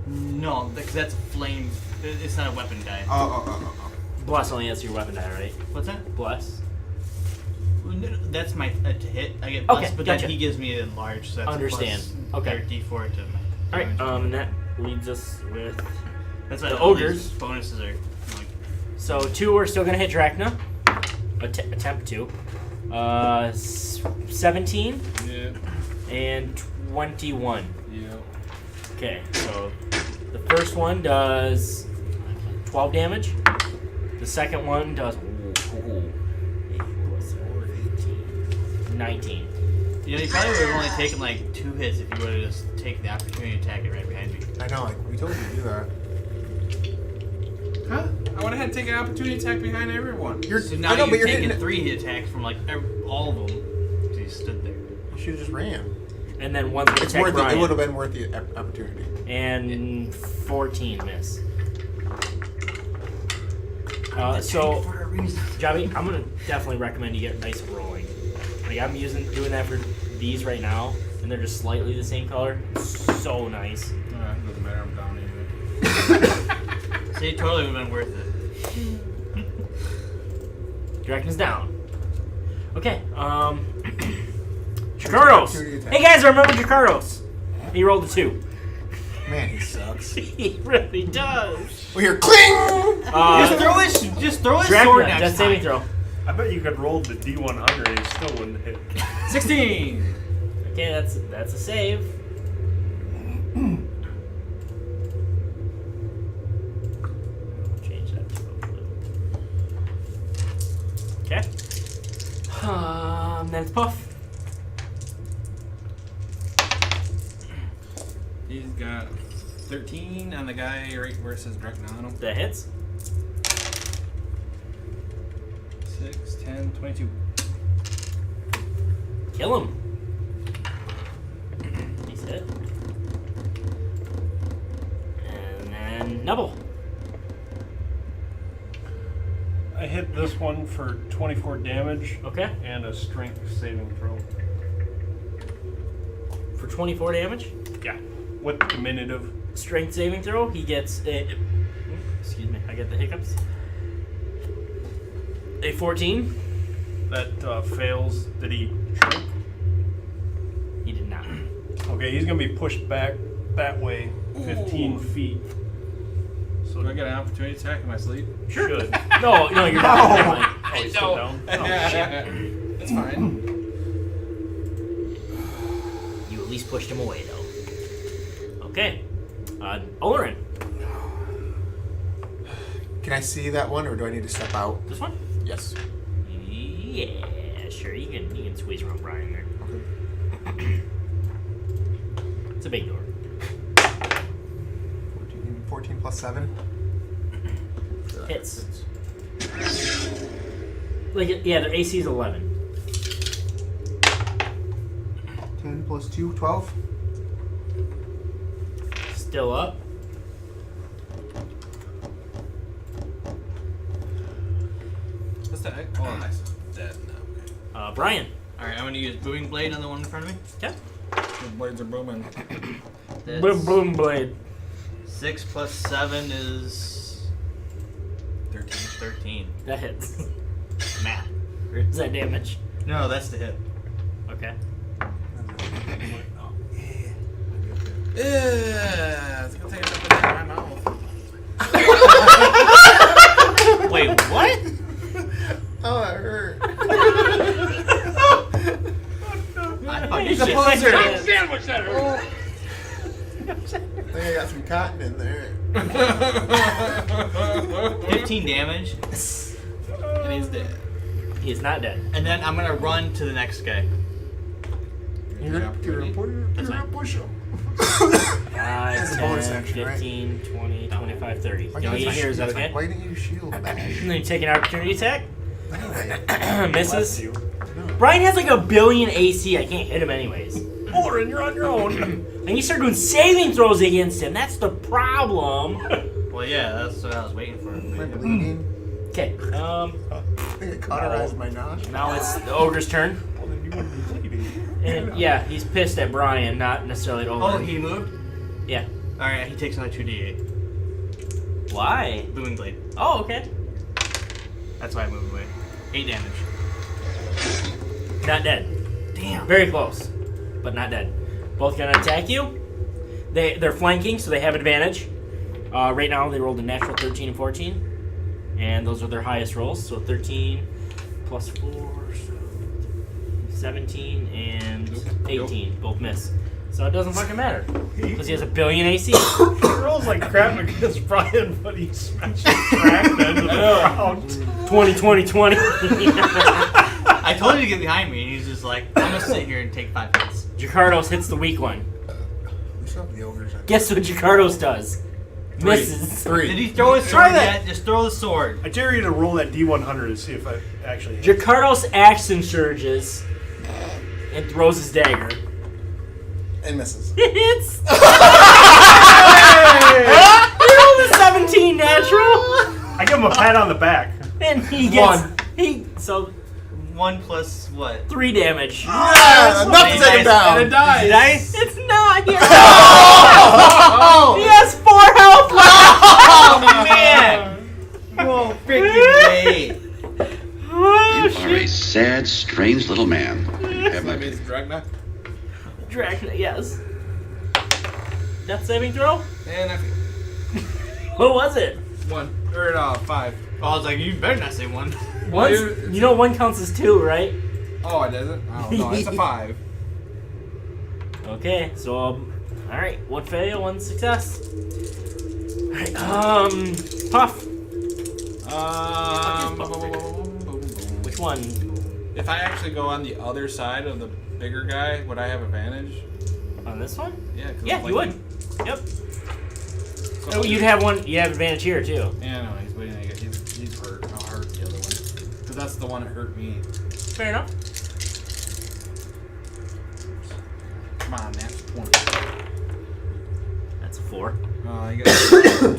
No, because that's flame. It's not a weapon die. Oh. Bless only answer your weapon die, right? What's that? Bless. Well, no, that's my to hit. I get plus, Okay, but gotcha. then he gives me an enlarge. So that's Understand. A plus Okay. D4 to my. Alright, damage. and that leads us with That's why the all these ogres. bonuses are like. So 2 are still gonna hit Drakna. Attempt to. 17 Yeah. and 21. Yeah. Okay, so the first one does 12 damage. The second one does 19. You know, you probably would have only taken like 2 hits if you would have just taken the opportunity to attack it right behind me. I know. We told you to do that. Huh? I went ahead and take an opportunity attack behind everyone. So now I know, but you've you're taken hitting 3 attacks from like all of them. So you stood there. You should have just ran. And then one's gonna It's attack worth it. Brian. It would have been worth the opportunity. And 14 miss. So, Javi, I'm gonna definitely recommend you get nice rolling. Like I'm doing that for these right now, and they're just slightly the same color. So nice. Doesn't matter. I'm down anyway. See, it totally would have been worth it. Drakna's down. Okay. Jakardos. Hey guys, remember Jakardos? He rolled a 2. Man, he sucks. He really does. We hear cling. Just throw his Drakna, sword next that's time. saving throw. I bet you could roll the D100 and it still wouldn't hit. 16. Okay, that's a save. Change that to a blue. Okay. Then it's Puff. He's got 13 on the guy right where it says Drakna on him. That hits. 6, 10, 22. Kill him. He's hit. And then Nevel. I hit this one for 24 damage. Okay. And a strength saving throw. For 24 damage. Yeah. With diminutive. Strength saving throw. He gets a. Excuse me. I get the hiccups. A 14. That fails. Did he shrink? He did not. Okay, he's gonna be pushed back that way 15 feet. So do I get an opportunity attack in my sleep? Sure. Should. No, you're not. Oh, he's still down? Oh, shit. That's fine. You at least pushed him away, though. Okay. Olorin. Can I see that one, or do I need to step out? This one? Yes. Yeah, sure. You can squeeze around Brian there. Okay. It's a big door. 14 plus 7. Hits. Like, yeah, their AC is 11. 10 plus 2, 12. Still up. What's that? Oh, nice. Dead now. Okay. Brian. Alright, I'm gonna use Booming Blade on the one in front of me. Okay. The blades are booming. That's Boom, boom, blade. 6 plus 7 is 13. That hits. Matt. Or is that damage? No, that's the hit. Okay. Yeah, it's gonna take a bit out of my mouth. Wait, what? Oh, that hurt. He's a poser. Sandwich that hurt. I think I got some cotton in there. 15 damage. And he's dead. He is not dead. And then I'm gonna run to the next guy. You're That's gonna fine. push him. 5, That's a bonus 10, action, right? 15, 20, 25, 30. Why You know, didn't you hear is that you- okay? Why didn't you shield back? And then you take an opportunity attack. Misses. Bless you. Brian has like a billion AC. I can't hit him anyways. Olorin, you're on your own. And you start doing saving throws against him. That's the problem. Well, yeah, that's what I was waiting for. Am I bleeding? Okay. I think it cauterized my nostril. Now it's the ogre's turn. Well, then you wouldn't be bleeding. And yeah, he's pissed at Brian, not necessarily at Oh, Olorin. he moved? Yeah. Alright, he takes another 2d8. Why? Booming Blade. Oh, okay. That's why I moved away. 8 damage. Not dead. Damn. Very close, but not dead. Both gonna attack you. They're flanking, so they have advantage. Right now, they rolled a natural 13 and 14, and those are their highest rolls. So 13 plus 4, so 17 and 18. Both miss. So it doesn't fucking matter because he has a billion AC. He rolls like crap against Brian, but he smashes Drakna into the ground. 20, 20, 20. I told you to get behind me, and he's just like, I'm gonna sit here and take 5 hits. Jakardos hits the weak one. Who's up the ogres? Guess what Jakardos does? Misses. 3. Did he throw his sword yet? Just throw the sword. I dare you to roll that D100 to see if I actually hit. Jakardos action surges and throws his dagger. And misses. Hits. He rolled a 17 natural. I give him a pat on the back. And he gets 1 plus what? 3 damage. Yeah, enough to take him down. And it dies. It's not. He has 4 health left. Oh man! Whoa, freaking wait. Oh, You are a sad, strange little man. That means Drakna. Drakna, yes. Death saving throw? And I What was it? 1 or 5. I was like, you better not say 1. One. You know 1 counts as 2, right? Oh, it doesn't? Oh, no, it's a 5. Okay, so alright, 1 fail, 1 success. Alright, Puff. Which one? If I actually go on the other side of the bigger guy, would I have advantage? On this one? Yeah, cause Yeah, you would. Yep. So Oh, you'd have one. You have advantage here too. Yeah, no, he's waiting. He's hurt. I'll hurt the other one because that's the one that hurt me. Fair enough. Come on, that's 20. That's a 4. I got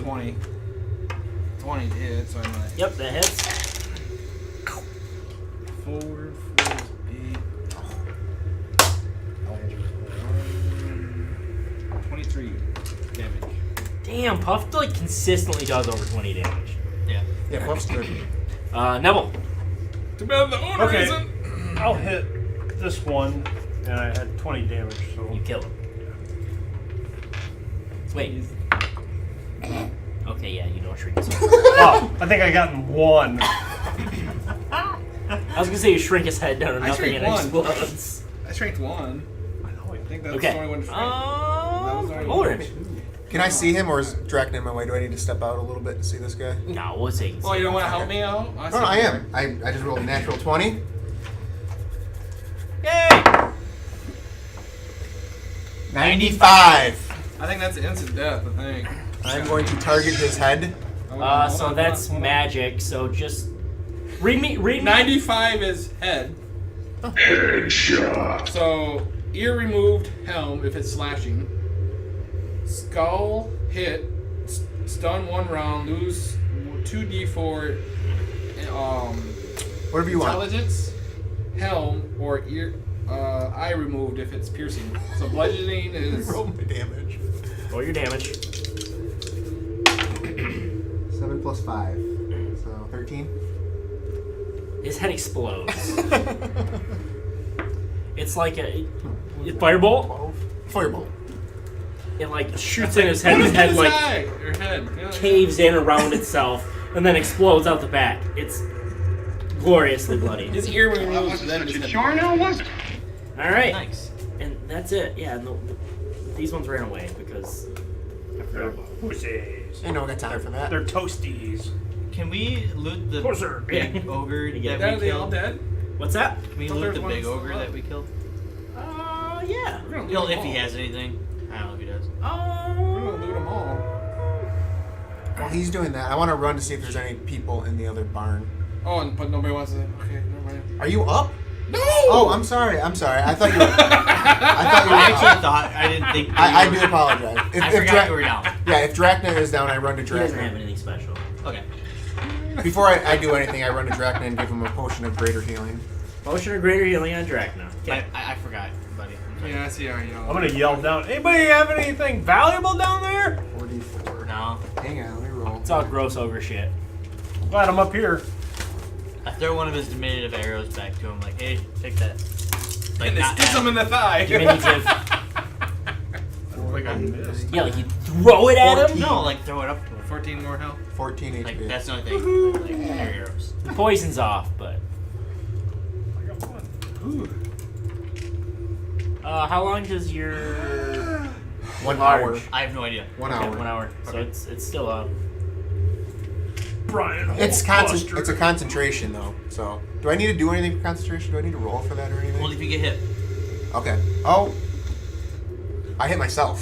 20. 20 to hit, so I'm like. Yep, that hits. 4, 8. 23 damage. Damn, Puff like consistently does over 20 damage. Yeah. Yeah, Puff's good. Neville. Too bad the owner Okay. isn't. I'll hit this one, and I had 20 damage, so. You kill him. Wait. Okay, yeah, you don't shrink his head. Oh, I think I got 1. I was gonna say you shrink his head down to I nothing and it shrink one. explodes. I shrinked 1. I know. I think that's Okay. the only one to shrink. That was the only one. Orange. Can I see him, or is Drakna in my way? Do I need to step out a little bit to see this guy? No, we'll see. Oh, you don't want to help me out? No, I am. I just rolled a natural 20. Yay! 95. I think that's instant death, I think. I'm going to target his head. So that's magic. So just read me. 95 is head. Headshot. So ear removed, helm if it's slashing. Skull hit, stun 1 round, lose 2d4. Whatever you want. Intelligence, helm, or ear. Eye removed if it's piercing. So bludgeoning is. Roll my damage. Roll your damage. 7 plus 5. So 13. His head explodes. It's like a firebolt. Firebolt. It like shoots in his head. His head like Your head. Yeah. caves in around itself and then explodes out the back. It's gloriously bloody. His ear removed. Then his head. Sure now, was it? All right, Nice. and that's it. Yeah, these ones ran away because. They're pussies. I know I got time for that. They're toasties. Can we loot the Closer. big ogre Yeah. that Are we they all killed? dead? What's that? Can we Thought loot there the was big one ogre still that we killed? Yeah. We're gonna You know, loot if them he all. has anything. I don't know if he does. We're gonna loot them all. While he's doing that, I want to run to see if there's any people in the other barn. Oh, but nobody wants to. Okay, never mind. Are you up? No! Oh, I'm sorry. I thought you were. I thought you were I actually up. thought I didn't think. I do apologize. I forgot you were down. Yeah, if Drakna is down, I run to He doesn't have Drakna. anything special. Okay. Before I do anything, I run to Drakna and give him a potion of greater healing. Potion of greater healing on Drakna. Okay. I forgot, buddy. Yeah, I see how you. I'm gonna yell down. Anybody have anything valuable down there? 44. No. Hang on, let me roll. It's all gross ogre shit. Glad I'm up here. I throw one of his diminutive arrows back to him, like, hey, take that. Like, And it sticks him in the thigh. Diminutive. Like I missed. Yeah, like you throw it at him? No, like throw it up to him. 14 more health. 14 HP. Like, that's the only thing. Like, air arrows. The poison's off, but. I got one. How long does your 1 hour. I have no idea. 1 Okay, hour. 1 hour. So it's still up. Brian. It's a concentration though. So, do I need to do anything for concentration? Do I need to roll for that or anything? Only if you get hit. Okay. Oh, I hit myself.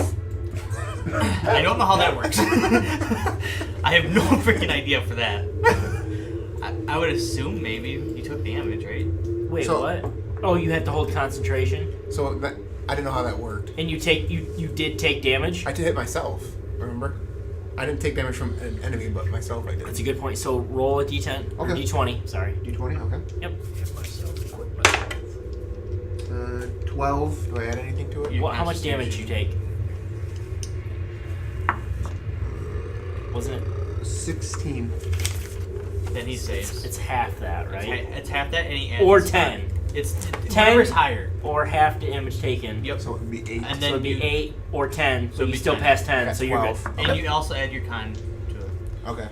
I don't know how that works. I have no freaking idea for that. I would assume maybe you took damage, right? Wait, So- what? Oh, you have to hold concentration, So that, I didn't know how that worked. and you did take damage. I did hit myself. Remember? I didn't take damage from an enemy, but myself I did. That's a good point. So roll a d10 or Okay. d20. Sorry. D20. Okay. Yep. 12. Do I add anything to it? How much damage you take? Wasn't it? 16. Then he saves. It's half that, right? It's half that, and he adds. Or 10. It's 10 whatever's higher. Or half the damage taken. Yep. So it would be 8. And So then it'd be you 8 or 10. So it'd you be still 10. pass 10. That's So you're 12. good. and you also add your con to it. Okay.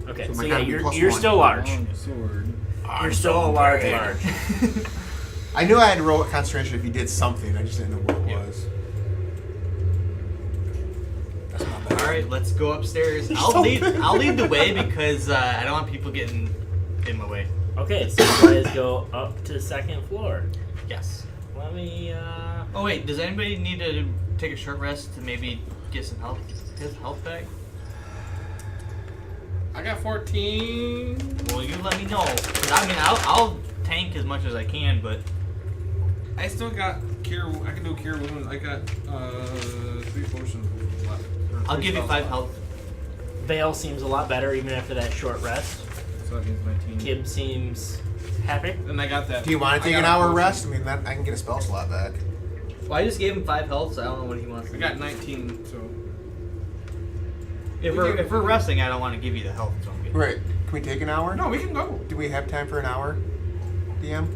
Okay. So So my yeah, con would be you're plus 1. still large. Sword. You're still a large. I knew I had to roll concentration if you did something. I just didn't know what it was. That's not bad. All right, let's go upstairs. I'll lead the way because I don't want people getting in my way. Okay, so you guys go up to the second floor. Yes. Let me. Oh wait, does anybody need to take a short rest to maybe get some health? His health back? I got 14. Well, you let me know. 'Cause I mean, I'll tank as much as I can, but I still got cure. I can do cure wounds. I got 3 potions left. Or I'll 3 give you spells 5 left. health. Vale seems a lot better even after that short rest. So that means my team. Kim seems happy. And I got that. Do you want to take I an got a hour potion. rest? I mean, that I can get a spell slot back. Well, I just gave him 5 health, so I don't know what he wants. I got 19. So If we're resting, I don't want to give you the health. So I'm good. Right. Can we take an hour? no, we can go. Do we have time for an hour, DM?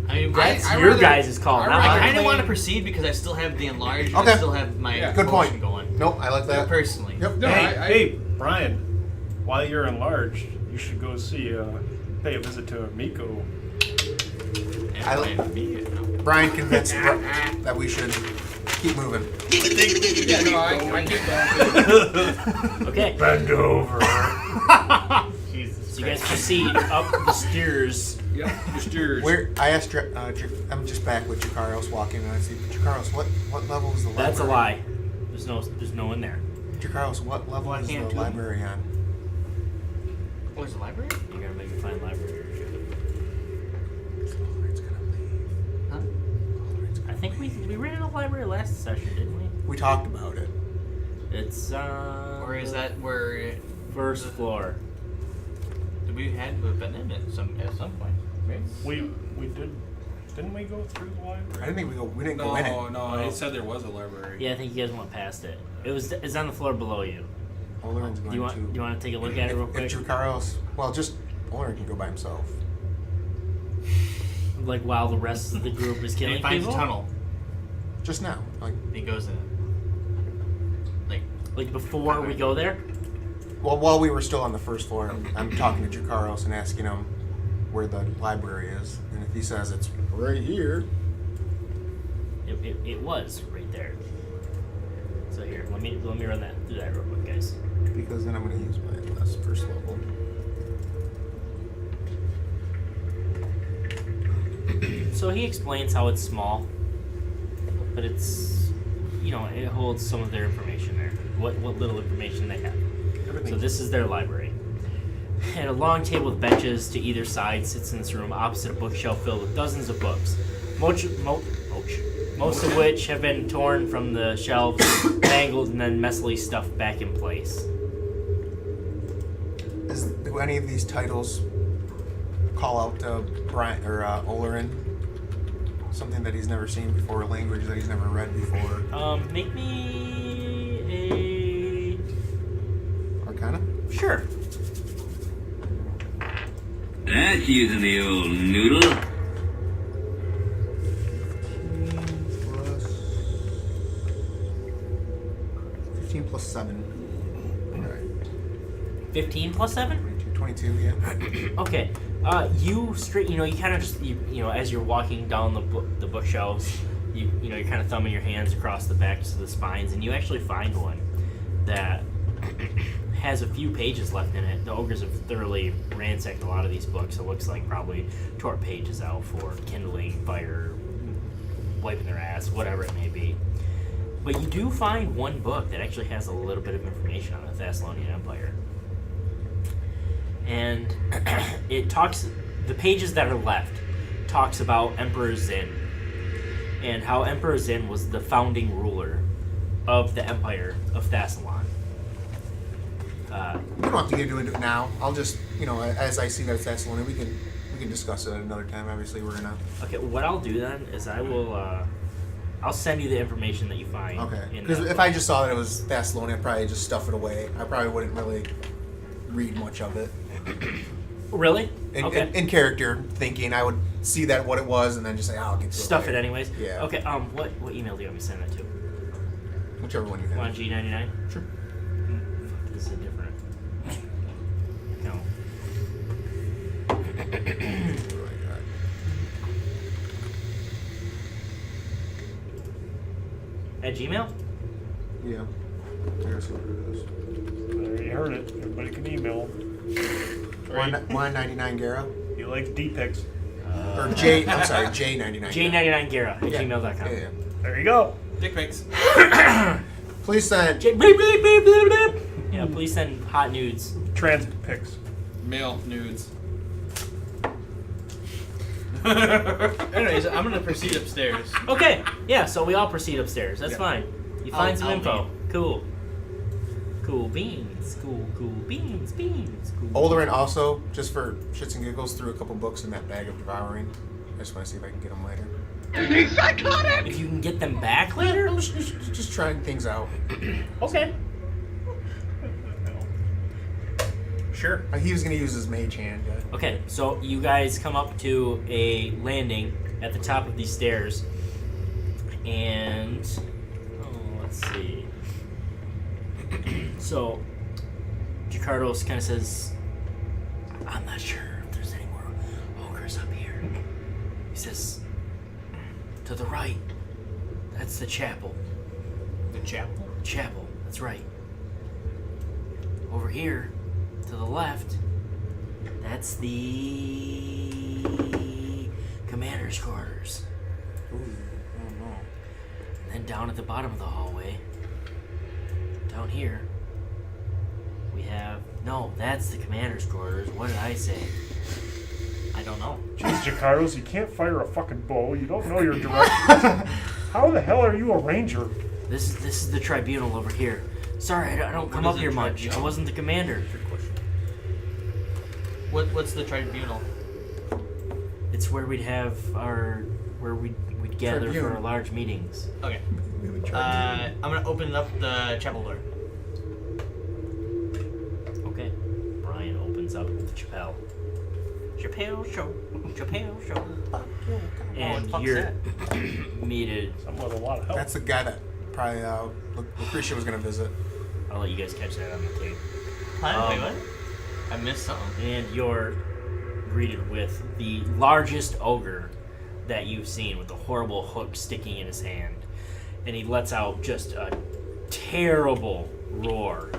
I mean, That's I your rather- guys' call, I not rather- I mine. kind of want to proceed because I still have the enlarged. Okay. I still have my Yeah. Good potion point. going. Nope, I like that. Personally. Yep. No, Hey, Brian. While you're enlarged, you should go pay a visit to Miko. And I- plan me, Brian convinced that we should keep moving. Yeah, no, I keep going. Okay. Bend over. Jesus. So you guys proceed up the stairs. Yep, just yours. Where I asked, I'm just back with Jakaros walking, and I see Jakaros. What level is the library? That's a lie. There's no one there. Jakaros, what level Well, I is can't the do it. library on? Oh, there's a library? You gotta make me find library. Olorin's gonna leave. Huh? Olorin's I gonna think we ran in the library last session, didn't we? We talked about it. It's Or is that where first floor? we had been in at some point? Right? We didn't we go through the library? I didn't think we didn't go in it. No, he said there was a library. Yeah, I think you guys went past it. It's on the floor below you. Olorin's going Do you want to take a look at it real quick? If Jakaros, well, just Olorin can go by himself. Like while the rest of the group is And killing he finds people? a tunnel. Just now, like. He goes in it. Like before we go there? Well, while we were still on the first floor, I'm talking to Jakaros and asking him where the library is, and if he says it's right here, It was right there. So here, let me run that through that real quick, guys. because then I'm going to use my last first level. So he explains how it's small, but it's, it holds some of their information there. What little information they have. So this is their library. And a long table with benches to either side sits in this room opposite a bookshelf filled with dozens of books. Most of which have been torn from the shelves, mangled, and then messily stuffed back in place. Do any of these titles call out to Brian or Olorin. Something that he's never seen before, a language that he's never read before. Make me a Arcana? Sure. That's using the old noodle. 15 plus 7. Alright. 15 plus 7? 22, yeah. Okay. You kind of just, as you're walking down the bookshelves, you're kind of thumbing your hands across the backs of the spines, and you actually find one that has a few pages left in it. The ogres have thoroughly ransacked a lot of these books. It looks like probably tore pages out for kindling fire, wiping their ass, whatever it may be. But you do find one book that actually has a little bit of information on the Thessalonian Empire. And it talks, the pages that are left talks about Emperor Zin and how Emperor Zin was the founding ruler of the Empire of Thassalon. We don't have to get into it now. I'll just, as I see that it's Thessalonian, we can discuss it at another time. Obviously, we're gonna. Okay, what I'll do then is I'll send you the information that you find. Okay. Because if I just saw that it was Thessalonian, I'd probably just stuff it away. I probably wouldn't really read much of it. Really? In character thinking, I would see that what it was and then just say, I'll get to stuff it it anyways. Yeah. Okay. What email do you want me to send that to? Whichever one you have. On G99. Sure. Fuck, this is a different. No. At Gmail? Yeah. Here's what it is. There, you heard it. Everybody can email. 199 Gara. He likes D-pics. Or J99. J99 Gara at gmail.com. Yeah. There you go. Dick pics. Please send. Yeah, please send hot nudes. Trans pics. Male nudes. Anyways, I'm gonna proceed upstairs. Okay, yeah, so we all proceed upstairs. That's Yeah. fine. You find some I'll info. Cool. Cool beans. Cool beans. Cool. Olorin also, just for shits and giggles, threw a couple books in that bag of devouring. I just want to see if I can get them later. He's psychotic! If you can get them back later? I'm just trying things out. Okay. Sure. He was going to use his mage hand. Okay, so you guys come up to a landing at the top of these stairs, and let's see. So Jakardos kind of says, "I'm not sure if there's any more ogres up here." He says, "To the right, that's the chapel." The chapel? Chapel, that's right. Over here, to the left, that's the commander's quarters. Ooh, oh no. And then down at the bottom of the hallway, down here, we have... No, that's the commander's quarters. What did I say? I don't know. Jeez, Jakardos, you can't fire a fucking bow. You don't know your directions. How the hell are you a ranger? This is the tribunal over here. Sorry, I don't come up here much. I wasn't the commander. What's the tribunal? It's where we'd have we'd gather for our large meetings. Okay. I'm gonna open up the chapel door. Okay. Brian opens up the chapel. Chapel show. And you're meted. Someone with a lot of help. That's the guy that probably Lucretia was going to visit. I'll let you guys catch that on the tape. Wait, what? I missed something. And you're greeted with the largest ogre that you've seen, with a horrible hook sticking in his hand. And he lets out just a terrible roar.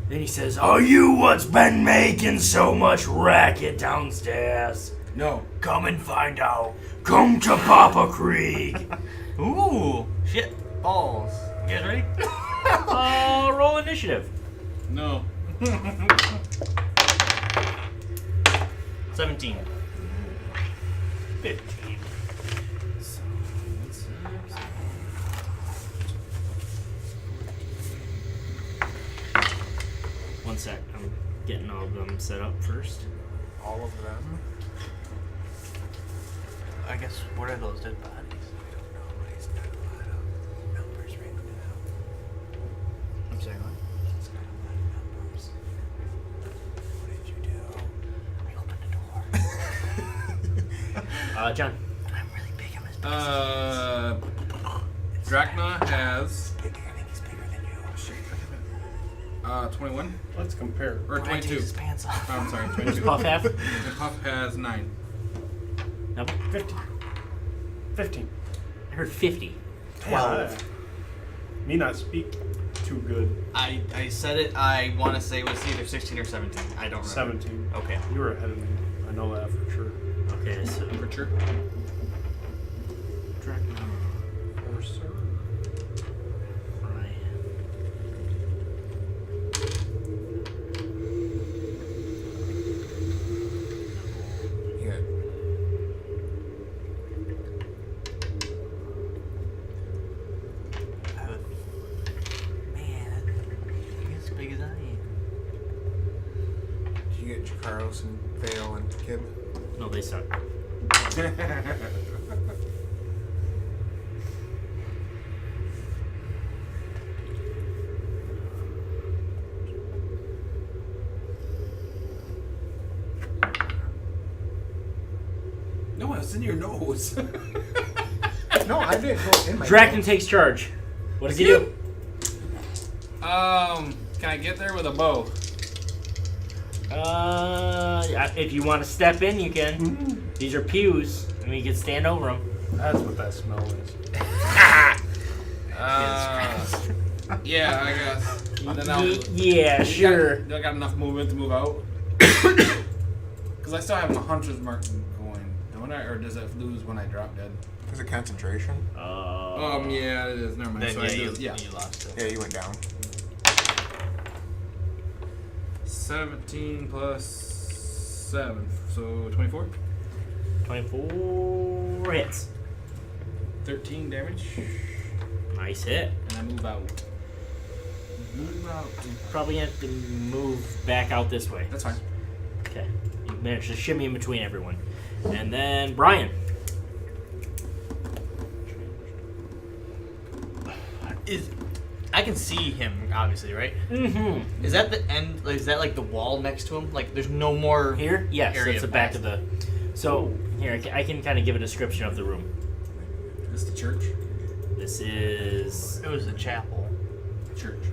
Then he says, "Are you what's been making so much racket downstairs? No. Come and find out. Come to Papa Creek." Ooh, shit, balls. You guys ready? Roll initiative. No. 17. 15. One sec. I'm getting all them set up first. All of them. I guess, what are those dead bodies? I'm sorry, what? John. I'm really big on this. Drakna has 21 Let's compare. or 22. His pants off. Oh, I'm sorry, 22. Puff half? And Puff has 9. No. 15. I heard 50. 12. Me not speak too good. I said it, I want to say it was either 16 or 17. I don't remember. 17. Okay. You were ahead of me. I know that for sure. Okay, so For sure. Drakna. For sure. Yeah. Man, you're as big as I am. Did you get Jakaros and Vale and Kib? No, they suck. No, it's in your nose. No, I didn't go in my Drakna takes charge. What does he do? Can I get there with a bow? If you want to step in, you can. These are pews. I mean, you can stand over them. That's what that smell is. Yeah, I guess. And then Yeah, sure. Do I got enough movement to move out? Because I still have my hunter's mark going, don't I? Or does it lose when I drop dead? Is it concentration? Yeah, it is. Never mind. Then So yeah, I you lost it. Yeah, you went down. 17 plus 7, so 24. 24 hits. 13 damage. Nice hit. And I move out. Move out. You probably have to move back out this way. That's fine. Okay. You managed to shimmy in between everyone. And then Brian. I can see him, obviously, right? Mm-hmm. Is that the end? Like, is that like the wall next to him? Like, there's no more Here? Yes, area that's the back past. of the... So, here, I can kind of give a description of the room. Is this the church? This is... It was a chapel. Church.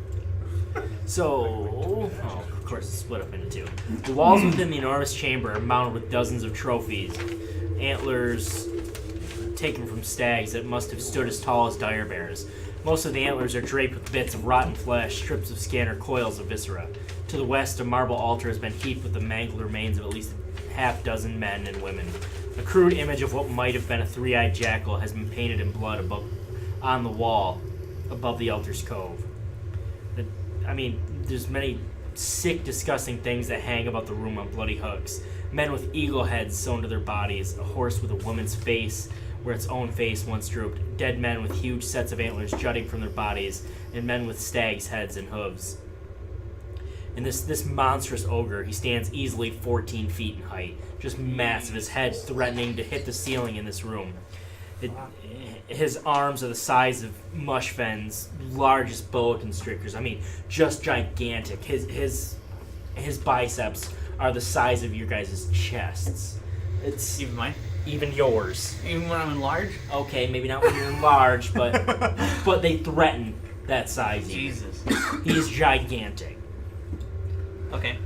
So, of course, it's split up into two. The walls within the enormous chamber are mounted with dozens of trophies. Antlers taken from stags that must have stood as tall as dire bears. Most of the antlers are draped with bits of rotten flesh, strips of skin, or coils of viscera. To the west, a marble altar has been heaped with the mangled remains of at least half dozen men and women. A crude image of what might have been a three-eyed jackal has been painted in blood on the wall above the altar's cove. There's many sick, disgusting things that hang about the room on bloody hooks. Men with eagle heads sewn to their bodies, a horse with a woman's face where its own face once drooped, dead men with huge sets of antlers jutting from their bodies, and men with stags' heads and hooves. And this monstrous ogre, he stands easily 14 feet in height, just massive, his head threatening to hit the ceiling in this room. His arms are the size of Mushfen's largest boa constrictors. I mean, just gigantic. His biceps are the size of your guys' chests. It's Even mine? even yours. Even when I'm enlarged? Okay, maybe not when you're enlarged, but they threaten that size. Jesus. He is gigantic. Okay.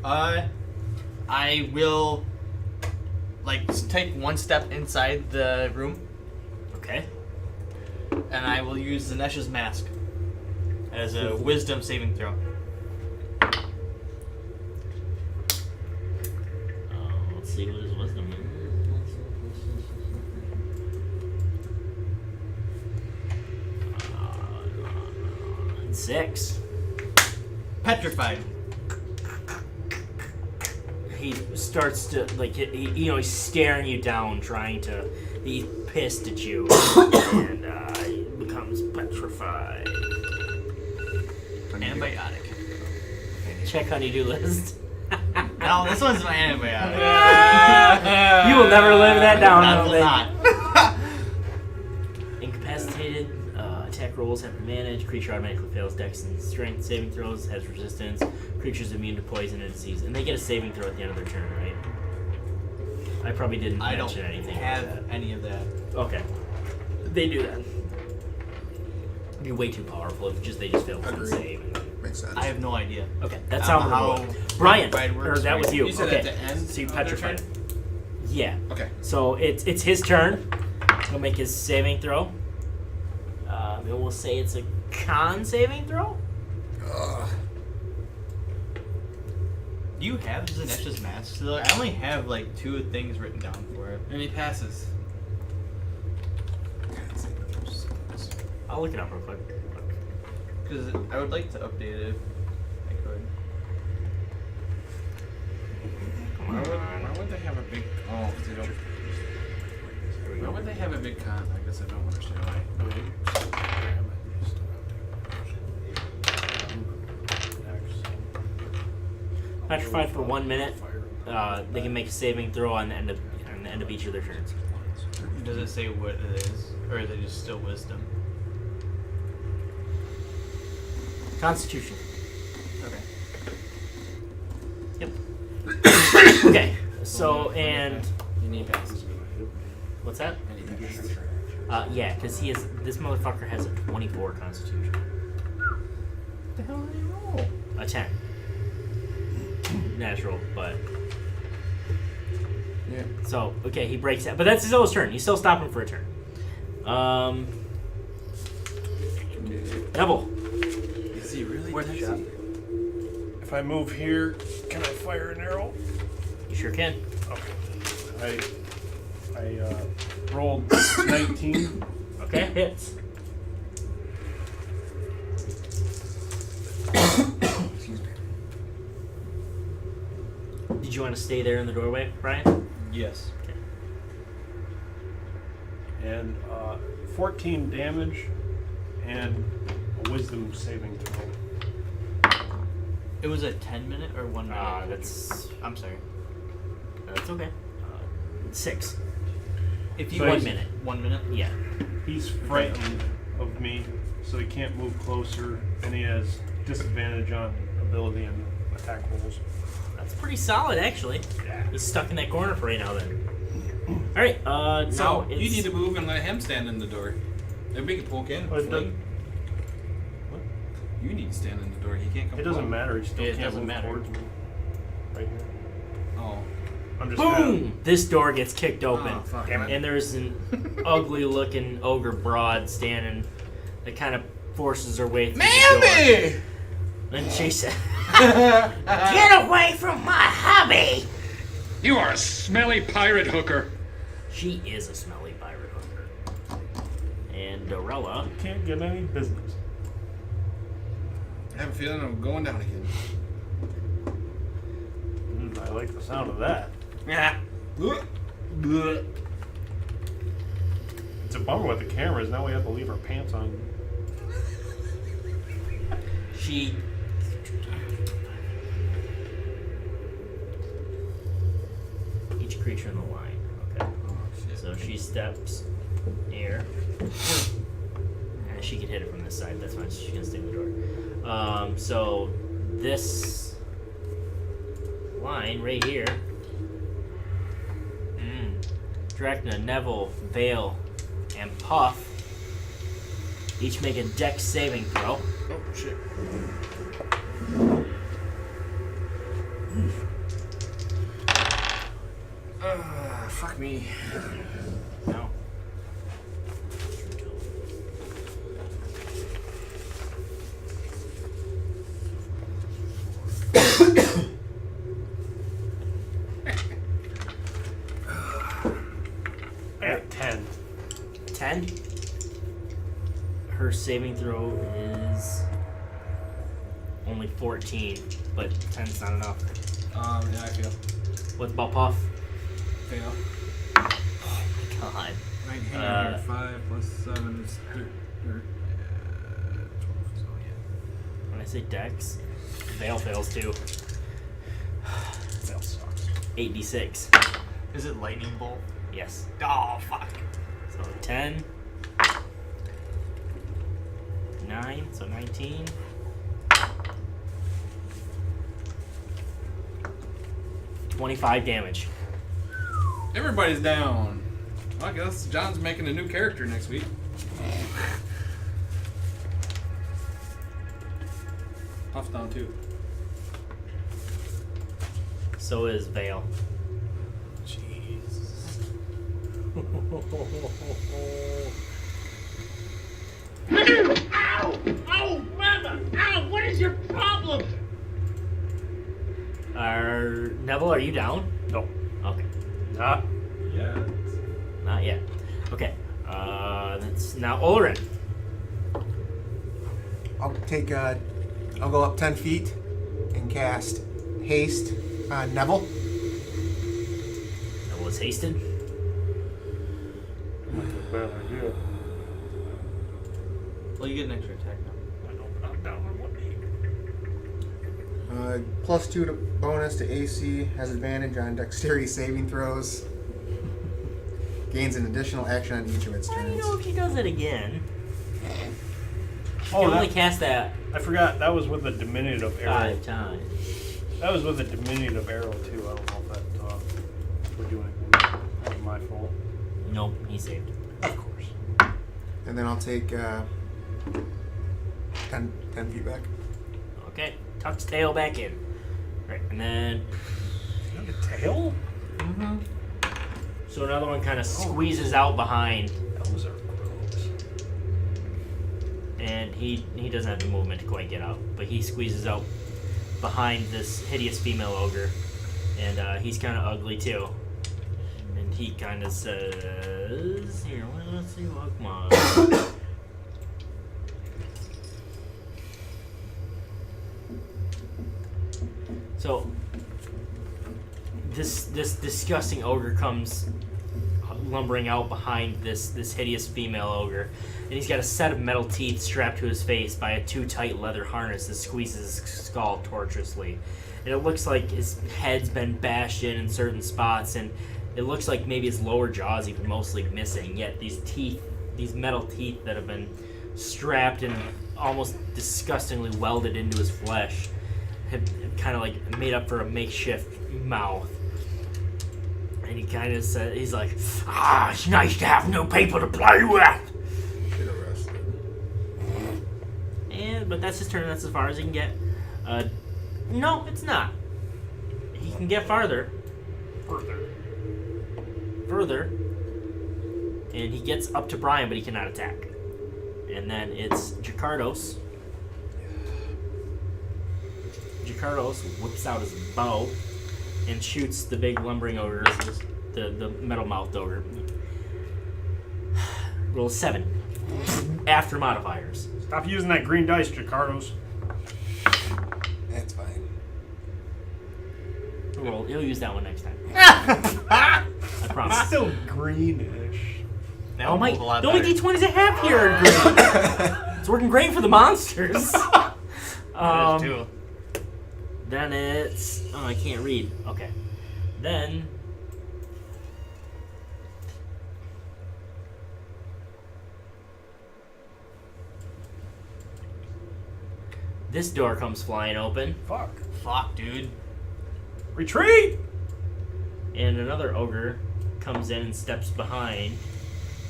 I will, take one step inside the room. Okay. And I will use Zanesh's mask as a wisdom saving throw. Let's see what his wisdom is. 6. Petrified. He starts to he's staring you down, he's pissed at you, and he becomes petrified. Antibiotic. Check honeydew list. No, this one's my antibiotic. You will never live that down. I will not. Incapacitated. Attack rolls have advantage. Creature automatically fails dex and strength saving throws. Has resistance. Creatures immune to poison and disease. And they get a saving throw at the end of their turn, right? I probably didn't I don't mention anything. have like that. any of that. Okay. They do that. It'd be way too powerful if they just fail one save. Makes sense. I have no idea. Okay, that's how we're how going. Brian, Pride or works, that was right? you. You said Okay. at the end So you of their petrified. turn? Yeah. Okay. So it's his turn. He'll make his saving throw. And we'll say it's a con saving throw. Do you have Zanesh's mask still? I only have like 2 things written down for it. And he passes. I'll look it up real quick. Because I would like to update it if I could. Why would they have a big... Oh, they don't... Why would they have a big con? I guess I don't understand why. Petrified for 1 minute. They can make a saving throw on the end of each of their turns. Does it say what it is? Or is it just still wisdom? Constitution. Okay. Yep. Okay. So and You need passes. what's that? And he passes. Yeah, because this motherfucker has a 24 Constitution. What the hell did he roll? A 10. Natural, but Yeah. so okay, he breaks that, but that's still his turn. You still stop him for a turn. Nevel. Is he really Where's the shot? If I move here, can I fire an arrow? You sure can. Okay. I rolled 19. Okay, hits. Did you want to stay there in the doorway, Brian? Yes. Okay. And 14 damage and a wisdom saving throw. It was a 10-minute or 1 minute? That's I'm sorry. that's okay. 6. If you So 1 he's- minute. 1 minute? Yeah. He's frightened of me, so he can't move closer, and he has disadvantage on ability and attack rolls. That's pretty solid, actually. Yeah. He's stuck in that corner for right now, then. All right. So No, it's, you need to move and let him stand in the door. Everybody can poke in. But it fling. What? You need to stand in the door. He can't come. It doesn't out. matter. He still It can't doesn't move matter. towards me. Right here. Oh. I'm just boom! This door gets kicked open, Oh, fuck. and there's an ugly-looking ogre broad standing that kind of forces her way through the door. Mammy! And she said, "Get away from my hubby!" You are a smelly pirate hooker. She is a smelly pirate hooker. And Dorella. Can't get any business. I have a feeling I'm going down again. I like the sound of that. Yeah. It's a bummer with the cameras. Now we have to leave our pants on. She. Each creature in the line. Okay. So she steps here. She can hit it from this side. That's fine. She's gonna stay in the door. So this line right here. Drakna, Nevel, Vale, and Puff each make a dex saving throw. Oh shit. Fuck me. No. I got 10. 10. Her saving throw is only 14, but 10's not enough. Yeah, I feel. What about Puff? Fail. Oh my god. Right, hang on here. 5 plus 7 is 12. So yeah. When I say dex, Vale fails too. That sucks. 8d6. Is it lightning bolt? Yes. Oh, fuck. So 10. 9, so 19. 25 damage. Everybody's down. Well, I guess John's making a new character next week. Puff's down too. So is Vale. Jesus. Ow! Oh, mother! Ow! What is your problem? Neville, are you down? No. Okay. Not yet. Not yet. Okay. That's now Olorin. I'll go up 10 feet and cast haste on Nevel. Neville is hasted. Bad idea. Well, you get an extra attack now. I know, but I'm down on 1 +2 to bonus to AC, has advantage on dexterity saving throws. Gains an additional action on each of its I don't turns. know if she does it again. Oh, You only cast that I forgot that was with a diminutive arrow. 5 times. That was with a diminutive arrow too. I don't know if that would do anything. That was my fault. Nope, he saved. Of course. And then I'll take 10 feet back. Okay, tucks tail back in. Right, and then You have a tail? Mm-hmm. So another one kind of squeezes out behind, Those are gross. and he doesn't have the movement to quite get out, but he squeezes out behind this hideous female ogre, and he's kind of ugly too. And he kind of says, "Here, let's see what come on." So this disgusting ogre comes lumbering out behind this hideous female ogre, and he's got a set of metal teeth strapped to his face by a too tight leather harness that squeezes his skull torturously. And it looks like his head's been bashed in certain spots, and it looks like maybe his lower jaw's even mostly missing. Yet these metal teeth that have been strapped and almost disgustingly welded into his flesh have kind of like made up for a makeshift mouth. And he kind of said, he's like, it's nice to have new people to play with. Get arrested. But that's his turn. That's as far as he can get. No, it's not. He can get farther. Further. And he gets up to Brian, but he cannot attack. And then it's Jakardos. Jakardos whips out his bow and shoots the big lumbering ogre, the metal-mouthed ogre. Roll 7. After modifiers. Stop using that green dice, Jakardos. That's fine. He'll use that one next time. I promise. It's still greenish. That Oh one my! moved a lot The only better. D20s I have here are green. It's working great for the monsters. There's two. Then it's... Oh, I can't read. Okay. Then... This door comes flying open. Fuck, dude. Retreat! And another ogre comes in and steps behind.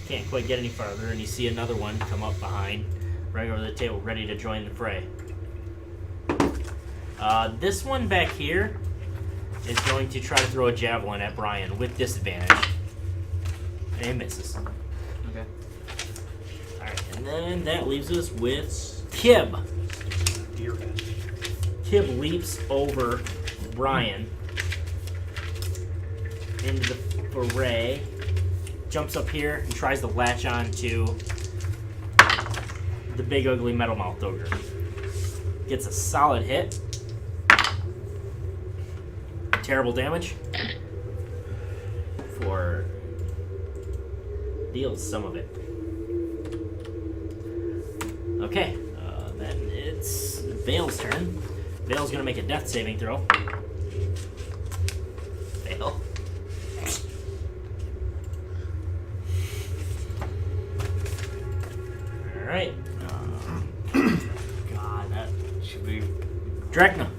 Can't quite get any farther, and you see another one come up behind, right over the table, ready to join the fray. This one back here is going to try to throw a javelin at Brian with disadvantage. And he misses. Okay. Alright, and then that leaves us with Kib. Kib leaps over Brian into the foray, jumps up here and tries to latch on to the big ugly metal mouthed ogre. Gets a solid hit. Terrible damage. For deals some of it. Okay, then it's Vale's turn. Vale's gonna make a death saving throw. Drakna.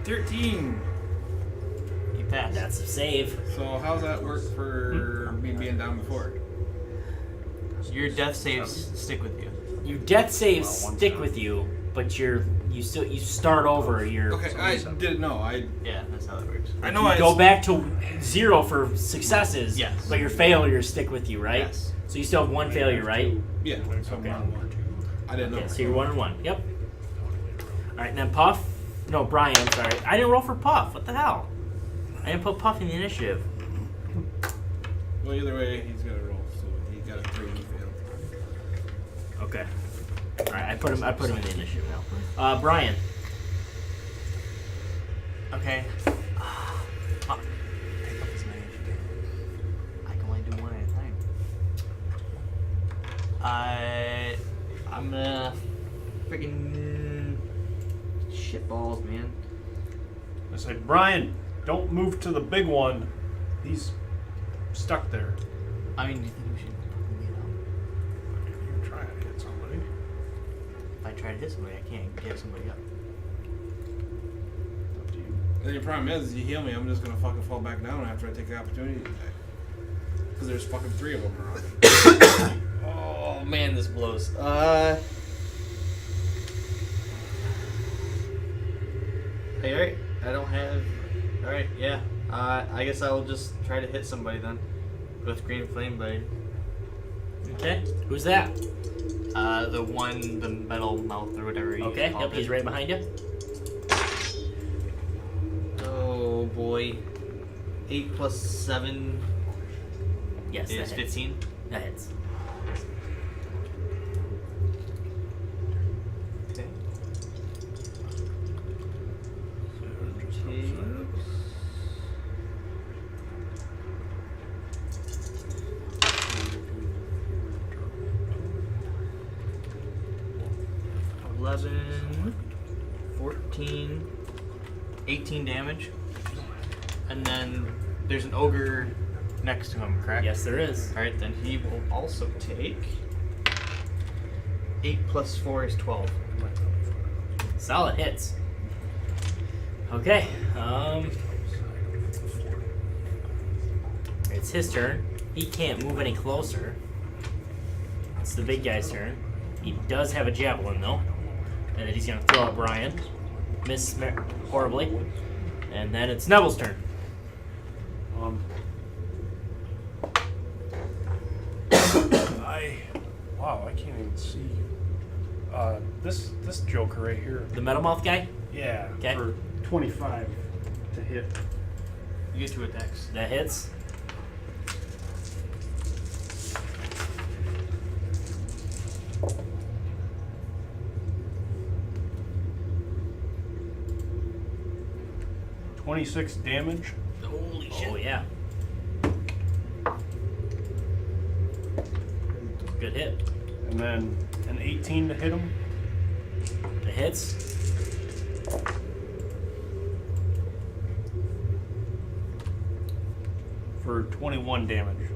13. You pass. That's a save. So how's that work for me being down before? Your death saves stick with you. Your death saves stick with you, but you start over. Okay, I didn't know. Yeah, that's how that works. I know. You go back to 0 for successes. Yes. But your failures stick with you, right? Yes. So you still have 1 failure, right? Yeah. So Okay. 1-1. I didn't know. Okay, so you're 1 and 1. Yep. All right, and then Puff. No, Brian. I'm sorry. I didn't roll for Puff. What the hell? I didn't put Puff in the initiative. Well, either way, he's got to roll. So he got a 3 and he failed. Okay. All right, I put him in the initiative now. Brian. Okay. Pick up as many as you can. I can only do one at a time. I'm gonna freaking shitballs, man. I say, Brian, don't move to the big one. He's stuck there. I mean, do you think we should fucking get up? You're trying to hit somebody. If I try to hit somebody, I can't get somebody up. Up to you. And the problem is, you heal me, I'm just gonna fucking fall back down after I take the opportunity. Because there's fucking 3 of them around. Oh man, this blows. Hey, alright. I don't have. Alright, yeah. I guess I will just try to hit somebody then. With Green Flame Blade. Okay. Who's that? The metal mouth or whatever you Okay. called Yep. it. He's right behind you. Oh boy. 8 plus 7 Yes. is that hits. 15. That hits. Okay. Takes 11, 14, 18 damage. And then there's an ogre next to him, correct? Yes, there is. Alright, then he will also take 8 plus 4 is 12. Solid hits. Okay. It's his turn. He can't move any closer. It's the big guy's turn. He does have a javelin though, and then he's gonna throw at Brian. Miss horribly. And then it's Nevel's turn. Wow, I can't even see. This Joker right here. The metal mouth guy? Yeah. Okay. For 25 to hit. You get 2 attacks. That hits. $26 damage. Holy shit. Oh yeah. Good hit. And then an 18 to hit him. It hits. For 21 damage.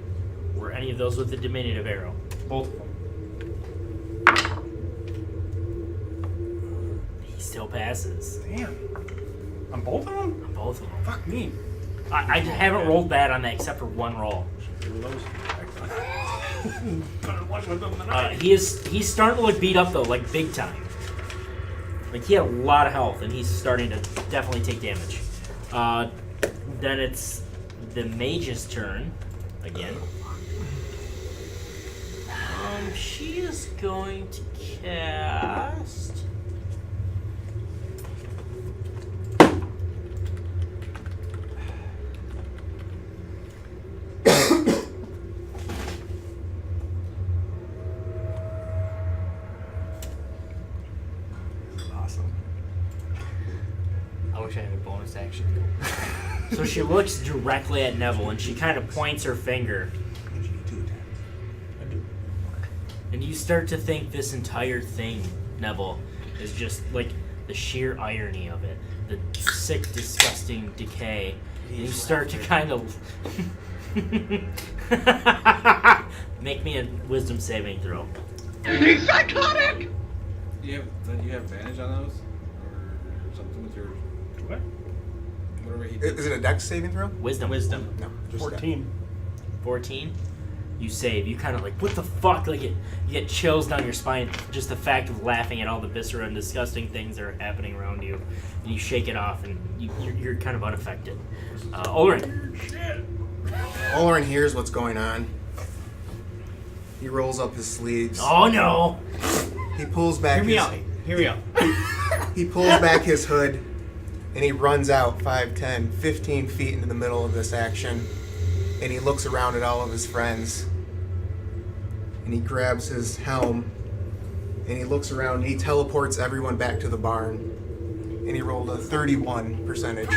Were any of those with the diminutive arrow? Both of them. He still passes. Damn. On both of them? On both of them. Fuck me. I haven't rolled bad on that except for one roll. He's starting to look beat up though, like big time. Like he had a lot of health and he's starting to definitely take damage. Then it's the mage's turn again. She is going to cast. Awesome. I wish I had a bonus action. So she looks directly at Nevel and she kind of points her finger. And you start to think this entire thing, Nevel, is just like the sheer irony of it. The sick, disgusting decay. And you start to kind of make me a wisdom saving throw. He's psychotic! Yeah, you have advantage on those, or something with your What? whatever he did? Is it a dex saving throw? Wisdom. No, just 14. 14. You save. You kind of like, what the fuck? Like you get chills down your spine. Just the fact of laughing at all the viscera and disgusting things that are happening around you. And you shake it off, and you're kind of unaffected. Olorin. Olorin hears what's going on. He rolls up his sleeves. Oh no! He pulls back. Hear me out. He pulls back his hood, and he runs out 5, 10, 15 feet into the middle of this action. And he looks around at all of his friends. And he grabs his helm. And he looks around and he teleports everyone back to the barn. And he rolled a 31 percentage.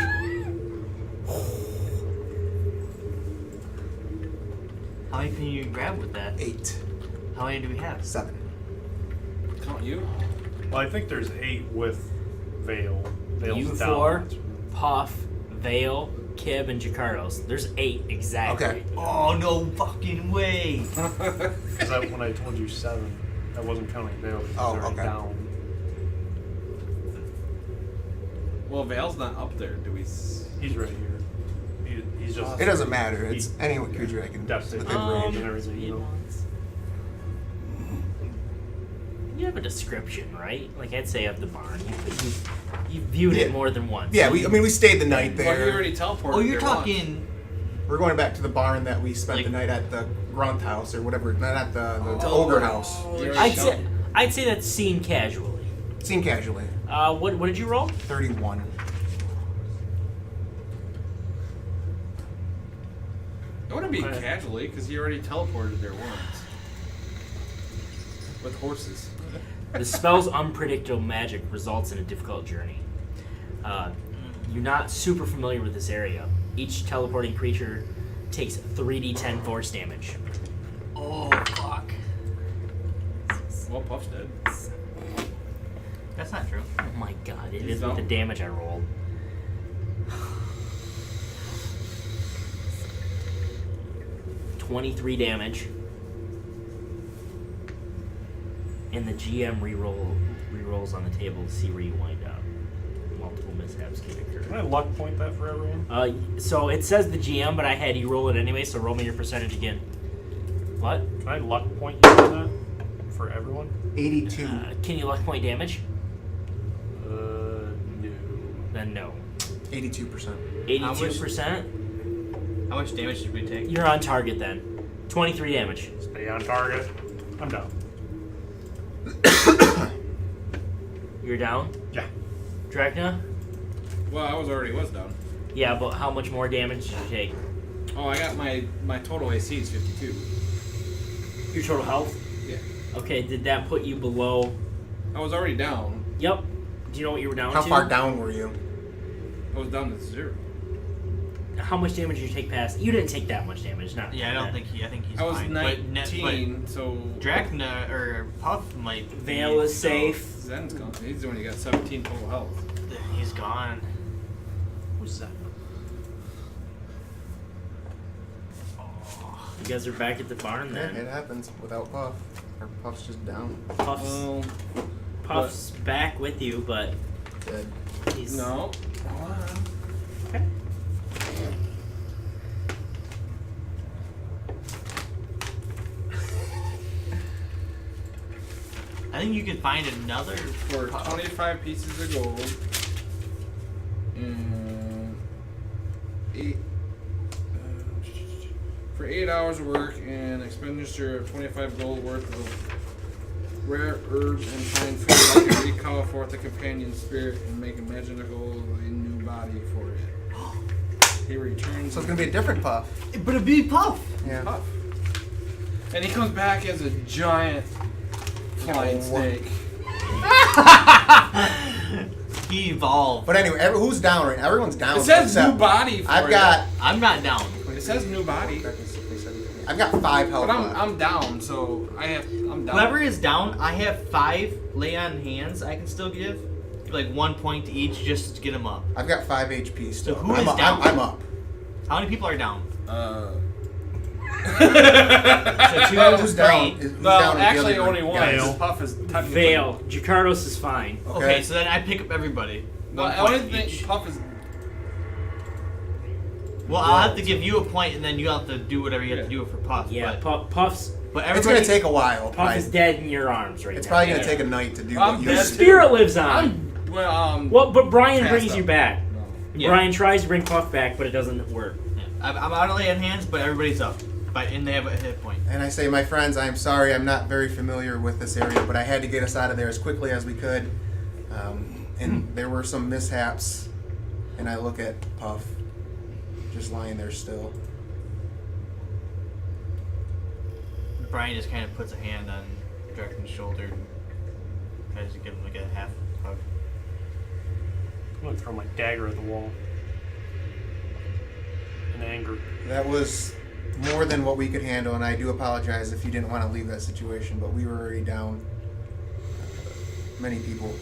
How many can you grab with that? 8. How many do we have? 7. Count you? Well, I think there's 8 with Vale. Vale's You down. 4, Puff, Vale, Kib, and Jakardos. There's 8 exactly. Okay. Oh, no fucking way. Because when I told you 7, I wasn't counting Vale. Because Oh, they're okay. down. Well, Vale's not up there. Do we? He's right here. He's just. It doesn't matter. It's any creature I can Depth saving within range. and everything, you know. You have a description, right? Like I'd say of the barn. You viewed it more than once. Yeah, we stayed the night Well, there. you already teleported. Oh, you're there once. talking. We're going back to the barn that we spent Like- the night at the Grunt house or whatever. Not at the Oh. Ogre house. You already I'd say that's seen casually. Seen casually. What did you roll? 31. It wouldn't be casually because he already teleported there once with horses. The spell's unpredictable magic results in a difficult journey. You're not super familiar with this area. Each teleporting creature takes 3d10 force damage. Oh, fuck. Well, Puff's dead. That's not true. Oh my god, it He's is with the down. damage I rolled. 23 damage. And the GM rerolls on the table to see where you wind up. Multiple mishaps can occur. Can I luck point that for everyone? So it says the GM, but I had you roll it anyway, so roll me your percentage again. What? Can I luck point you on that for everyone? 82. Can you luck point damage? No. Then no. 82%. 82%? How much damage did we take? You're on target then. 23 damage. Stay on target. I'm down. You're down? Yeah. Drakna? Well, I was down. Yeah, but how much more damage did you take? Oh, I got my total AC is 52. Your total health? Yeah. Okay, did that put you below? I was already down. Yep. Do you know what you were down How to? far down were you? I was down to 0. How much damage did you take past? You didn't take that much damage, not. Yeah, I think he's I was fine. 19, so Drakna or Puff might. Vale is safe. Zen's gone. He's the one who got 17 total health. He's gone. Who's that? You guys are back at the barn Yeah, then. it happens without Puff. Or Puff's just down. Puff's back with you, but Dead. he's No. Hold on. Okay. I think you could find another For 25 pieces of gold and 8 for 8 hours of work and expenditure of 25 gold worth of rare herbs and fine food, I can recall forth a companion spirit and make a magical new body for it. He returns. So it's gonna be a different Puff. But it'd be Puff. Yeah. Puff. And he comes back as a giant flying snake. He evolved. But anyway, who's down right now? Everyone's down. It says except new body for I've it. got. I'm not down. It says new body. I've got 5 health. But left. I'm down, so I'm down. Whoever is down, I have 5 lay on hands I can still give. Like 1 point to each just to get them up. I've got 5 HP still. So who I'm is up, down? I'm up. How many people are down? So 2 Who's down? green. Who's Well, down with the actually, other only group? one. Guys. Because Puff is technically. Vale. Jakardos is fine. Okay, so then I pick up everybody. No, 1 I point only think each. Puff is. Well, I'll have to give you a point, and then you have to do whatever you have to do for Puff. Yeah, but, Puff's but It's everybody. gonna take a while. Puff right? is dead in your arms right It's now. probably gonna take a night to do I'm what you dead Your do. too. spirit lives on. I'm. Well, Well, but Brian Passed brings up. you back. No. Yeah. Brian tries to bring Puff back, but it doesn't work. I'm out of lay on hands, but everybody's up. And they have a hit point. And I say, my friends, I'm sorry, I'm not very familiar with this area, but I had to get us out of there as quickly as we could. And there were some mishaps. And I look at Puff, just lying there still. Brian just kind of puts a hand on Drakna's shoulder and tries to give him like a half hug. I'm gonna throw my dagger at the wall. In anger. That was more than what we could handle, and I do apologize if you didn't want to leave that situation, but we were already down many people.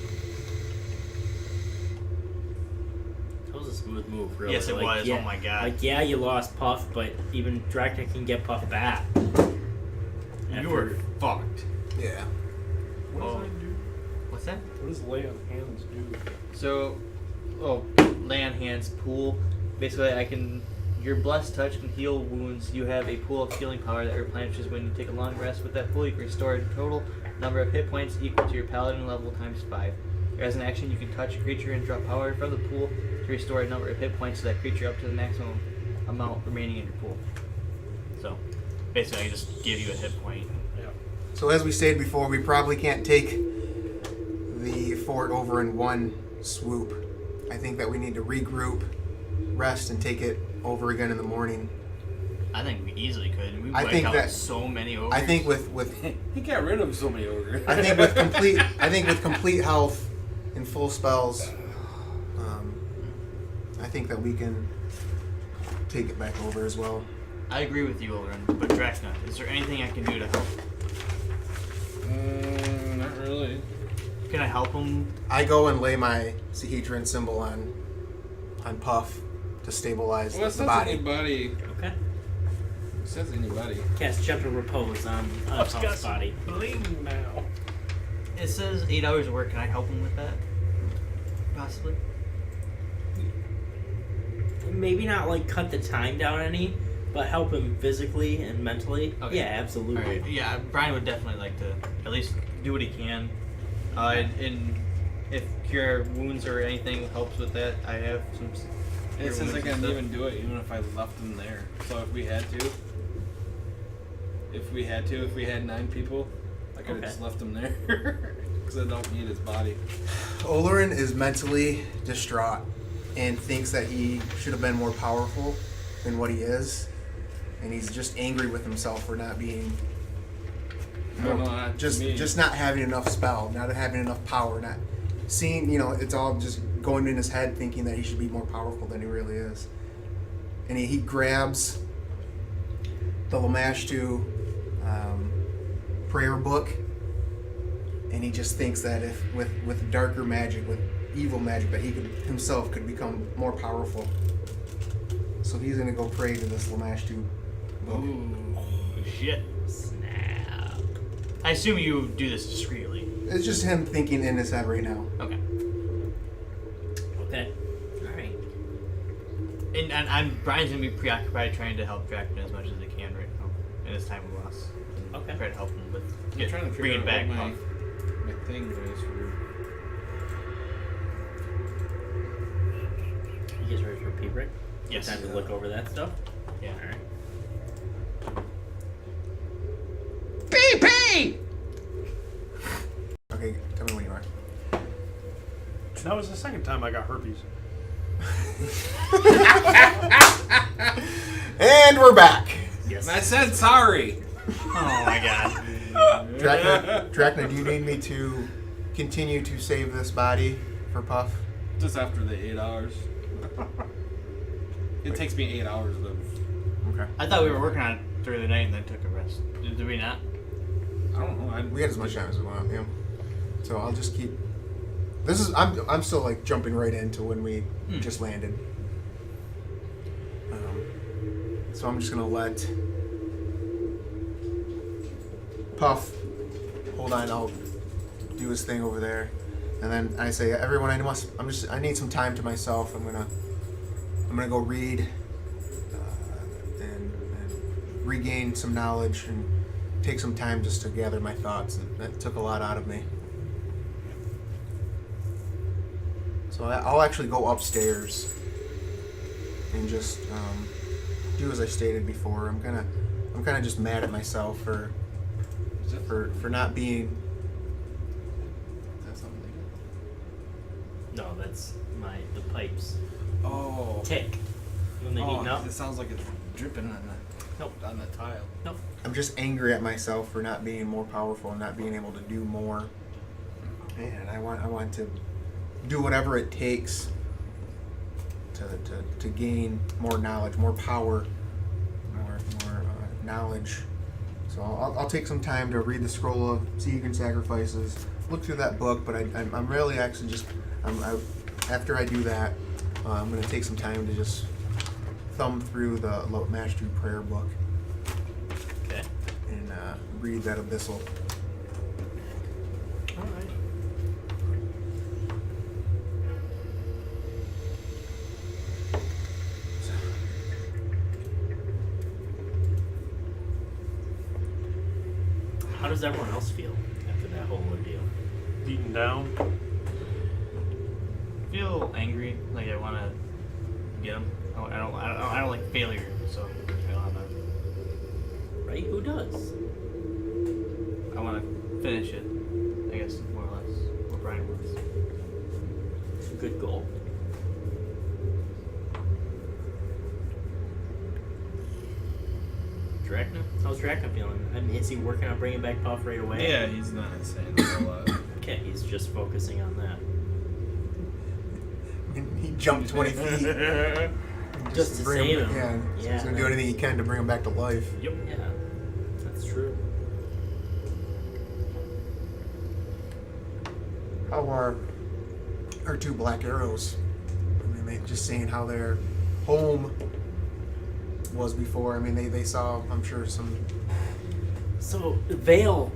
That was a smooth move, really. Yes, it was. Yeah, Oh my god. Like, yeah, you lost Puff, but even Drakna can get Puff back. You were fucked. Yeah. What does that do? What's that? What does lay on hands do? So, lay on hands, pool. Basically, your blessed touch can heal wounds. You have a pool of healing power that replenishes when you take a long rest. With that pool, you can restore a total number of hit points equal to your paladin level times 5. As an action, you can touch a creature and draw power from the pool to restore a number of hit points to that creature up to the maximum amount remaining in your pool. So, basically, I just give you a hit point. Yeah. So as we stated before, we probably can't take the fort over in one swoop. I think that we need to regroup, rest, and take it over again in the morning. I think we easily could. We I wiped think out that- so many ogres. I think with He got rid of so many ogres. I think with complete health and full spells, I think that we can take it back over as well. I agree with you, Olorin, but Drakna, is there anything I can do to help? Not really. Can I help him? I go and lay my Sahedron symbol on Puff to stabilize Well, it the says body. anybody. Okay. It says anybody. Cast Gentle Repose on Puff's got Puff's some body. bling now. It says 8 hours of work. Can I help him with that? Possibly. Maybe not like cut the time down any, but help him physically and mentally. Okay. Yeah, absolutely. Alright, yeah, Brian would definitely like to at least do what he can. And if cure wounds or anything helps with that, I have some. And it says I can even do it even if I left them there. So if we had to, if we had 9 people, I could have just left them there. Because I don't need his body. Olorin is mentally distraught and thinks that he should have been more powerful than what he is, and he's just angry with himself for not being I don't know, not me. just not having enough spell, not having enough power, not seeing, it's all just going in his head thinking that he should be more powerful than he really is. And he grabs the Lamashtu prayer book, and he just thinks that if with darker magic, with evil magic, that he himself could become more powerful. So he's gonna go pray to this Lamashtu book. Ooh, shit. Snap. I assume you do this discreetly. It's just him thinking in his head right now. Okay. Okay. Alright. And Brian's gonna be preoccupied trying to help Drakna as much as he can right now in his time of loss. Okay. Try to help him with I'm trying to figure bringing out back what Puff. my thing was for. You guys ready for a pee break? Yes. Time to look over that stuff? Yeah. Alright. PP! Okay, tell me when you are. That was the second time I got herpes. And we're back. Yes. I said sorry. Oh my god. Drakna, do you need me to continue to save this body for Puff? Just after the 8 hours. It takes me 8 hours of. Okay. I thought we were working on it through the night and then took a rest. Did we not? I don't know. We had as much time as we want, yeah. So I'll just keep. I'm still like jumping right into when we just landed. So I'm just gonna let Puff, hold on, I'll do his thing over there. And then I say, everyone, I need some time to myself. I'm gonna go read and regain some knowledge and take some time just to gather my thoughts. That took a lot out of me. So I'll actually go upstairs and just do as I stated before. I'm kind of just mad at myself for not being. Is that something they No, that's the pipes do? Oh. tick when they heat up. It sounds like it's dripping on the tile. Nope. I'm just angry at myself for not being more powerful and not being able to do more. And I want to do whatever it takes to gain more knowledge, more power, more knowledge. So I'll take some time to read the Scroll of Seek and Sacrifices, look through that book, but I'm really actually just, after I do that, I'm going to take some time to just thumb through the Mastery Prayer book. Okay. And read that Abyssal. All right. How does everyone else feel after that whole ordeal? Beaten down. I feel angry, like I want to get him. I don't like failure, so I don't have that. Right? Who does? I want to finish it, I guess, more or less. What Brian wants. It's a good goal. Drakna? How's Drakna feeling? I mean, is he working on bringing back Puff right away? Yeah, he's not saying a whole lot. Okay, he's just focusing on that. He jumped 20 feet. Just to bring save him. Yeah, so Yeah. he's going to do anything he can to bring him back to life. Yep. Yeah, that's true. How are our two black arrows? I mean, just seeing how their home was before. I mean, they saw, I'm sure, some. So Vale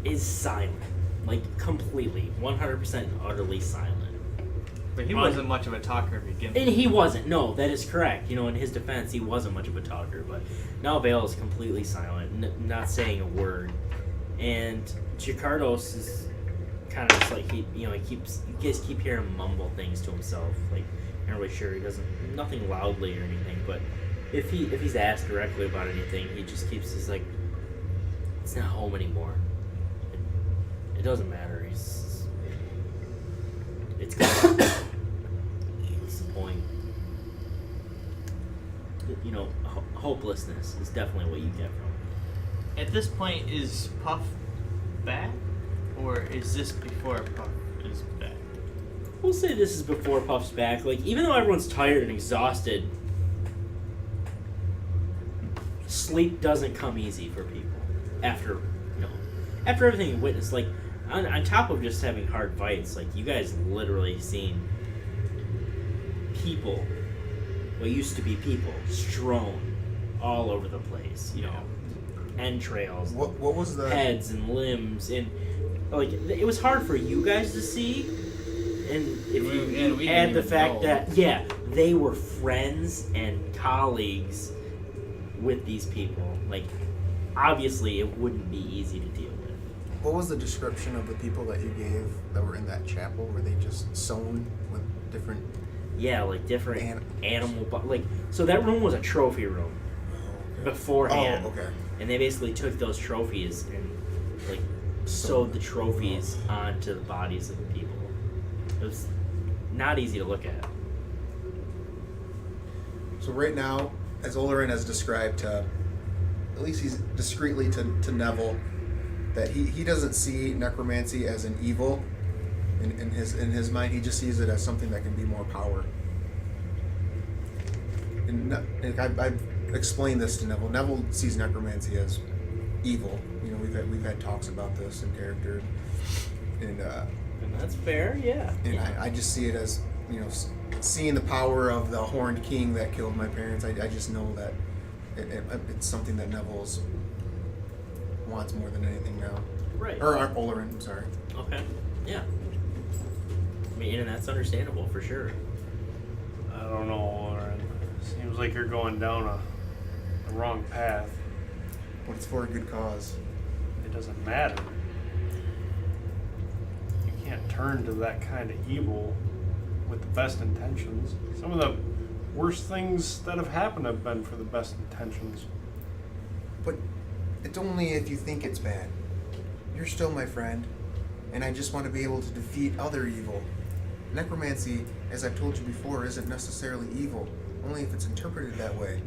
is silent, like completely, 100% utterly silent. But he wasn't much of a talker to begin with. And he wasn't. No, that is correct. You know, in his defense, he wasn't much of a talker. But now Vale is completely silent, not saying a word. And Jakardos is kind of just like you guys keep hearing him mumble things to himself. Like, I'm not really sure he doesn't, nothing loudly or anything. But if he's asked directly about anything, he just keeps his like, it's not home anymore. It doesn't matter. It's gone. What's the point? You know, hopelessness is definitely what you get from it. At this point, is Puff back? Or is this before Puff is back? We'll say this is before Puff's back. Like, even though everyone's tired and exhausted, sleep doesn't come easy for people after everything you witnessed. Like, on top of just having hard fights, like, you guys literally seen people, what used to be people, strewn all over the place. You know, entrails, What was the heads and limbs, and like it was hard for you guys to see. And if you add the fact that they were friends and colleagues with these people, like obviously it wouldn't be easy to deal with. What was the description of the people that you gave that were in that chapel? Were they just sewn with different? Yeah, like different animal, like, so that room was a trophy room beforehand. Oh, okay. And they basically took those trophies and like sewed the trophies onto the bodies of the people. It was not easy to look at. So right now, as Olorin has described to, at least he's discreetly to Nevel, that he doesn't see necromancy as an evil. In his mind, he just sees it as something that can be more power. And I've explained this to Nevel. Nevel sees necromancy as evil. You know, we've had talks about this in character, and that's fair, yeah. And I just see it as, you know, seeing the power of the Horned King that killed my parents. I just know that it's something that Nevel's wants more than anything now. Right. Or Olorin, I'm sorry. Okay. Yeah. I mean, and that's understandable for sure. I don't know, Olorin. Seems like you're going down the wrong path. But it's for a good cause. It doesn't matter. You can't turn to that kind of evil with the best intentions. Some of the worst things that have happened have been for the best intentions. But it's only if you think it's bad. You're still my friend, and I just want to be able to defeat other evil. Necromancy, as I've told you before, isn't necessarily evil, only if it's interpreted that way.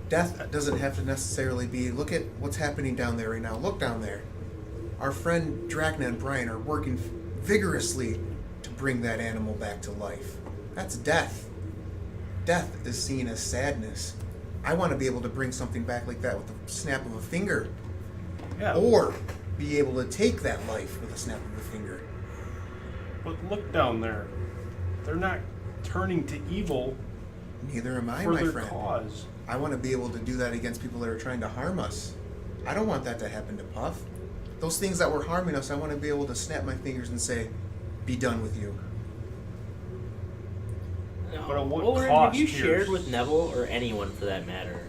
Death doesn't have to necessarily be, look at what's happening down there right now. Look down there. Our friend Drakna and Brian are working vigorously to bring that animal back to life. That's death. Death is seen as sadness. I want to be able to bring something back like that with the snap of a finger. Yeah. Or be able to take that life with a snap of a finger. But look down there. They're not turning to evil. Neither am I, for my their friend. Cause. I want to be able to do that against people that are trying to harm us. I don't want that to happen to Puff. Those things that were harming us, I want to be able to snap my fingers and say, be done with you. But at what Olorin, cost have you here? shared with Nevel, or anyone for that matter,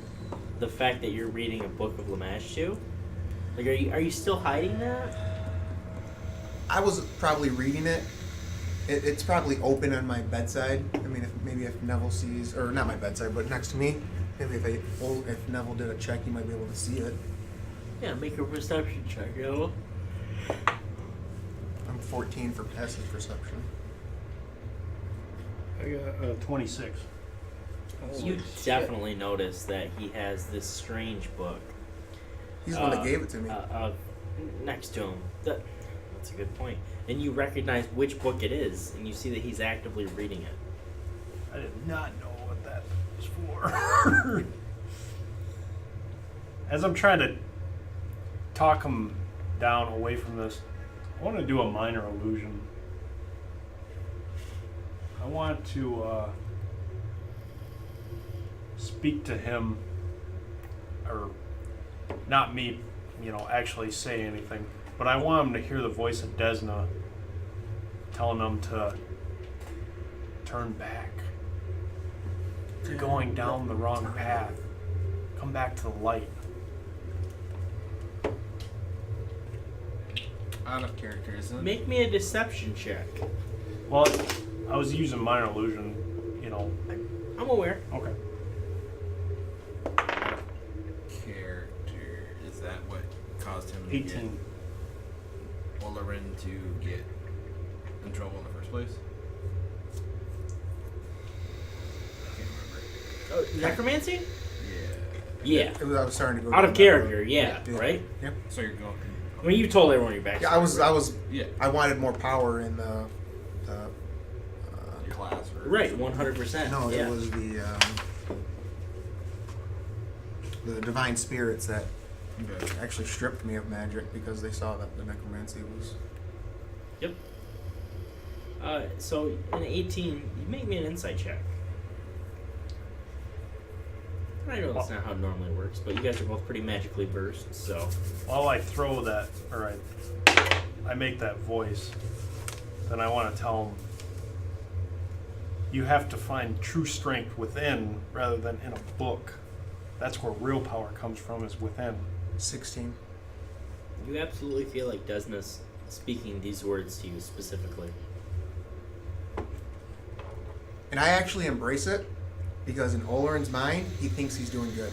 the fact that you're reading a book of Lamashtu? Like, are you still hiding that? I was probably reading it. It's probably open on my bedside. I mean, if Nevel sees, or not my bedside, but next to me. Maybe if Nevel did a check, he might be able to see it. Yeah, make a perception check, yo. I'm 14 for passive perception. I got 26. You definitely notice that he has this strange book. He's the one that gave it to me. Next to him. That's a good point. And you recognize which book it is, and you see that he's actively reading it. I did not know what that was for. As I'm trying to talk him down away from this, I want to do a minor illusion. I want to speak to him, or not me, actually say anything, but I want him to hear the voice of Desna telling him to turn back. You're going down the wrong path. Come back to the light. Out of character, isn't it? Make me a deception check. Well, I was using minor illusion, I'm aware. Okay. Character. Is that what caused him 18. to get Olorin to get in trouble in the first place? I can't remember. Oh, necromancy? Yeah. Yeah. I was starting to go Out of down that character, road. yeah, right? Yep. So you're going. I mean, you told everyone your backstory. Yeah, Yeah. I wanted more power in the Your class. Or Right, 100%. no, yeah. it was the divine spirits that actually stripped me of magic because they saw that the necromancy was. Yep. So, in 18, you make me an insight check. I know that's not how it normally works, but you guys are both pretty magically versed, so... While I throw that, or I make that voice, then I want to tell him, you have to find true strength within rather than in a book. That's where real power comes from, is within. 16. You absolutely feel like Desna's speaking these words to you specifically. And I actually embrace it because in Olorin's mind, he thinks he's doing good.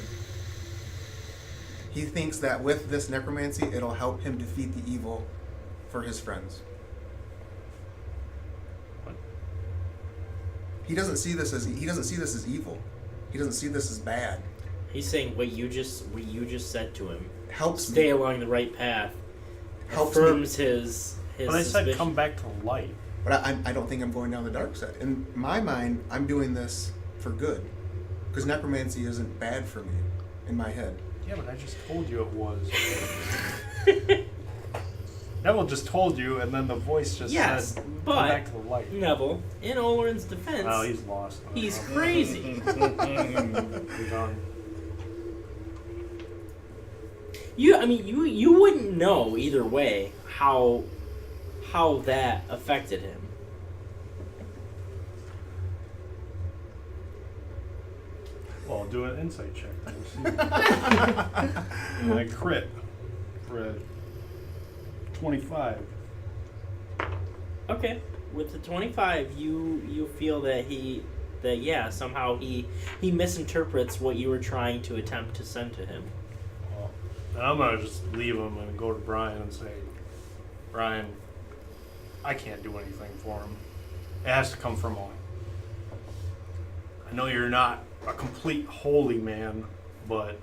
He thinks that with this necromancy, it'll help him defeat the evil for his friends. What? He doesn't see this as evil. He doesn't see this as bad. He's saying what you just said to him Helps stay me. along the right path. Helps affirms his But I said suspicion. come back to light. But I don't think I'm going down the dark side. In my mind, I'm doing this for good. Because necromancy isn't bad for me, in my head. Yeah, but I just told you it was. Neville just told you, and then the voice just Yes, said, but come back to the light. Neville, in Olorin's defense, Oh, he's lost. he's crazy. He's on. You wouldn't know either way how that affected him. Well, do an insight check. We'll see. And I crit for a 25. Okay, with the 25, you feel that somehow he misinterprets what you were trying to attempt to send to him. Well, and I'm gonna just leave him and go to Brian and say, Brian, I can't do anything for him. It has to come from on. I know you're not a complete holy man, but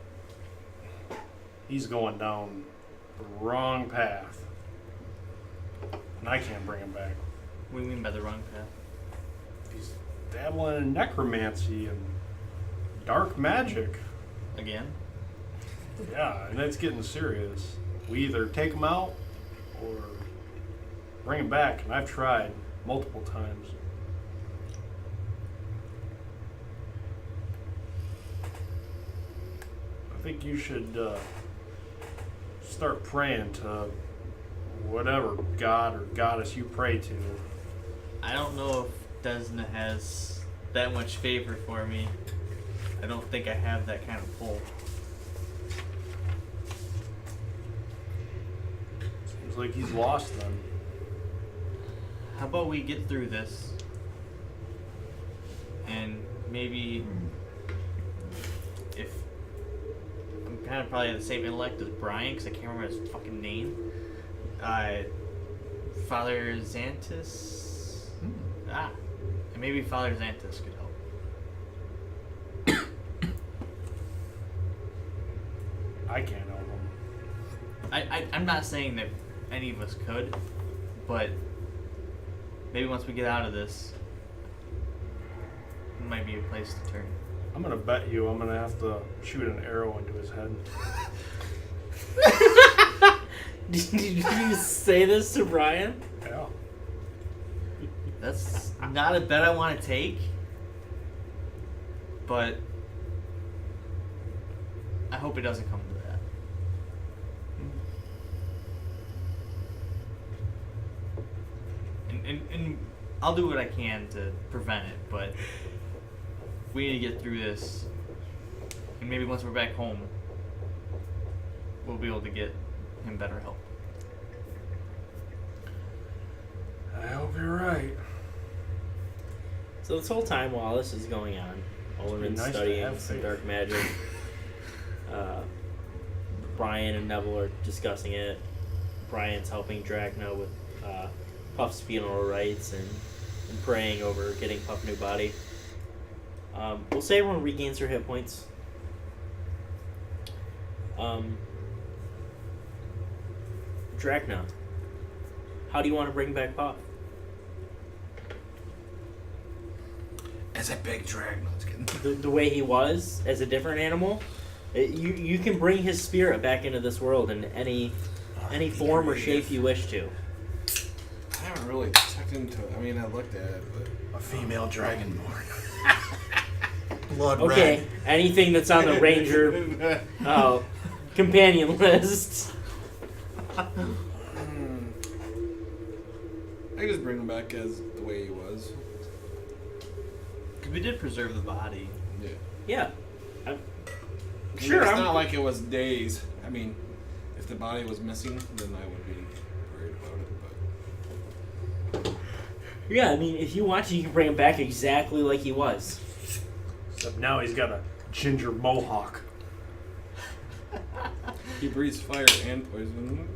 he's going down the wrong path. And I can't bring him back. What do you mean by the wrong path? He's dabbling in necromancy and dark magic. Again? Yeah, and it's getting serious. We either take him out or bring him back, and I've tried multiple times. I think you should start praying to whatever god or goddess you pray to. I don't know if Desna has that much favor for me. I don't think I have that kind of pull. Seems like he's lost then. How about we get through this and maybe if I'm kind of probably the same intellect as Brian because I can't remember his fucking name. Father Xantus? And maybe Father Xantus could help. I can't help him. I'm not saying that any of us could, but maybe once we get out of this, it might be a place to turn. I'm gonna bet you I'm gonna have to shoot an arrow into his head. Did you say this to Brian? Yeah. That's not a bet I want to take, but I hope it doesn't come to that. And I'll do what I can to prevent it, but we need to get through this, and maybe once we're back home, we'll be able to get him better help. I hope you're right. So this whole time while this is going on, Olorin's nice to studying have some faith. dark magic. Brian and Nevel are discussing it. Brian's helping Drakna with Puff's funeral rites and praying over getting Puff a new body. We'll say everyone regains their hit points. Drakna, how do you want to bring back Puff? As a big dragon. No, just kidding. The way he was as a different animal, you can bring his spirit back into this world in any form or shape you wish to. I haven't really checked into it. I mean, I looked at it, but A female dragonborn. Blood Okay, red. anything that's on the ranger companion list. I can just bring him back as the way he was. Because we did preserve the body. Yeah. Yeah. Sure, it's not like it was days. I mean, if the body was missing, then I would be worried about it. But Yeah, I mean, if you want to, you can bring him back exactly like he was. Except now he's got a ginger mohawk. he breathes fire and poison.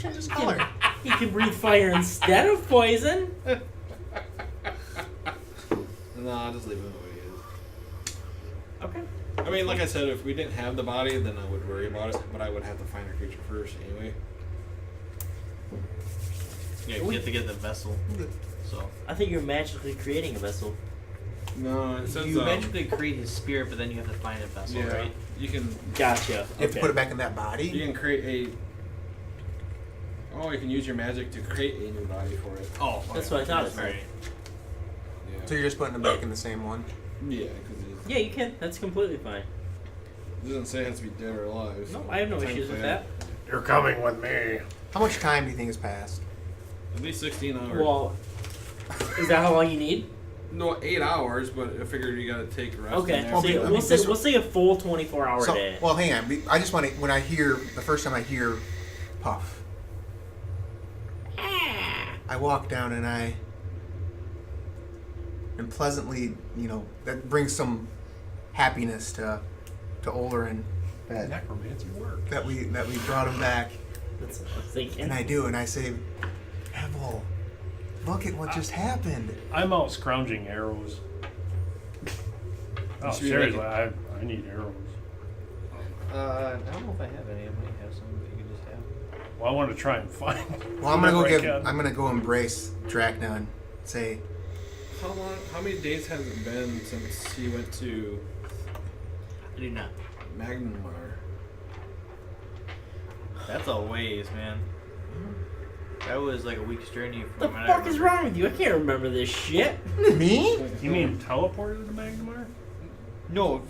His color. He can breathe fire instead of poison. No, I'll just leave him the way he is. Okay. I mean, like I said, if we didn't have the body, then I would worry about it. But I would have to find a creature first anyway. Yeah, you have to get the vessel. So I think you're magically creating a vessel. No, it says you magically create his spirit, but then you have to find a vessel, yeah, right? You can. Gotcha. You have to put it back in that body? You can create a. Oh, you can use your magic to create a new body for it. Oh, That's what I thought it said. right. Yeah. So you're just putting it back in the same one? Yeah, because Yeah, you can. That's completely fine. It doesn't say it has to be dead or alive. No, I have no issues with that. You're coming with me. How much time do you think has passed? At least 16 hours. Well, is that how long you need? No, 8 hours, but I figured you gotta take a rest. Okay, in there. Well, so I mean, we'll say a full 24-hour So, day. well, hang on. I just want to, when I hear, the first time I hear Puff, I walk down and I am pleasantly, that brings some happiness to Olorin Necromancy work. that we brought him back. That's what I'm thinking. And I do, and I say, Nevel, look at what just happened. I'm out scrounging arrows. Oh, should be seriously, making- I need arrows. I don't know if I have any. I might have some if you could just have. Well, I want to try and find. Well, I'm gonna whatever I go can. I'm gonna go embrace Drakna and say, How many days has it been since he went to I do not. Magnumar? That's a ways, man. That was like a week's journey from The when I fuck is remember. wrong with you? I can't remember this shit. me? You mean teleported to Magnumar? No,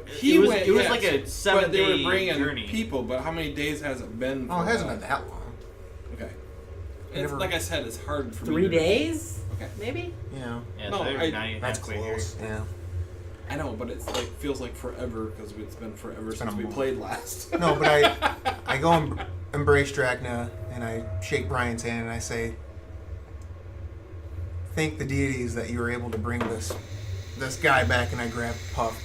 He was, went, it was yes, like a but 7 they day were bringing journey. people. But how many days has it been? Oh, it for hasn't been that long. Okay. Never- It's, like I said, it's hard for me. 3 to- days? Okay. Maybe? Yeah. Yeah, No, so they're I- not even That's halfway close. here. Yeah. I know, but it's like feels like forever because it's been forever been since a we month. played last. No, but I go and embrace Drakna and I shake Brian's hand and I say, thank the deities that you were able to bring this guy back, and I grab Puff.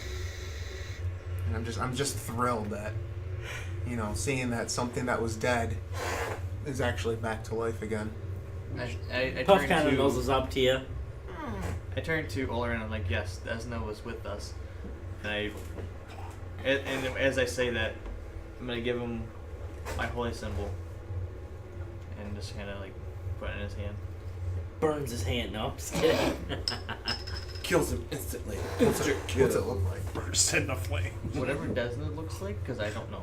And I'm just thrilled that, seeing that something that was dead is actually back to life again. I Puff turned kind of to- noses up to you. I turned to Olorin and I'm like, yes, Desna was with us. And as I say that, I'm going to give him my holy symbol. And just kind of like put it in his hand. Burns his hand. No, I'm just kidding. Kills him instantly. What's it look like? Burst in the flame. Whatever Desna looks like, because I don't know.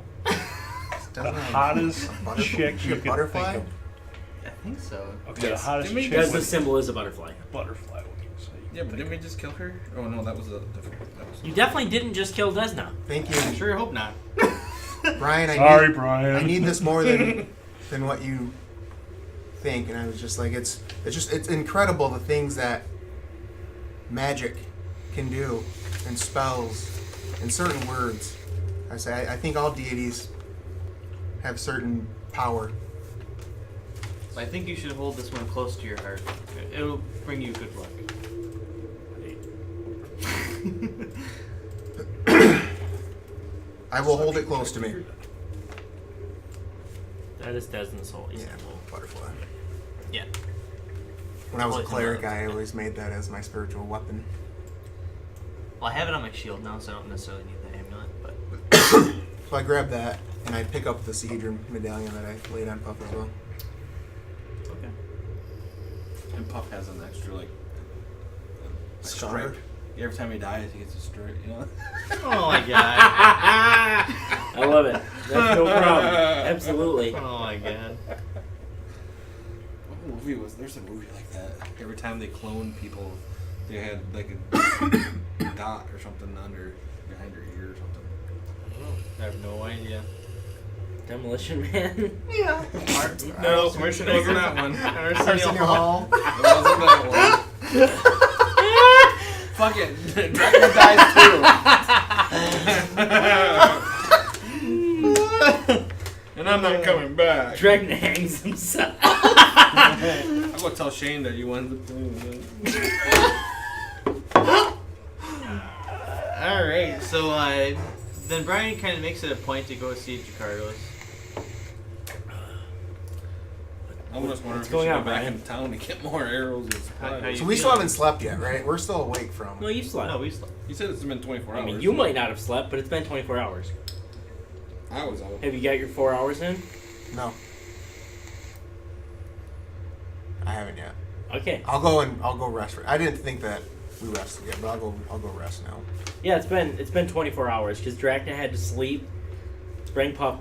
The hottest chick you can butterfly? think of. I think so. Okay, Yes. the hottest Didn't we chick Because the with symbol is a butterfly. butterfly wings. So you Yeah, but didn't we just kill her? Oh no, that was a different. That was You definitely didn't just kill Desna. Thank I you, sure hope not. Brian. Sorry, Brian. I need this more than what you think, and I was just like, it's incredible the things that magic can do, and spells, and certain words. I think all deities have certain power. I think you should hold this one close to your heart. It'll bring you good luck. I will hold it close to me. That is Desna's holy Yeah, symbol. butterfly. Yeah. When I was a Holy cleric, symbol. I always made that as my spiritual weapon. Well, I have it on my shield now, so I don't necessarily need the amulet, but... So I grab that, and I pick up the Cedron medallion that I laid on Puff as well. Okay. And Puff has an extra like a Scar? stripe. Every time he dies, he gets a stripe. Oh my god. I love it. That's no problem. Absolutely. Oh my god. What movie was? There's a movie like that. Every time they cloned people, they had like a dot or something behind your ear or something. I have no idea. Demolition Man. Yeah. No, it wasn't that one. Arsenio Hall. It wasn't that one. Fuck it. Drakna dies too. And I'm not coming back. Drakna hangs himself. I'm gonna tell Shane that you wanted to play. Alright, so then Brian kind of makes it a point to go see Jacarlos. I'm just wondering What's if we going should on, go back Brian? in town to get more arrows and How supplies. So you we still feeling? haven't slept yet, right? We're still awake from. No, you slept. No, we slept. You said it's been 24 hours. I mean, you might not have slept, but it's been 24 hours. I was out. Have you got your 4 hours in? No. I haven't yet. Okay. I'll go rest. I didn't think that we rested yet, but I'll go rest now. Yeah, it's been 24 hours because Drakna had to sleep. Bring Puff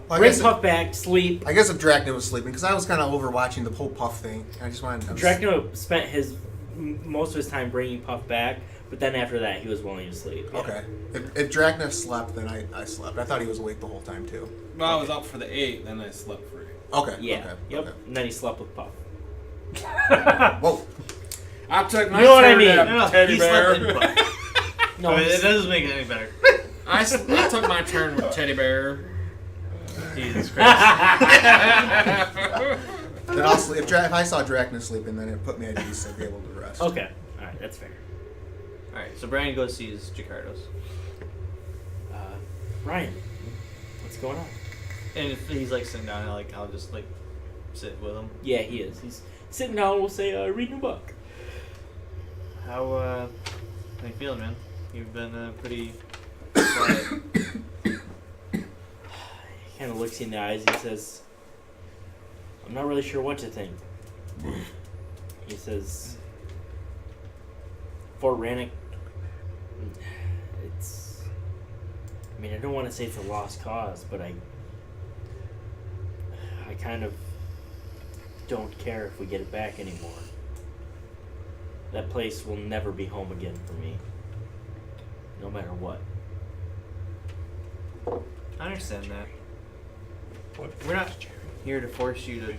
back, sleep. I guess if Drakna was sleeping, because I was kind of overwatching the whole Puff thing. I just wanted to. Drakna spent his most of his time bringing Puff back, but then after that, he was willing to sleep. Yeah. Okay. If Drakna slept, then I slept. I thought he was awake the whole time too. Well, I was up for the 8, then I slept for 8. Okay. Yeah. Okay. Yep. Okay. And then he slept with Puff. Whoa. I took my You know what I turn mean? at Teddy he Bear. slept in Puff. No, it doesn't make it any better. I took my turn with Teddy Bear. Jesus Christ. Then I'll sleep. If I saw Drakna sleeping, then it put me at ease, so I'd be able to rest. Okay. All right. That's fair. Alright, so Brian goes sees Jacardos. Brian, what's going on? And if he's like sitting down, I'll just like sit with him. Yeah, he is. He's sitting down. We'll say, reading a book. How you feeling, man? You've been pretty quiet. He kind of looks you in the eyes. He says, "I'm not really sure what to think." He says, "Fort Rannick. It's. I mean, I don't want to say it's a lost cause, but I kind of don't care if we get it back anymore. That place will never be home again for me, no matter what." I understand that. We're not here to force you to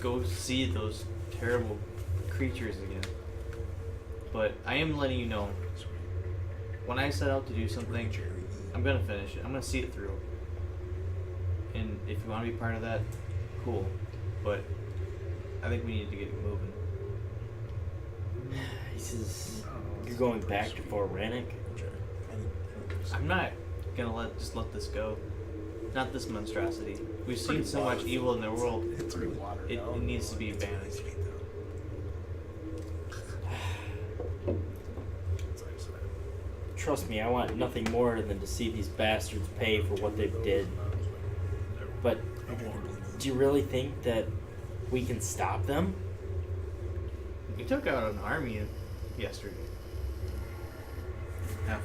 go see those terrible creatures again. But I am letting you know, when I set out to do something, I'm going to finish it. I'm going to see it through. And if you want to be part of that, cool. But I think we need to get moving. He says, "You're going back to Fort Rannick?" I'm not going to let this go. Not this monstrosity. We've seen so much evil in the world. It needs to be banished. Trust me, I want nothing more than to see these bastards pay for what they did. But do you really think that we can stop them? You took out an army yesterday. Half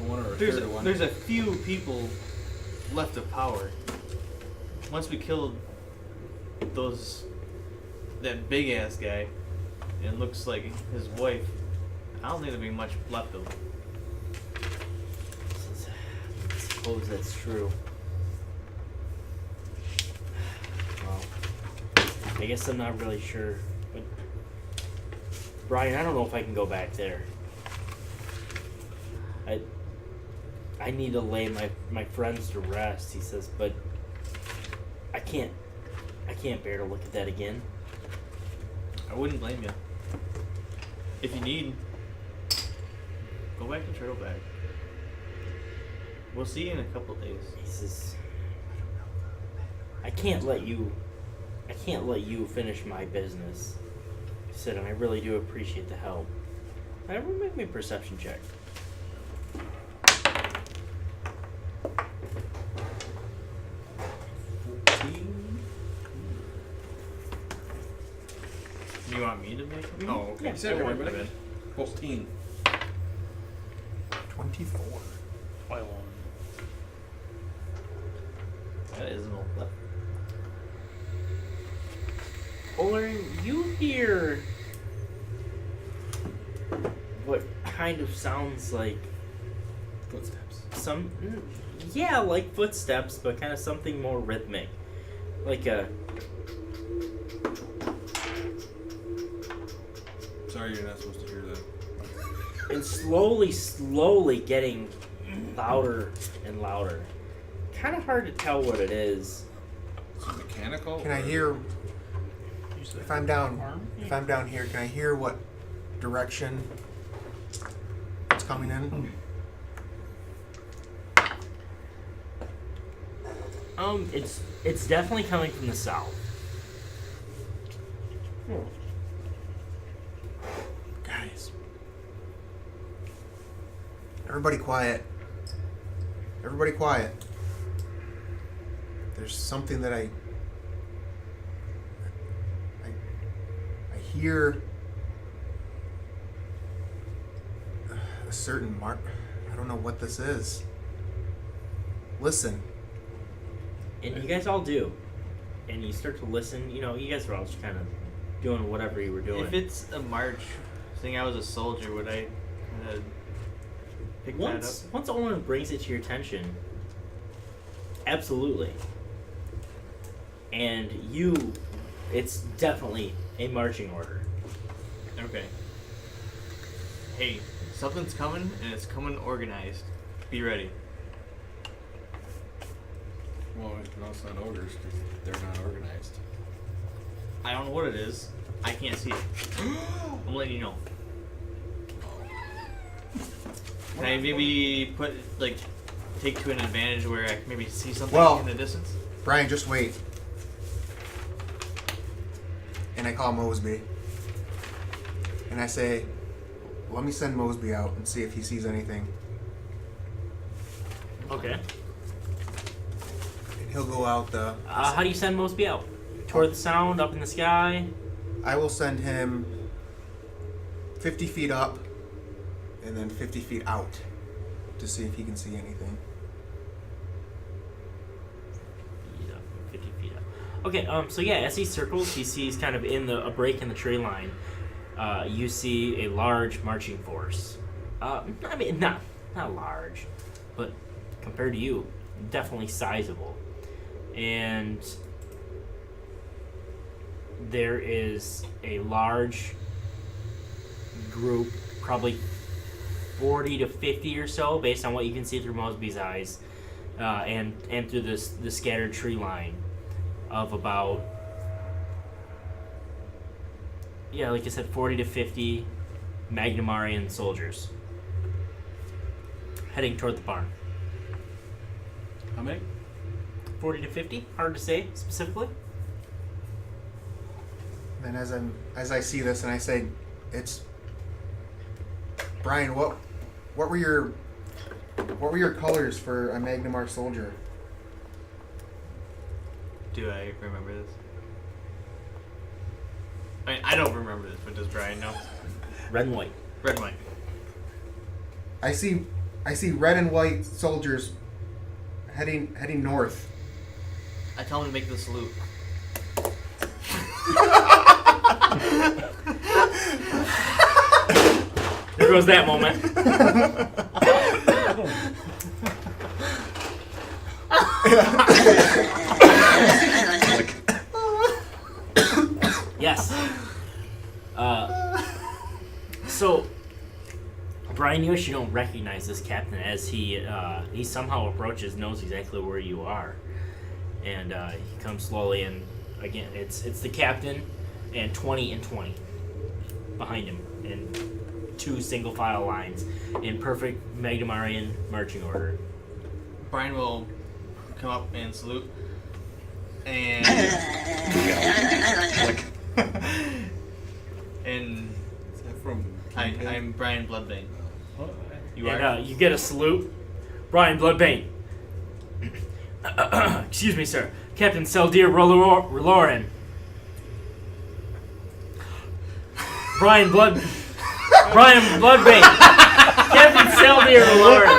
of one or a third of one? There's a few people left of power. Once we killed that big ass guy, and it looks like his wife, I don't think there'll be much left of him. I suppose that's true. Well, I guess I'm not really sure. But Brian, I don't know if I can go back there. I need to lay my friends to rest, he says, but I can't bear to look at that again. I wouldn't blame you. If you need, go back to Turtleback. We'll see you in a couple of days. He says, I can't let you finish my business. He said, and I really do appreciate the help. Everyone make me a perception check. You want me to make it? Mm-hmm. Oh, okay. Yeah. You said everybody. 14. 24. By one. That is an old left. Olorin, you hear what kind of sounds like Footsteps. like footsteps, but kind of something more rhythmic. Like a... Sorry, you're not supposed to hear that. And slowly getting louder and louder. Kind of hard to tell what it is. Is it mechanical? Can I hear? If I'm down here, can I hear what direction it's coming in? It's definitely coming from the south. Guys, everybody quiet. Everybody quiet. There's something that I hear a certain mark. I don't know what this is. Listen. And you guys all do. And you start to listen. You know, you guys are all just kind of doing whatever you were doing. If it's a march, seeing I was a soldier, would I pick that up? Once Olorin brings it to your attention, absolutely. And it's definitely a marching order. Okay. Hey, something's coming, and it's coming organized. Be ready. Well, it can also not orders because they're not organized. I don't know what it is. I can't see it. I'm letting you know. Can I maybe take to an advantage where I can maybe see something in the distance? Brian, just wait. And I call Mosby. And I say, let me send Mosby out and see if he sees anything. Okay. And he'll go out the... how do you send Mosby out? Toward the sound, up in the sky? I will send him 50 feet up and then 50 feet out to see if he can see anything. 50 feet up. Okay, so yeah, as he circles, he sees kind of in a break in the tree line, you see a large marching force. I mean, not large, but compared to you, definitely sizable. And there is a large group, probably 40 to 50 or so, based on what you can see through Mosby's eyes, and through the scattered tree line, of about, like I said, 40 to 50 Magnamarian soldiers heading toward the barn. How many? 40 to 50, hard to say specifically. And as I see this and I say, it's Brian, what were your colors for a Magnamar soldier? Do I remember this? I mean, I don't remember this, but does Brian know? Red and white. Red and white. I see red and white soldiers heading north. I tell him to make the salute. There goes that moment. Yes. So, Brian, you actually don't recognize this captain as he somehow approaches, knows exactly where you are, and he comes slowly, and again, it's the captain and 20 and 20 behind him in two single file lines in perfect Magnamarian marching order. Brian will come up and salute, and and Is that from I'm Brian Bloodbane. You And are? you get a salute. Brian Bloodbane. Excuse me, sir. Captain Seldir Olorin. Brian Bloodbane. Captain Seldir Olorin.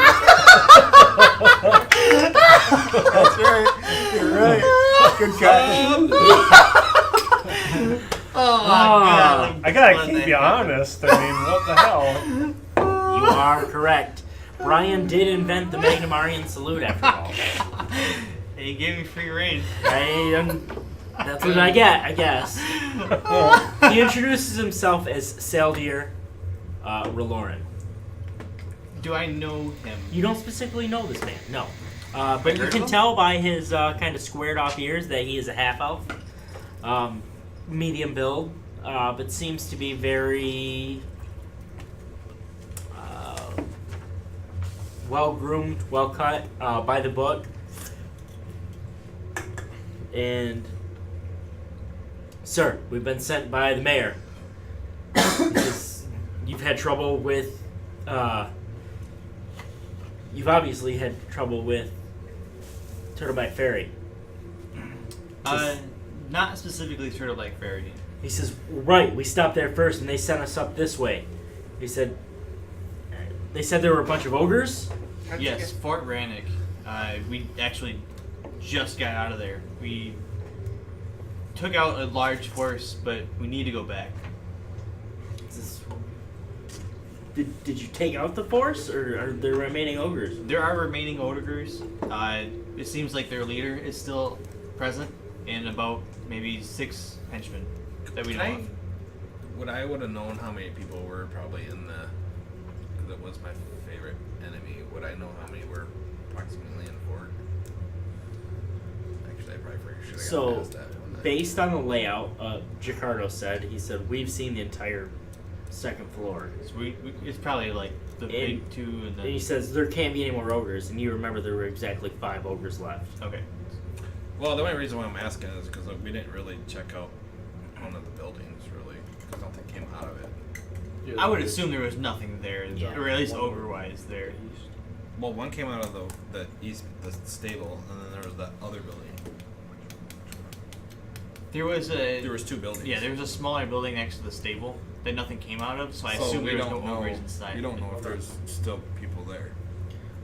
That's right. You're right. Good catch. Oh my god. I gotta keep you honest. I mean, what the hell? You are correct. Brian did invent the Magnamarian salute after all. He gave me free reign. That's what I get, I guess. He introduces himself as Seldir Olorin. Do I know him? You don't specifically know this man, no. But you can tell by his kind of squared off ears that he is a half-elf. Medium build, but seems to be very well-groomed, well-cut, by the book. And, sir, we've been sent by the mayor. Because you've had trouble with, you've obviously had trouble with Turtleback Ferry. Not specifically Turtleback Ferry. He says, right, we stopped there first and they sent us up this way. He said, they said there were a bunch of ogres? Yes, Fort Rannick. We actually just got out of there. We took out a large force, but we need to go back. Did you take out the force, or are there remaining ogres? There are remaining ogres. It seems like their leader is still present, and about maybe 6 henchmen that we know of. I would have known how many people were probably in the. Because it was my favorite enemy. Would I know how many were approximately in the fort? Actually, I probably should have So, past that one. based on the layout, Jacardo said, we've seen the entire second floor. So it's probably like the big 2 and then. And he says there can't be any more ogres, and you remember there were exactly 5 ogres left. Okay. Well, the only reason why I'm asking is because we didn't really check out one of the buildings, really. Because nothing came out of it. I would assume there was nothing there, Yeah. or at least ogre-wise there. Well, one came out of the stable, and then there was that other building. There was 2 buildings. Yeah, there was a smaller building next to the stable that nothing came out of, so I assume we there was don't no know. ogres inside. We don't know if there's still people there.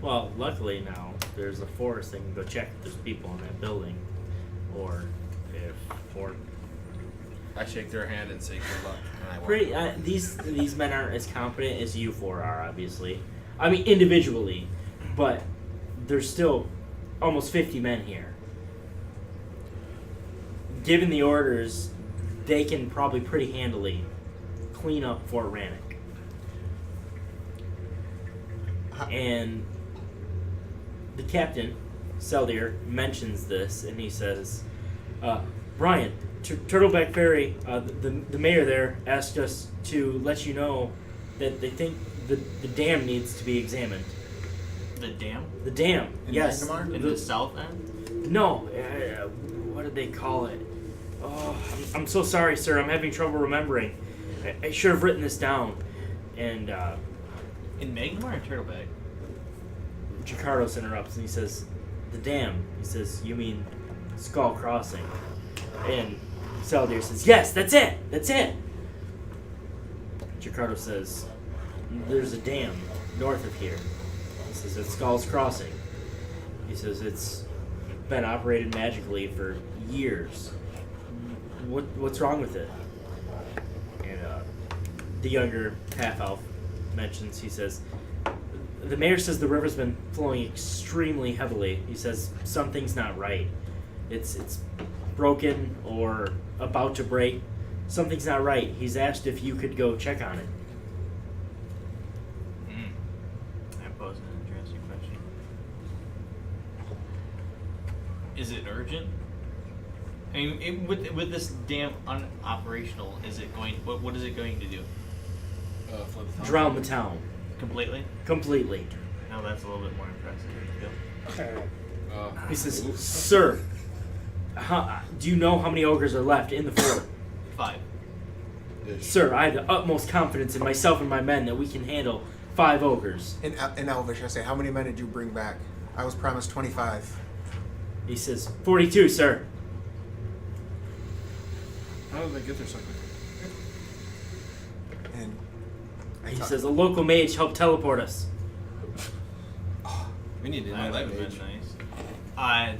Well, luckily now there's a forest that can go check if there's people in that building, or I shake their hand and say good luck, and I walk pretty. away. These men aren't as competent as you 4 are, obviously. I mean, individually, but there's still almost 50 men here. Given the orders, they can probably pretty handily clean up Fort Rannick. And the captain, Seldier, mentions this, and he says, Brian, Turtleback Ferry, the mayor there asked us to let you know that they think the dam needs to be examined. The dam? The dam, yes. In the south end? No, what did they call it? Oh, I'm so sorry, sir. I'm having trouble remembering. I should have written this down. And In Magnemar or Turtleback? Jacardos interrupts and he says, the dam. He says, you mean Skull Crossing. And Seldier says, yes, that's it. That's it. Jacardo says, there's a dam north of here. He says, it's Skull's Crossing. He says, it's been operated magically for years. What's wrong with it? And the younger half-elf mentions, he says, the mayor says the river's been flowing extremely heavily. He says something's not right. It's broken or about to break. Something's not right. He's asked if you could go check on it. That poses an interesting question. Is it urgent? I mean, with this dam unoperational, is it going? What is it going to do? Flip the Drown the town. Completely? Completely. Now that's a little bit more impressive. He says, sir, do you know how many ogres are left in the fort? 5. Sir, I have the utmost confidence in myself and my men that we can handle 5 ogres. In Elvish, I say, how many men did you bring back? I was promised 25. He says, 42, sir. How did they get there so quickly? And He says, a local mage helped teleport us. We need to know That that would have mage. been nice. I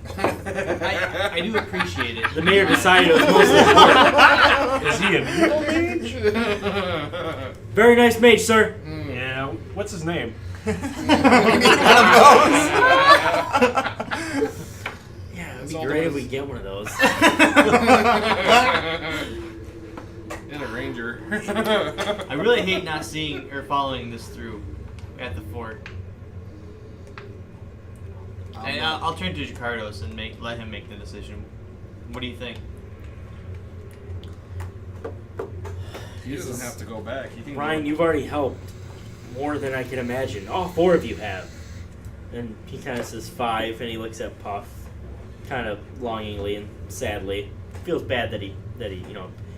do appreciate it. The mayor decided it was mostly important. Is he a needle mage? Very nice mage, sir. Yeah. What's his name? Yeah, it'd It's be all great if those- we get one of those. And a ranger. I really hate not seeing or following this through at the fort. And I'll turn to Jacardos and let him make the decision. What do you think? He doesn't have to go back. He can Ryan, go. you've already helped more than I can imagine. All 4 of you have. And he kind of says 5, and he looks at Puff, kind of longingly and sadly. Feels bad that he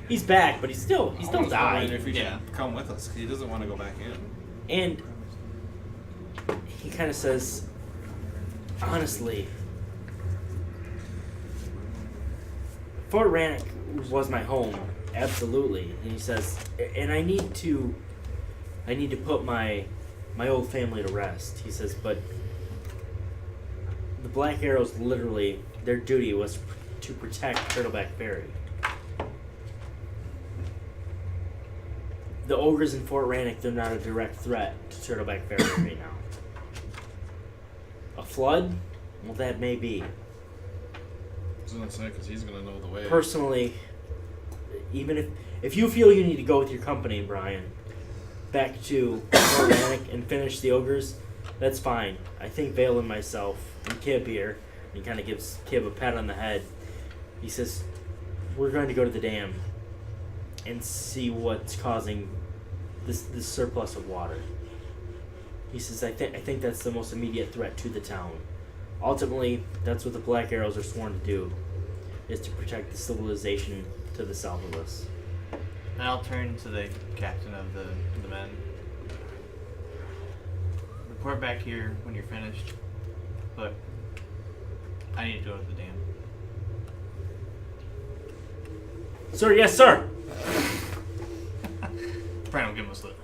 he's back, but he's still Almost died. wondering if he should come with us. He doesn't want to go back in. And he kind of says, honestly, Fort Rannick was my home, absolutely. And he says, and I need to put my old family to rest. He says, but the Black Arrows literally, their duty was to protect Turtleback Ferry. the ogres in Fort Rannick, they're not a direct threat to Turtleback Ferry right now. A flood? Well, that may be. I was gonna say, because he's gonna know the way. Personally, even if you feel you need to go with your company, Brian, back to Fort Rannick and finish the ogres, that's fine. I think Vale and myself and Kib here, he kind of gives Kib a pat on the head. He says, we're going to go to the dam and see what's causing this surplus of water. He says, I think that's the most immediate threat to the town. Ultimately, that's what the Black Arrows are sworn to do, is to protect the civilization to the south of us. And I'll turn to the captain of the men. Report back here when you're finished. But I need to go to the dam. Sir, yes, sir. Brian will give him a slip.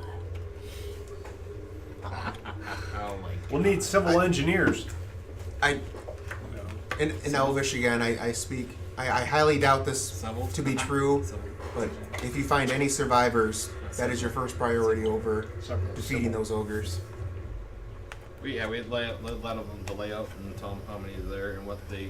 Oh my. We'll need civil engineers. In Elvish again, I speak. I highly doubt this to be true, but if you find any survivors, that is your first priority over defeating those ogres. We let them the layout and tell them how many is there and what they.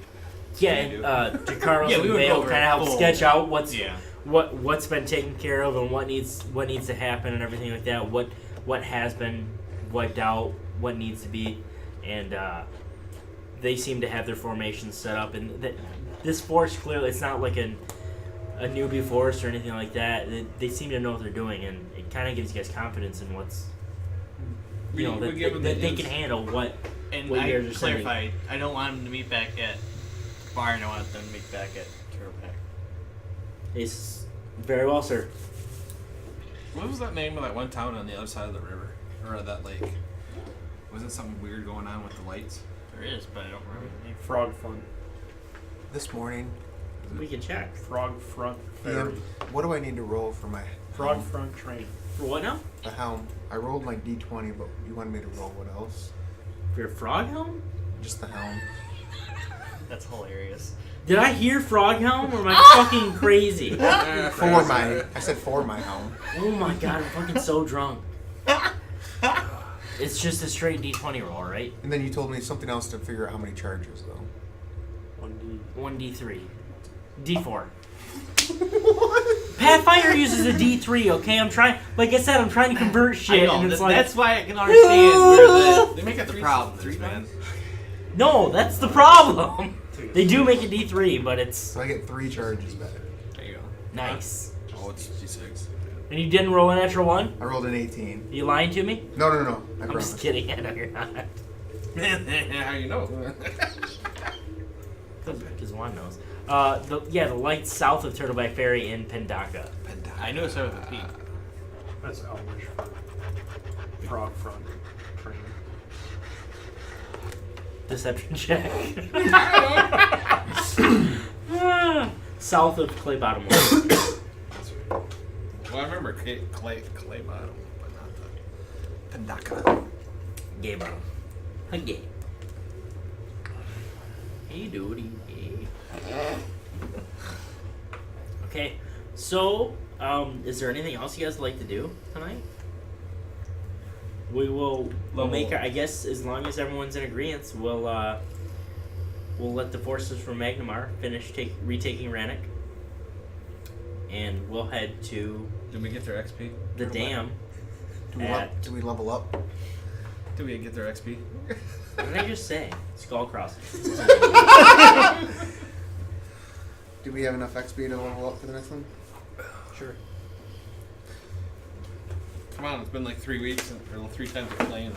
Yeah, and DeCarlos and Vale kind of help sketch out what's been taken care of and what needs to happen and everything like that. What has been wiped out, what needs to be, and they seem to have their formations set up. And this force clearly, it's not like a newbie force or anything like that. They seem to know what they're doing, and it kind of gives you guys confidence in what's that they can handle what. And what I you guys are saying. clarified, I don't want them to meet back at Barn. I want them to meet back at Turtleback. It's very well, sir. What was that name of that one town on the other side of the river? Or that lake? Wasn't something weird going on with the lights? There is, but I don't remember the name. Frog Fun. This morning. We can check. Frog Front Ferry. What do I need to roll for my Frog Front Train. For what now? The helm. I rolled my D20, but you wanted me to roll what else? For your frog helm? Just the helm. That's hilarious. Did I hear frog helm or am I fucking crazy? I said for my helm. Oh my god, I'm fucking so drunk. It's just a straight D20 roll, right? And then you told me something else to figure out how many charges, though. 1D3. D4. Pathfinder uses a D3, okay? I'm trying to convert shit, and it's like... That's why I can understand where They make it the problem is, man. man. No, that's the problem. They do make a D3, but it's... So I get 3 charges back. There you go. Nice. Oh, it's D6. And you didn't roll a natural 1? I rolled an 18. You lying to me? No. I I'm promise. just kidding. I know you're not. How you know? Because one knows. The lights south of Turtleback Ferry in Pendaka. I know it's with a P. That's Elvish for Frog Front Train. Deception check. South of Clay Bottom. Well, I remember Clay Bottom, but not the Pendaka. Gay Bottom. Gay. Hey, dude. Okay, so is there anything else you guys would like to do tonight? We'll make our, I guess as long as everyone's in agreement, we'll let the forces from Magnamar finish retaking Rannick, and we'll head to. Did we get their XP? The dam. Do we level up? Did we get their XP? What did I just say? Skull crossing. Do we have enough XP to level up for the next one? Sure. Come on, it's been like 3 weeks and 3 times of playing.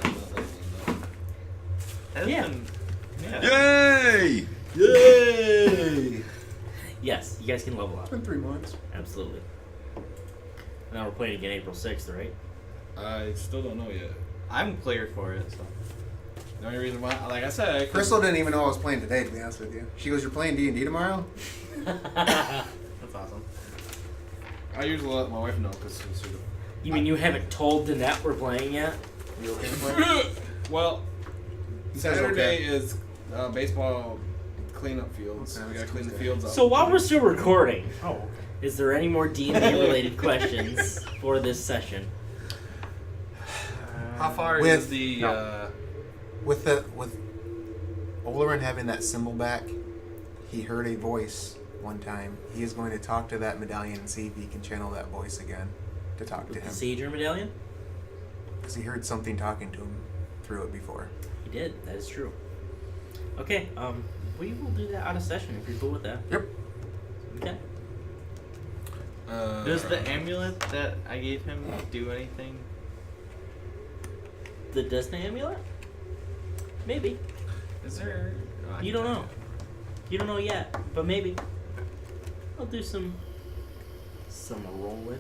Yeah. Yay! Yay! Yes, you guys can level up. It's been 3 months. Absolutely. Now we're playing again April 6th, right? I still don't know yet. I'm clear for it, so. The only reason why, like I said, Crystal didn't even know I was playing today, to be honest with you. She goes, "You're playing D&D tomorrow?" That's awesome. I usually let my wife know because You mean you haven't told Danette we're playing yet? You okay to play? Well, says Saturday okay. is baseball cleanup fields. Okay, We gotta that's clean the Tuesday. fields up. So while we're still recording, Is there any more D&D related questions for this session? How far With- is the? no. With Olorin having that symbol back, he heard a voice one time. He is going to talk to that medallion and see if he can channel that voice again to talk to The him. Sager medallion? Because he heard something talking to him through it before. He did. That is true. Okay. We will do that out of session if you're cool with that. Yep. Okay. Does the amulet that I gave him do anything? The Disney amulet? Maybe. Is there? You don't know. You don't know yet, but maybe. I'll do some rolling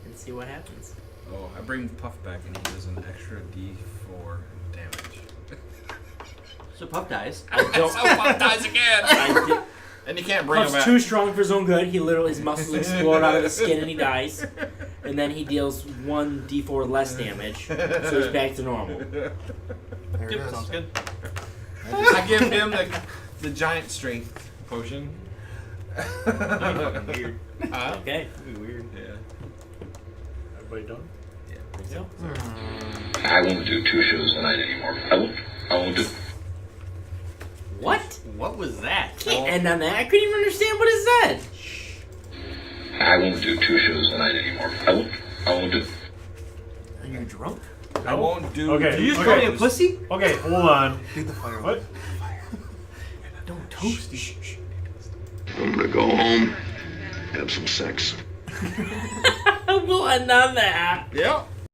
and see what happens. Oh, I bring Puff back and he does an extra D4 damage. So Puff dies. I don't. So Puff dies again. And you can't bring him Puff's back. too strong for his own good. He literally, his muscles explode out of his skin and he dies. And then he deals 1d4 less damage, so he's back to normal. There it Yep, is. sounds good. I give him the giant strength potion. Fucking weird. Okay. That'd be weird. Yeah. Everybody done? Think so? I won't do 2 shows a night anymore. I won't do. What? What was that? Can't end on that. I couldn't even understand what it said. I won't do 2 shows a night anymore. I won't do. Are you drunk? I won't do. Okay. Did you just call me a pussy? Okay, hold on. Do the fire. What? Don't toast it. I'm gonna go home, have some sex. We'll end on that. Yep.